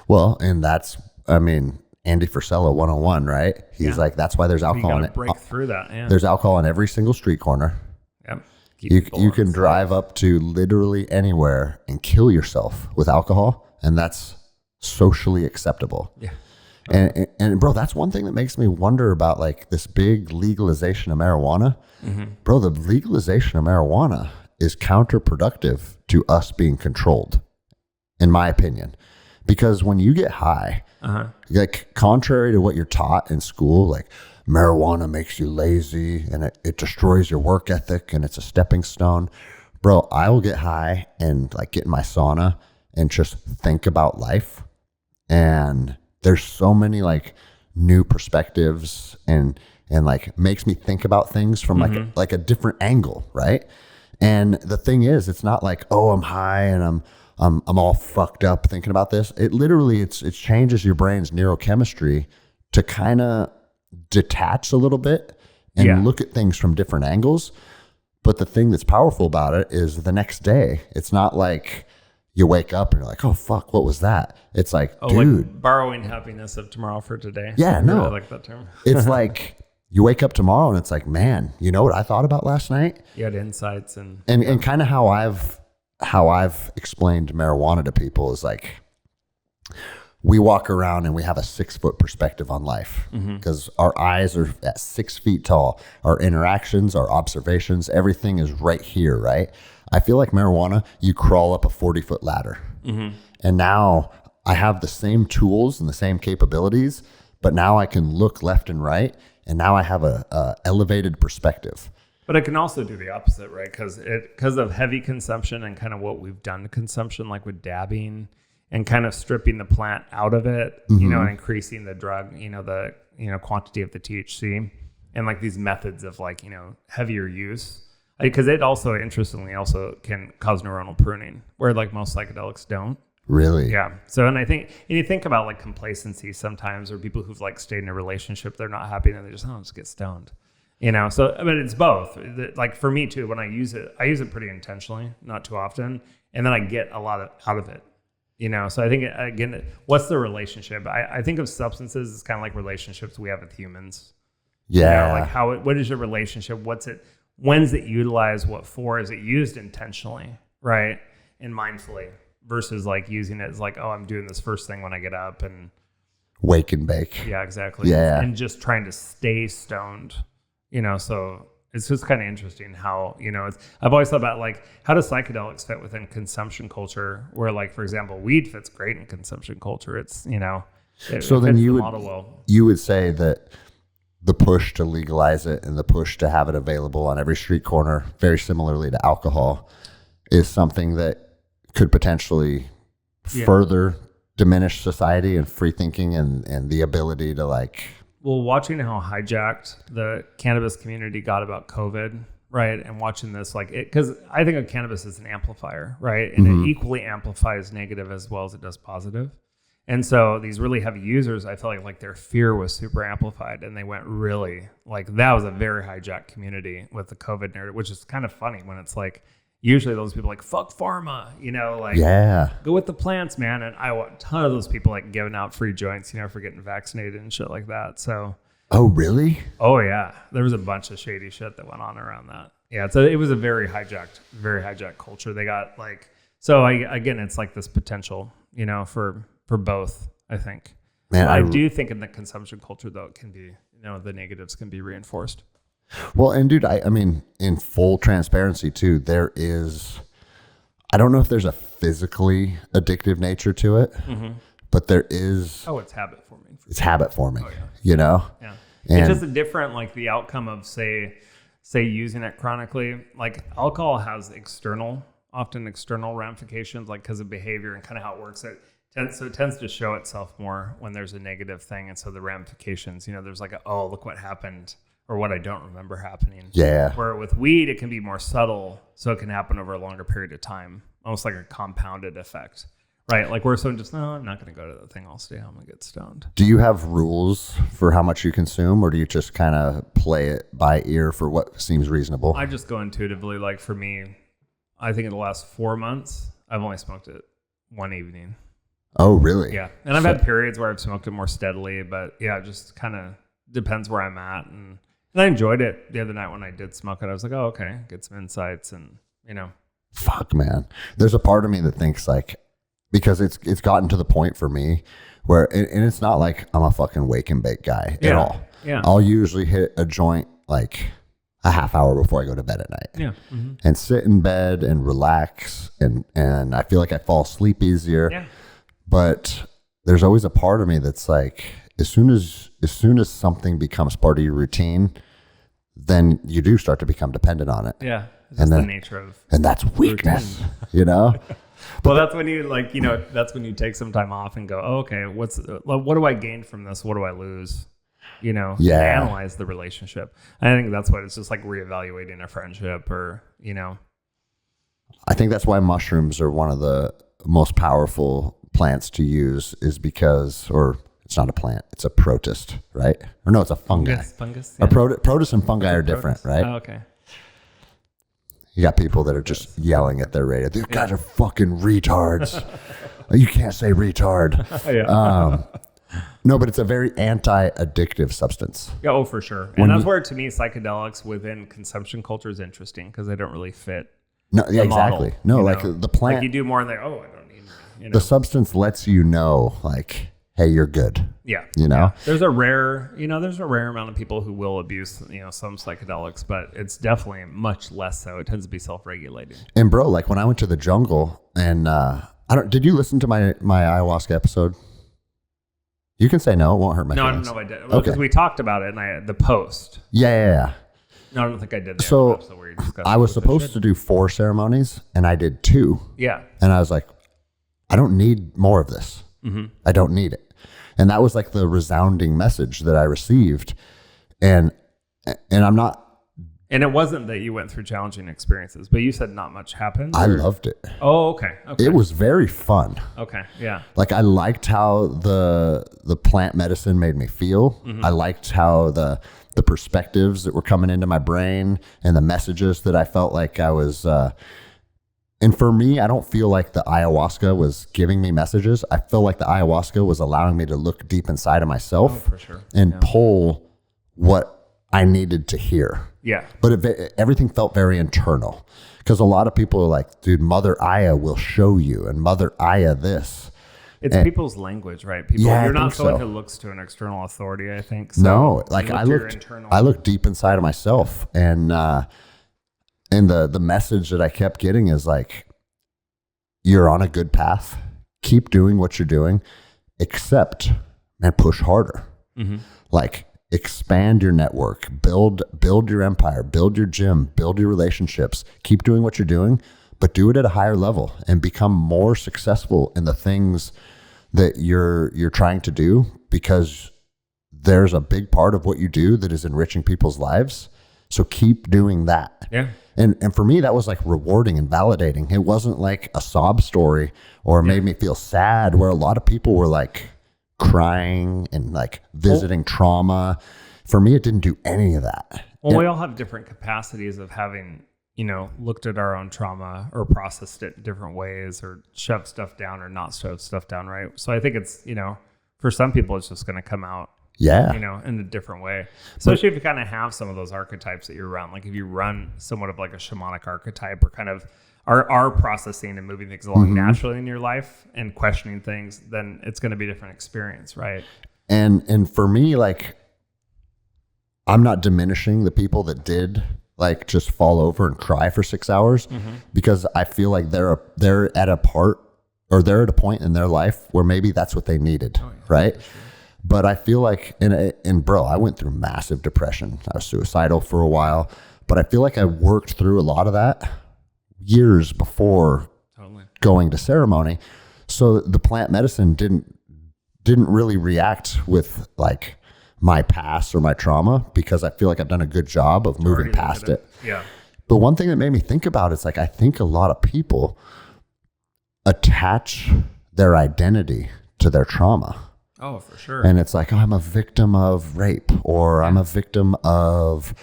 Well, and that's, Andy Frisella 101, right? He's like, that's why there's alcohol in it. Break through that. Yeah. There's alcohol on every single street corner. Yep. You can drive up to literally anywhere and kill yourself with alcohol, and that's socially acceptable. Yeah. And bro, that's one thing that makes me wonder about like this big legalization of marijuana. Mm-hmm. Bro, the legalization of marijuana is counterproductive to us being controlled, in my opinion. Because when you get high, like contrary to what you're taught in school, like marijuana makes you lazy and it destroys your work ethic and it's a stepping stone. Bro, I will get high and like get in my sauna and just think about life. And there's so many like new perspectives and like makes me think about things from like a different angle, right? And the thing is, it's not like, oh, I'm high and I'm all fucked up thinking about this. It literally, it changes your brain's neurochemistry to kind of detach a little bit and look at things from different angles. But the thing that's powerful about it is the next day, it's not like you wake up and you're like, oh, fuck, what was that? It's like, dude. Like borrowing happiness of tomorrow for today. Yeah, no. I like that term. It's like you wake up tomorrow and it's like, man, you know what I thought about last night? You had insights and kind of how I've explained marijuana to people is like, we walk around and we have a 6-foot perspective on life because our eyes are at 6 feet tall. Our interactions, our observations, everything is right here, right? I feel like marijuana, you crawl up a 40-foot ladder. And now I have the same tools and the same capabilities, but now I can look left and right. And now I have a elevated perspective. But it can also do the opposite, right? Because of heavy consumption and kind of what we've done to consumption, like with dabbing and kind of stripping the plant out of it, you know, and increasing the drug, the quantity of the THC, and like these methods of like, heavier use. Because it also, interestingly, also can cause neuronal pruning, where like most psychedelics don't. Really? Yeah. So, and I think, and you think about like complacency sometimes, or people who've like stayed in a relationship, they're not happy and they just, just get stoned. So, I mean, it's both. Like for me too, when I use it pretty intentionally, not too often. And then I get a lot out of it, So I think, again, what's the relationship? I think of substances as kind of like relationships we have with humans. Yeah. Like what is your relationship? When's it utilized? What for? Is it used intentionally? Right. And mindfully versus like using it as like, oh, I'm doing this first thing when I get up and wake and bake. Yeah, exactly. Yeah. And just trying to stay stoned. So it's just kind of interesting how, I've always thought about like, how do psychedelics fit within consumption culture where like, for example, weed fits great in consumption culture. It's, so then you would say that the push to legalize it and the push to have it available on every street corner, very similarly to alcohol, is something that could potentially further diminish society and free thinking and the ability to like... Well, watching how hijacked the cannabis community got about COVID, right? And watching this, like, because I think of cannabis as an amplifier, right? And it equally amplifies negative as well as it does positive. And so these really heavy users, I feel like their fear was super amplified and they went really, like, that was a very hijacked community with the COVID narrative, which is kind of funny when it's like, usually those people are like, fuck pharma, go with the plants, man. And I want a ton of those people like giving out free joints, for getting vaccinated and shit like that. So. Oh, really? Oh, yeah. There was a bunch of shady shit that went on around that. Yeah. So it was a very hijacked culture. They got like, so again, it's like this potential, for both, I think. Man, I do think in the consumption culture, though, it can be, the negatives can be reinforced. Well, and dude, I mean, in full transparency too, I don't know if there's a physically addictive nature to it, but there is. Oh, it's habit forming. It's habit forming, Oh, yeah. Yeah. And it's just a different, like the outcome of say using it chronically, like alcohol has often external ramifications, like because of behavior and kind of how it works. It tends to show itself more when there's a negative thing. And so the ramifications, there's like, oh, look what happened. Or what I don't remember happening. Yeah. Where with weed, it can be more subtle, so it can happen over a longer period of time, almost like a compounded effect, right? Like where someone just, no, I'm not going to go to that thing. I'll stay home and get stoned. Do you have rules for how much you consume, or do you just kind of play it by ear for what seems reasonable? I just go intuitively. Like for me, I think in the last 4 months, I've only smoked it one evening. Oh, really? Yeah. And I've had periods where I've smoked it more steadily, but yeah, it just kind of depends where I'm at. And I enjoyed it the other night when I did smoke it. I was like, oh, okay, get some insights and, Fuck, man. There's a part of me that thinks like, because it's gotten to the point for me where, and it's not like I'm a fucking wake and bake guy at all. Yeah. I'll usually hit a joint like a half hour before I go to bed at night. Yeah. And sit in bed and relax. And I feel like I fall asleep easier. Yeah. But there's always a part of me that's like, as soon as something becomes part of your routine, then you do start to become dependent on it. Yeah. That's the nature of. And that's weakness, Well, that's when you that's when you take some time off and go, oh, okay, what do I gain from this? What do I lose? Analyze the relationship. I think that's what it's just like reevaluating a friendship or, I think that's why mushrooms are one of most powerful plants to use is because, or it's not a plant, it's a protist, right? Or no, it's a fungi. Fungus. A protist and fungi are different, right? Oh, okay. You got people that are just yelling at their radio. These guys are fucking retards. You can't say retard. No, but it's a very anti-addictive substance. Yeah, oh, for sure. And that's where, to me, psychedelics within consumption culture is interesting because they don't really fit. No, yeah, exactly. Model, no, like the plant. Like you do more and I don't need. The substance lets you know, like, hey, you're good. Yeah. You know? Yeah. There's a rare amount of people who will abuse, some psychedelics, but it's definitely much less so. It tends to be self-regulating. And bro, like when I went to the jungle and did you listen to my ayahuasca episode? You can say no, it won't hurt my feelings. No, I did. Well, because we talked about it in the post. Yeah. No, I don't think I did. So I was supposed to do 4 ceremonies and I did 2. Yeah. And I was like, I don't need more of this. Mm-hmm. I don't need it. And that was like the resounding message that I received. And I'm not. And it wasn't that you went through challenging experiences, but you said not much happened. I loved it. Oh, okay. It was very fun. Okay. Yeah. Like I liked how the plant medicine made me feel. Mm-hmm. I liked how the perspectives that were coming into my brain and the messages that I felt like I was. And for me, I don't feel like the ayahuasca was giving me messages. I feel like the ayahuasca was allowing me to look deep inside of myself and pull what I needed to hear. Yeah. But everything felt very internal because a lot of people are like, dude, Mother Aya will show you and Mother Aya this. It's people's language, right? You're not someone who looks to an external authority, I think. So no, like I looked deep inside of myself and the message that I kept getting is like, you're on a good path. Keep doing what you're doing, except, man, push harder. Mm-hmm. Like expand your network, build your empire, build your gym, build your relationships. Keep doing what you're doing, but do it at a higher level and become more successful in the things that you're trying to do, because there's a big part of what you do that is enriching people's lives. So keep doing that. Yeah. And for me, that was like rewarding and validating. It wasn't like a sob story or made me feel sad, where a lot of people were like crying and like visiting trauma. For me, it didn't do any of that. Well, we all have different capacities of having, looked at our own trauma or processed it in different ways or shoved stuff down or not shoved stuff down, right? So I think it's, for some people, it's just going to come out. Yeah. In a different way. Especially if you kind of have some of those archetypes that you're around. Like if you run somewhat of like a shamanic archetype or kind of are processing and moving things along naturally in your life and questioning things, then it's going to be a different experience, right? And for me, like, I'm not diminishing the people that did like just fall over and cry for 6 hours because I feel like they're at a point in their life where maybe that's what they needed, right? Sure. But I feel like, and bro, I went through massive depression. I was suicidal for a while, but I feel like I worked through a lot of that years before going to ceremony. So the plant medicine didn't really react with like my past or my trauma, because I feel like I've done a good job of moving past it. Yeah. But one thing that made me think about it is like, I think a lot of people attach their identity to their trauma. Oh, for sure. And it's like, oh, I'm a victim of rape, or I'm a victim of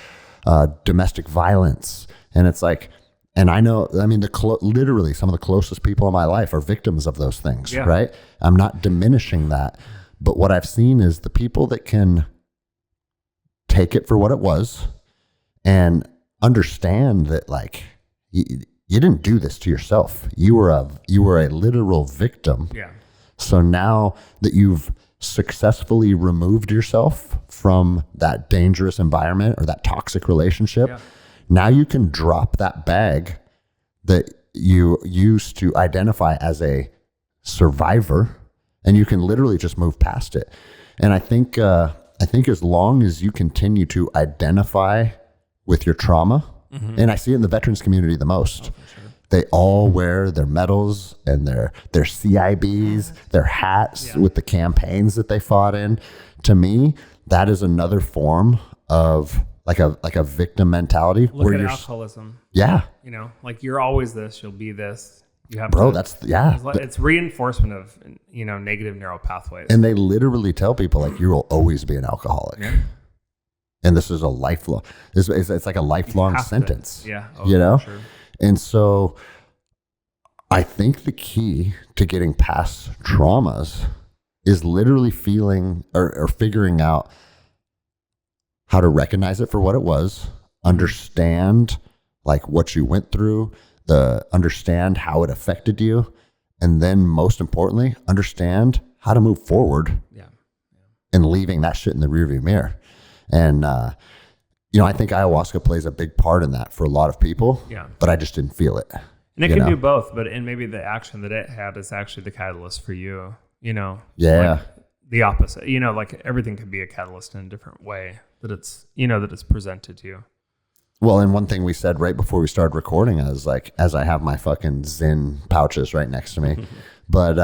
domestic violence. And it's like, and I know, I mean, literally some of the closest people in my life are victims of those things, right? I'm not diminishing that. But what I've seen is the people that can take it for what it was and understand that like, you didn't do this to yourself. You were a literal victim. Yeah. So now that you've successfully removed yourself from that dangerous environment or that toxic relationship, now you can drop that bag that you used to identify as a survivor, and you can literally just move past it. And I think as long as you continue to identify with your trauma, and I see it in the veterans community the most. Oh, for sure. They all wear their medals and their CIBs, their hats with the campaigns that they fought in. To me, that is another form of like a victim mentality. Look at alcoholism. Yeah. Like you're always this, you'll be this. You have Bro, to, it's reinforcement of, negative neural pathways. And they literally tell people like, you will always be an alcoholic. Yeah. And this is a lifelong, it's like a lifelong sentence. Yeah. Sure. And so I think the key to getting past traumas is literally feeling or figuring out how to recognize it for what it was, understand like what you went through, understand how it affected you, and then most importantly, understand how to move forward. Yeah. And leaving that shit in the rearview mirror. And I think ayahuasca plays a big part in that for a lot of people. Yeah. But I just didn't feel it. And it can do both, and maybe the action that it had is actually the catalyst for you. Yeah. Like the opposite. Like everything could be a catalyst in a different way that it's presented to you. Well, and one thing we said right before we started recording is like, as I have my fucking Zyn pouches right next to me, but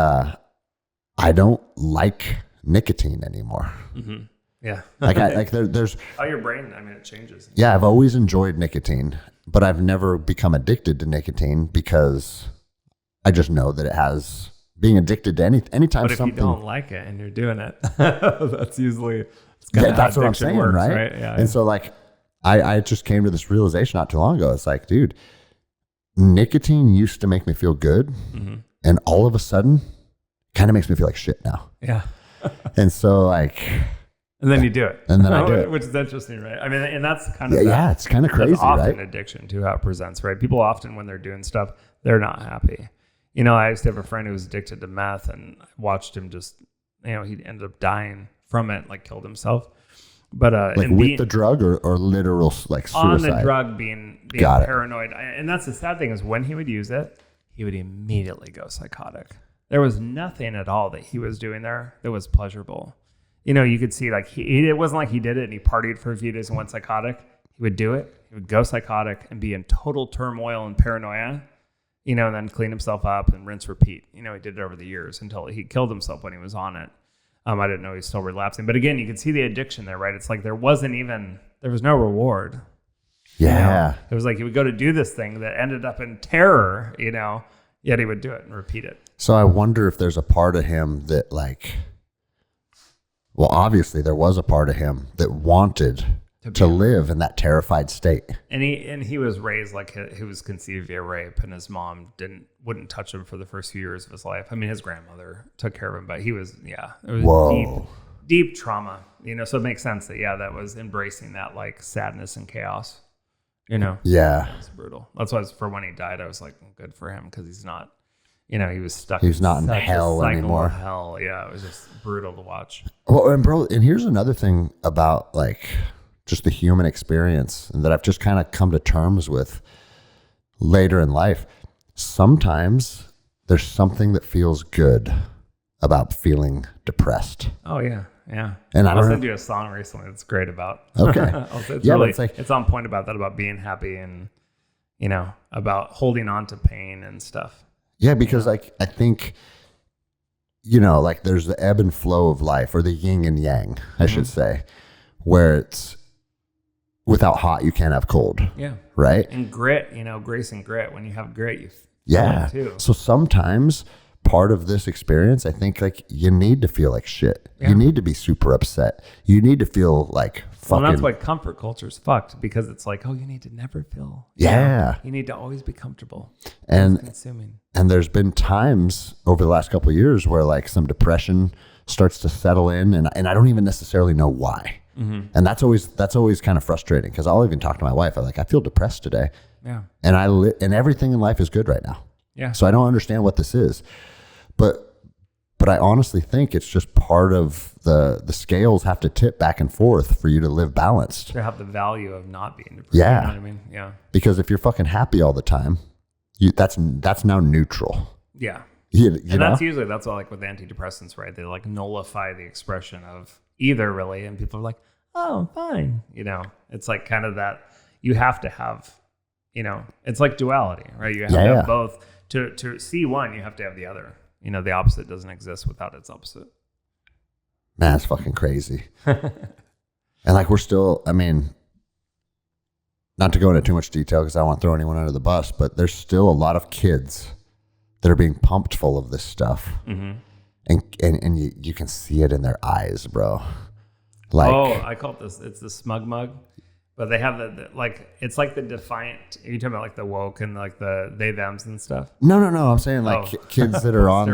I don't like nicotine anymore. Mm-hmm. Yeah. There's your brain, it changes. Yeah, I've always enjoyed nicotine, but I've never become addicted to nicotine because I just know that it has being addicted to anytime but if something. You don't like it and you're doing it, that's usually that's what I'm saying, works, right? Yeah, and so like I just came to this realization not too long ago. It's like, dude, nicotine used to make me feel good, and all of a sudden, kind of makes me feel like shit now. Yeah. And so like. And then you do it. And then I do it. Which is interesting, right? And that's kind of it's kind of crazy, that's often right? addiction to how it presents, right? People often, when they're doing stuff, they're not happy. I used to have a friend who was addicted to meth, and I watched him just, he ended up dying from it, like killed himself. But like with the drug or literal like suicide? On the drug, being paranoid. And that's the sad thing is when he would use it, he would immediately go psychotic. There was nothing at all that he was doing there that was pleasurable. You could see like it wasn't like he did it and he partied for a few days and went psychotic. He would do it. He would go psychotic and be in total turmoil and paranoia, and then clean himself up and rinse, repeat. He did it over the years until he killed himself when he was on it. I didn't know he was still relapsing. But again, you could see the addiction there, right? It's like there was no reward. Yeah. It was like he would go to do this thing that ended up in terror, yet he would do it and repeat it. So I wonder if there's a part of him that like, well, obviously there was a part of him that wanted to live in that terrified state. And he was raised like he was conceived via rape, and his mom wouldn't touch him for the first few years of his life. His grandmother took care of him, but it was deep trauma, so it makes sense that, that was embracing that like sadness and chaos, Yeah. It's brutal. That's why for when he died, I was like, good for him. Cause he's not, he was stuck. He's not in hell anymore. Hell. Yeah. It was just brutal to watch. Well, and here's another thing about like just the human experience that I've just kind of come to terms with later in life. Sometimes there's something that feels good about feeling depressed. Oh yeah. Yeah. And I'll send you a song recently that's great about. Okay. It's on point about that, about being happy and, about holding on to pain and stuff. Yeah. Because like, I think, like there's the ebb and flow of life, or the yin and yang, I should say, where it's without hot, you can't have cold. Yeah. Right. And grit, grace and grit. When you have grit, you feel it too. So sometimes part of this experience, I think like you need to feel like shit. Yeah. You need to be super upset. You need to feel like fucking. Well, that's why comfort culture is fucked, because it's like, oh, you need to never feel. Yeah. You need to always be comfortable. And consuming. And there's been times over the last couple of years where like some depression starts to settle in, and I don't even necessarily know why. Mm-hmm. And that's always kind of frustrating, because I'll even talk to my wife. I'm like, I feel depressed today. Yeah. And and everything in life is good right now. Yeah. So I don't understand what this is. But I honestly think it's just part of the scales have to tip back and forth for you to live balanced. To have the value of not being depressed. Yeah. You know what I mean? Yeah. Because if you're fucking happy all the time, that's now neutral. Yeah. And that's what like with antidepressants, right? They like nullify the expression of either, really. And people are like, oh, fine. It's like kind of that you have to have, it's like duality, right? You have to have both. To see one, you have to have the other. The opposite doesn't exist without its opposite. Man, it's fucking crazy. And like we're still, not to go into too much detail because I don't want to throw anyone under the bus, but there's still a lot of kids that are being pumped full of this stuff. And you can see it in their eyes, bro. Like, I call it this. It's the smug mug, but they have the like. It's like the defiant. Are you talking about like the woke and like the they thems and stuff? No. I'm saying like kids that are on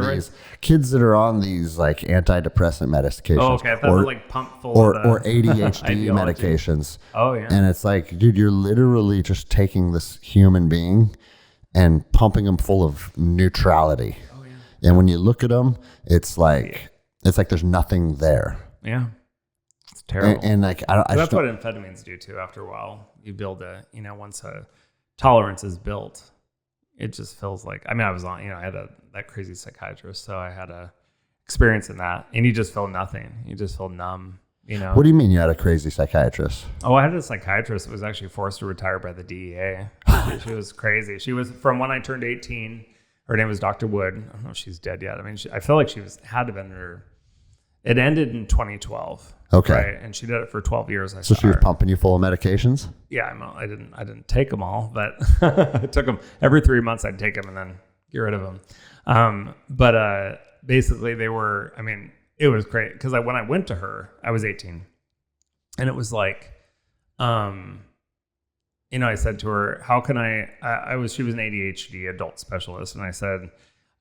these like antidepressant medications. Oh, okay. I thought they're like pumped full or ADHD medications. Oh yeah. And it's like, dude, you're literally just taking this human being and pumping them full of neutrality. Oh yeah. And when you look at them, it's like there's nothing there. Yeah. Terrible. And like that's what amphetamines do too. After a while, you build once a tolerance is built, it just feels like. I mean, I was on. I had that crazy psychiatrist, so I had a experience in that, and you just feel nothing. You just feel numb. What do you mean you had a crazy psychiatrist? Oh, I had a psychiatrist that was actually forced to retire by the DEA. She was crazy. She was from when I turned 18. Her name was Dr. Wood. I don't know if she's dead yet. I mean, I feel like had to have been her. It ended in 2012. Okay. Right? And she did it for 12 years. So she was pumping you full of medications? Yeah, I didn't take them all, but I took them every 3 months. I'd take them and then get rid of them. But basically they were, I mean, it was great because when I went to her, I was 18 and it was like, I said to her, how can she was an ADHD adult specialist. And I said,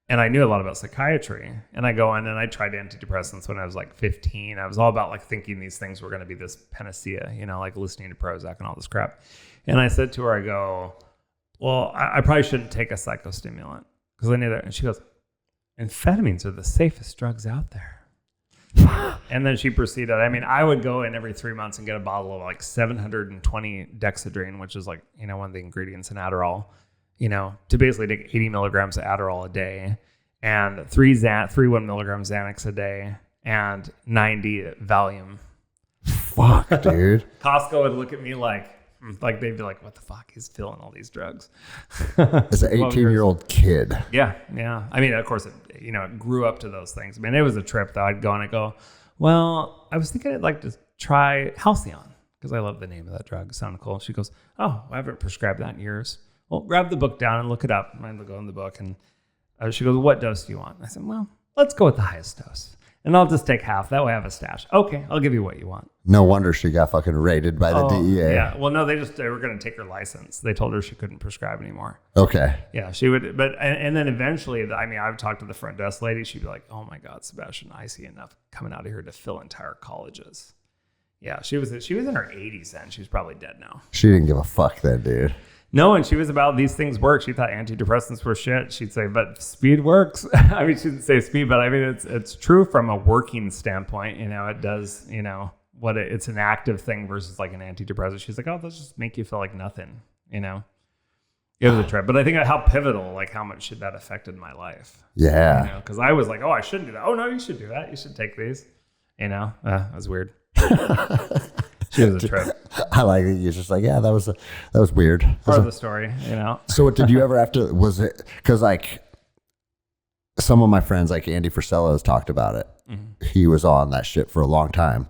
and I knew a lot about psychiatry, and I go in and I tried antidepressants when I was like 15. I was all about like thinking these things were going to be this panacea, like listening to Prozac and all this crap. And I said to her, I go, well, I probably shouldn't take a psychostimulant because I knew that. And she goes, amphetamines are the safest drugs out there. And then she proceeded. I mean, I would go in every 3 months and get a bottle of like 720 dexedrine, which is like, one of the ingredients in Adderall. To basically take 80 milligrams of Adderall a day and 3 1 milligrams Xanax a day and 90 Valium. Fuck, dude. Costco would look at me like they'd be like, what the fuck? He's filling all these drugs. As an 18-year-old kid. Yeah. Yeah. I mean, of course, it grew up to those things. I mean, it was a trip though. I'd go and I'd go, well, I was thinking I'd like to try Halcyon because I love the name of that drug. It sounded cool. She goes, oh, I haven't prescribed that in years. Well, grab the book down and look it up. I go in the book and she goes, what dose do you want? I said, well, let's go with the highest dose. And I'll just take half. That way I have a stash. Okay, I'll give you what you want. No wonder she got fucking raided by the DEA. Yeah. Well, no, they were going to take her license. They told her she couldn't prescribe anymore. Okay. Yeah, she would. But and then eventually, I mean, I would talk to the front desk lady. She'd be like, oh my God, Sebastian, I see enough coming out of here to fill entire colleges. Yeah, she was in her 80s then. She was probably dead now. She didn't give a fuck then, dude. No, and she was about these things work. She thought antidepressants were shit. She'd say, but speed works. I mean, she didn't say speed, but I mean, it's true from a working standpoint. It does, it's an active thing versus like an antidepressant. She's like, oh, those just make you feel like nothing, It was a trip. But I think how pivotal, like how much that affected my life. Yeah. Because I was like, oh, I shouldn't do that. Oh, no, you should do that. You should take these. That was weird. She was a trip. I like it. You're just like, yeah, that was weird. Part of the story, So what did you ever have to, was it, because like some of my friends, like Andy Frisella has talked about it. Mm-hmm. He was on that shit for a long time.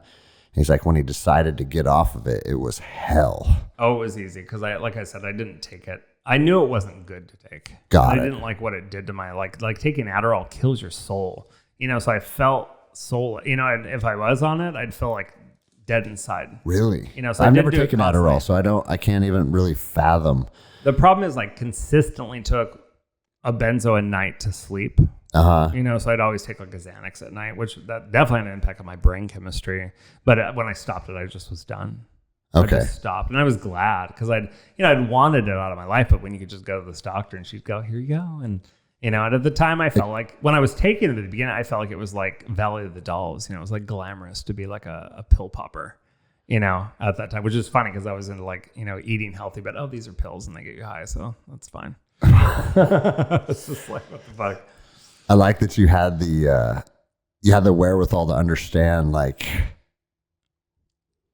He's like, when he decided to get off of it, it was hell. Oh, it was easy. Because like I said, I didn't take it. I knew it wasn't good to take. I didn't like what it did to my, like taking Adderall kills your soul. So I felt soul, if I was on it, I'd feel like dead inside. Really? So I've never taken Adderall, so I can't even really fathom. The problem is like consistently took a benzo a night to sleep. So I'd always take like a Xanax at night, which that definitely had an impact on my brain chemistry. But when I stopped it, I just was done. Okay. I just stopped, and I was glad because I'd wanted it out of my life. But when you could just go to this doctor and she'd go, here you go, and and at the time I felt like when I was taking it at the beginning, I felt like it was like Valley of the Dolls. It was like glamorous to be like a pill popper, at that time, which is funny because I was into like, eating healthy, but these are pills and they get you high. So that's fine. It's just like, what the fuck? I like that you had the wherewithal to understand like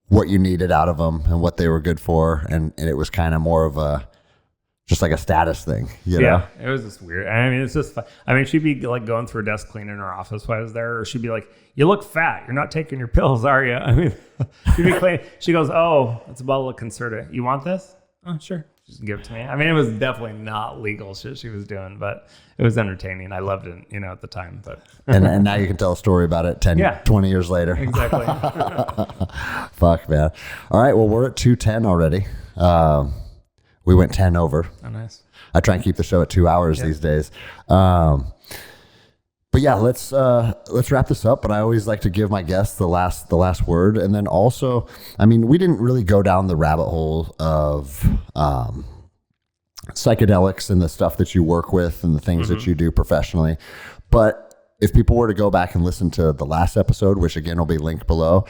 what you needed out of them and what they were good for. And it was kind of more of just like a status thing, Yeah, it was just weird. I mean, it's just fun. I mean, she'd be like going through a desk cleaning in her office while I was there, or she'd be like, you look fat. You're not taking your pills, are you? I mean, she'd be cleaning. She goes, oh, it's a bottle of Concerta. You want this? Oh, sure. just give it to me. I mean, it was definitely not legal shit she was doing, but it was entertaining. I loved it, at the time. But and now you can tell a story about it 10, 20 years later. Exactly. Fuck, man. All right, well, we're at 2:10 already. We went 10 over. Oh, nice. I try and keep the show at 2 hours these days. But yeah, let's wrap this up. But I always like to give my guests the last word, and then also, I mean, we didn't really go down the rabbit hole of psychedelics and the stuff that you work with and the things that you do professionally. But if people were to go back and listen to the last episode, which again will be linked below,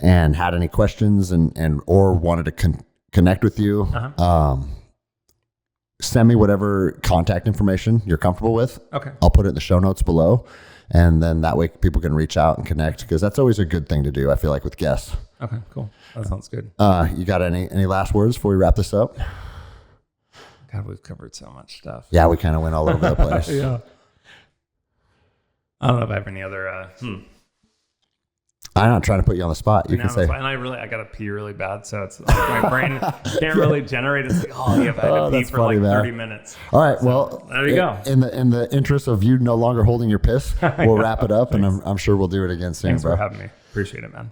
and had any questions and or wanted to connect with you, send me whatever contact information you're comfortable with. Okay. I'll put it in the show notes below. And then that way people can reach out and connect, because that's always a good thing to do, I feel like, with guests. Okay, cool. That sounds good. You got any last words before we wrap this up? God, we've covered so much stuff. Yeah, we kind of went all over the place. Yeah. I don't know if I have any other... I'm not trying to put you on the spot. You can say. And I got to pee really bad, so it's like my brain can't really generate it. It's like, I had to pee for funny, 30 minutes. All right, so, well, there you go. In the interest of you no longer holding your piss, we'll wrap it up, and I'm sure we'll do it again soon. Thanks for having me. Appreciate it, man.